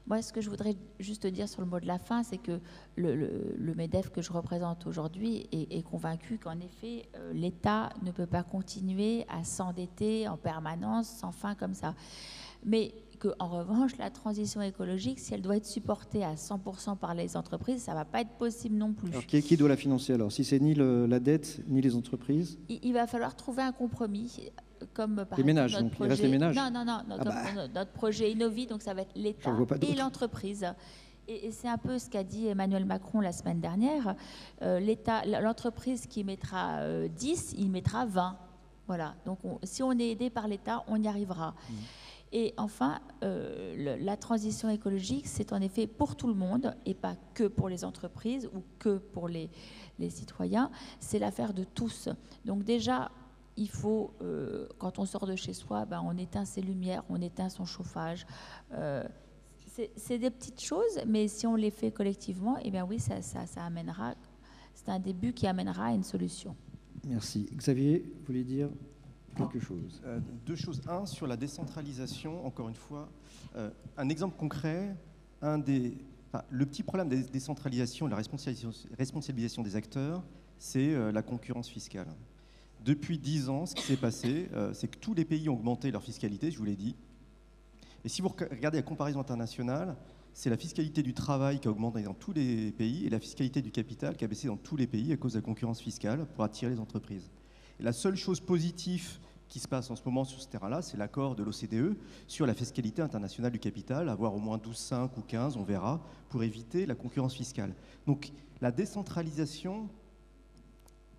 Moi, ce que je voudrais juste dire sur le mot de la fin, c'est que le MEDEF que je représente aujourd'hui est convaincu qu'en effet, l'État ne peut pas continuer à s'endetter en permanence, sans fin comme ça. Mais qu'en revanche, la transition écologique, si elle doit être supportée à 100% par les entreprises, ça ne va pas être possible non plus. Alors, qui doit la financer alors? Si c'est ni la dette, ni les entreprises? Il va falloir trouver un compromis. Comme par Les ménages, exemple, donc il reste les ménages? Non, comme notre projet Innovi, donc ça va être l'État et l'entreprise. Et c'est un peu ce qu'a dit Emmanuel Macron la semaine dernière. L'entreprise qui mettra 10, il mettra 20. Voilà. Donc si on est aidé par l'État, on y arrivera. Et enfin, la transition écologique, c'est en effet pour tout le monde et pas que pour les entreprises ou que pour les citoyens. C'est l'affaire de tous. Donc déjà, il faut, quand on sort de chez soi, on éteint ses lumières, on éteint son chauffage. C'est des petites choses, mais si on les fait collectivement, eh bien oui, ça amènera. C'est un début qui amènera à une solution. Merci. Xavier, vous voulez dire quelque chose? Deux choses. Un, sur la décentralisation, encore une fois, un exemple concret, le petit problème de la décentralisation et de la responsabilisation des acteurs, c'est la concurrence fiscale. Depuis 10 ans, ce qui s'est passé, c'est que tous les pays ont augmenté leur fiscalité, je vous l'ai dit. Et si vous regardez la comparaison internationale, c'est la fiscalité du travail qui a augmenté dans tous les pays et la fiscalité du capital qui a baissé dans tous les pays à cause de la concurrence fiscale pour attirer les entreprises. Et la seule chose positive qui se passe en ce moment sur ce terrain-là, c'est l'accord de l'OCDE sur la fiscalité internationale du capital, avoir au moins 12,5 ou 15, on verra, pour éviter la concurrence fiscale. Donc la décentralisation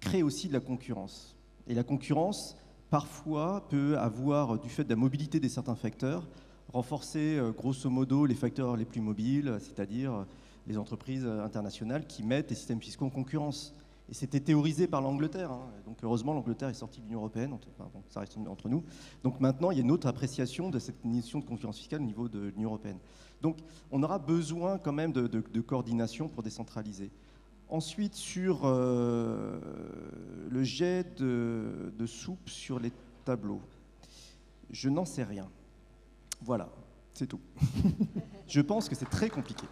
crée aussi de la concurrence. Et la concurrence, parfois, peut avoir, du fait de la mobilité des certains facteurs, renforcer grosso modo les facteurs les plus mobiles, c'est-à-dire les entreprises internationales qui mettent les systèmes fiscaux en concurrence. Et c'était théorisé par l'Angleterre. Donc heureusement, l'Angleterre est sortie de l'Union européenne. Enfin, bon, ça reste entre nous. Donc maintenant, il y a une autre appréciation de cette notion de concurrence fiscale au niveau de l'Union européenne. Donc on aura besoin quand même de coordination pour décentraliser. Ensuite, sur le jet de soupe sur les tableaux, je n'en sais rien. Voilà, c'est tout. Je pense que c'est très compliqué.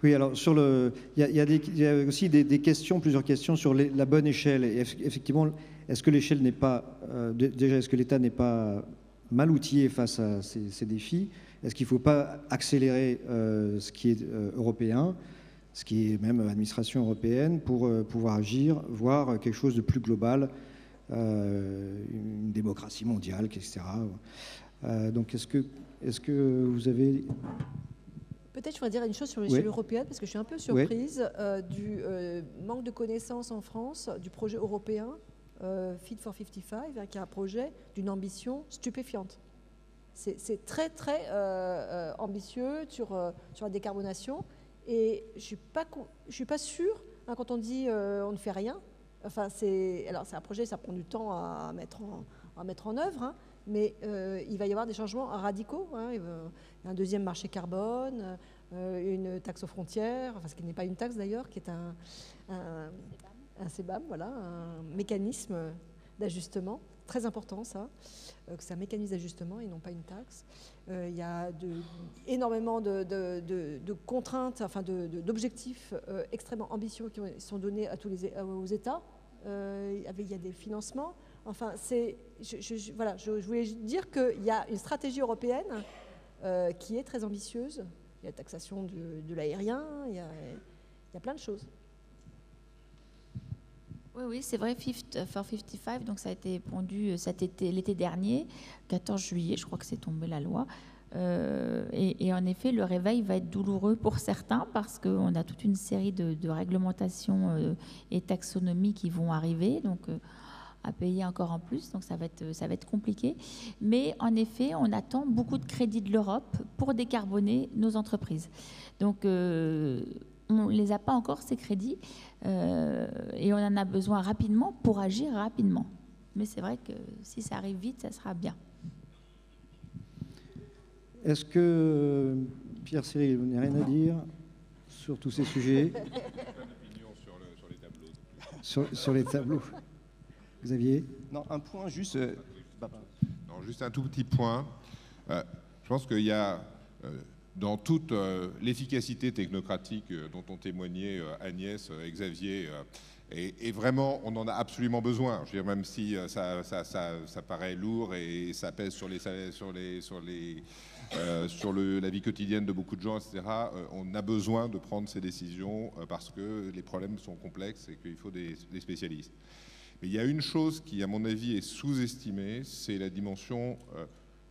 Oui, alors il y a aussi plusieurs questions sur la bonne échelle. Et effectivement, est-ce que l'échelle n'est pas déjà, est-ce que l'État n'est pas mal outillé face à ces défis? Est-ce qu'il ne faut pas accélérer ce qui est européen, ce qui est même administration européenne, pour pouvoir agir, voire quelque chose de plus global, une démocratie mondiale, etc. Donc, est-ce que vous avez... Peut-être je voudrais dire une chose sur l'échelle européenne, parce que je suis un peu surprise du manque de connaissances en France du projet européen Fit for 55, qui est un projet d'une ambition stupéfiante. C'est très, très ambitieux sur la décarbonation. Et je ne suis pas sûre, quand on dit on ne fait rien. Enfin, c'est un projet, ça prend du temps à mettre en œuvre, mais il va y avoir des changements radicaux. Il y a un deuxième marché carbone, une taxe aux frontières, ce qui n'est pas une taxe d'ailleurs, qui est un CBAM, voilà, un mécanisme d'ajustement. Très important ça, que c'est un mécanisme d'ajustement et non pas une taxe. Il y a énormément de contraintes, d'objectifs extrêmement ambitieux qui sont donnés aux États. Il y a des financements. Enfin, je voulais dire qu'il y a une stratégie européenne qui est très ambitieuse. Il y a la taxation de l'aérien, il y a plein de choses. Oui, c'est vrai, Fit for 55, donc ça a été pondu l'été dernier, 14 juillet, je crois que c'est tombé la loi. Et en effet, le réveil va être douloureux pour certains parce qu'on a toute une série de réglementations et taxonomies qui vont arriver, donc à payer encore en plus, donc ça va être compliqué. Mais en effet, on attend beaucoup de crédits de l'Europe pour décarboner nos entreprises. Donc, on ne les a pas encore, ces crédits, et on en a besoin rapidement pour agir rapidement. Mais c'est vrai que si ça arrive vite, ça sera bien. Est-ce que, Pierre Cyril, vous n'avez rien à dire sur tous ces sujets? sur les tableaux. Xavier? Non, un point juste. Non, juste un tout petit point. Je pense qu'il y a, dans toute l'efficacité technocratique dont ont témoigné Agnès et Xavier, et vraiment, on en a absolument besoin. Je veux dire, même si ça paraît lourd et ça pèse sur la vie quotidienne de beaucoup de gens, etc., on a besoin de prendre ces décisions parce que les problèmes sont complexes et qu'il faut des spécialistes. Mais il y a une chose qui, à mon avis, est sous-estimée, c'est la dimension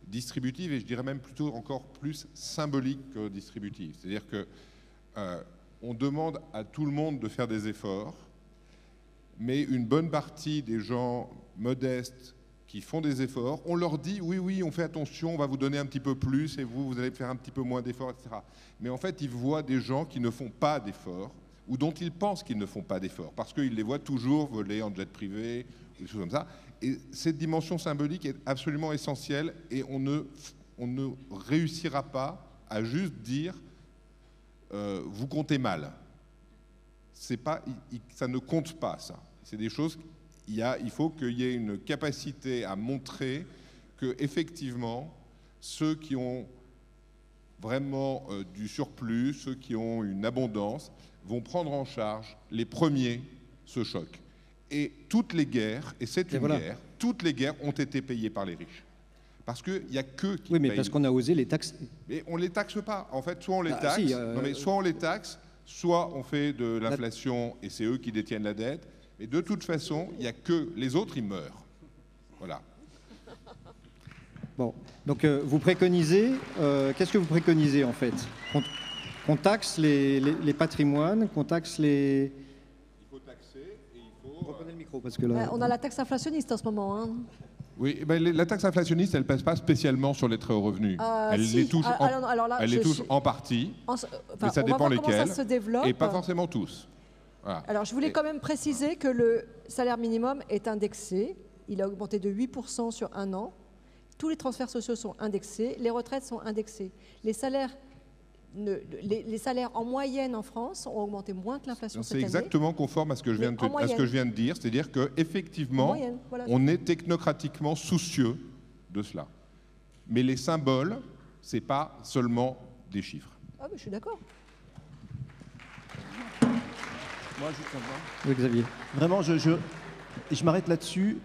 distributive, et je dirais même plutôt encore plus symbolique que distributive. C'est-à-dire qu'on demande à tout le monde de faire des efforts, mais une bonne partie des gens modestes qui font des efforts, on leur dit oui, on fait attention, on va vous donner un petit peu plus, et vous allez faire un petit peu moins d'efforts, etc. Mais en fait, ils voient des gens qui ne font pas d'efforts, ou dont ils pensent qu'ils ne font pas d'efforts, parce qu'ils les voient toujours voler en jet privé, ou des choses comme ça. Et cette dimension symbolique est absolument essentielle, et on ne réussira pas à juste dire vous comptez mal. Ça ne compte pas, ça. C'est des choses, il faut qu'il y ait une capacité à montrer que, effectivement, ceux qui ont vraiment du surplus, ceux qui ont une abondance, vont prendre en charge les premiers ce choc. Et toutes les guerres, et c'est une guerre, toutes les guerres ont été payées par les riches. Parce qu'il n'y a qu'eux qui Oui, mais payent. parce qu'on a osé les taxer. Mais on ne les taxe pas. En fait, soit on les taxe, soit on les taxe, soit on fait de l'inflation et c'est eux qui détiennent la dette. Mais de toute façon, il n'y a que les autres, ils meurent. Voilà. Bon, donc vous préconisez, qu'est-ce que vous préconisez en fait? Qu'on taxe les patrimoines, qu'on taxe les... Il faut taxer et il faut... Reprenez le micro parce que là... On a la taxe inflationniste en ce moment. Hein. Oui, ben, la taxe inflationniste, elle ne pèse pas spécialement sur les très hauts revenus. Elle les touche, en partie, mais ça dépend lesquels, ça se développe. Et pas forcément tous. Voilà. Alors, je voulais quand même préciser que le salaire minimum est indexé. Il a augmenté de 8% sur un an. Tous les transferts sociaux sont indexés. Les retraites sont indexées. Les salaires en moyenne en France ont augmenté moins que l'inflation cette année. C'est exactement conforme à ce que je viens de dire. C'est-à-dire qu'effectivement, on est technocratiquement soucieux de cela. Mais les symboles, ce n'est pas seulement des chiffres. Ah, mais je suis d'accord. Moi, juste un point. Oui, Xavier. Vraiment, je m'arrête là-dessus.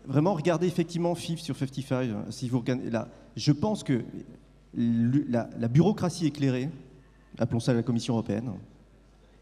Vraiment, regardez effectivement FIF sur 55. Si vous regardez là, je pense que la bureaucratie éclairée, appelons ça la Commission européenne,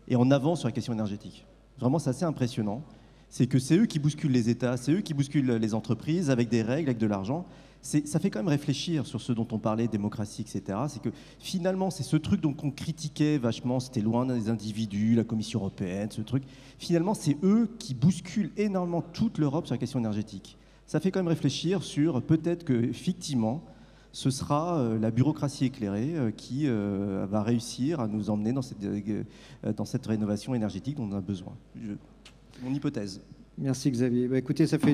est en avance sur la question énergétique. Vraiment, c'est assez impressionnant. C'est que c'est eux qui bousculent les États, c'est eux qui bousculent les entreprises avec des règles, avec de l'argent. Ça fait quand même réfléchir sur ce dont on parlait, démocratie, etc. C'est que finalement, c'est ce truc dont on critiquait vachement, c'était loin des individus, la Commission européenne, ce truc. Finalement, c'est eux qui bousculent énormément toute l'Europe sur la question énergétique. Ça fait quand même réfléchir sur peut-être que, effectivement, ce sera la bureaucratie éclairée qui va réussir à nous emmener dans cette rénovation énergétique dont on a besoin. Mon hypothèse. Merci Xavier. Bah, écoutez, ça fait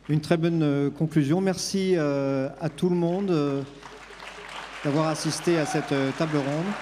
une très bonne conclusion. Merci à tout le monde d'avoir assisté à cette table ronde.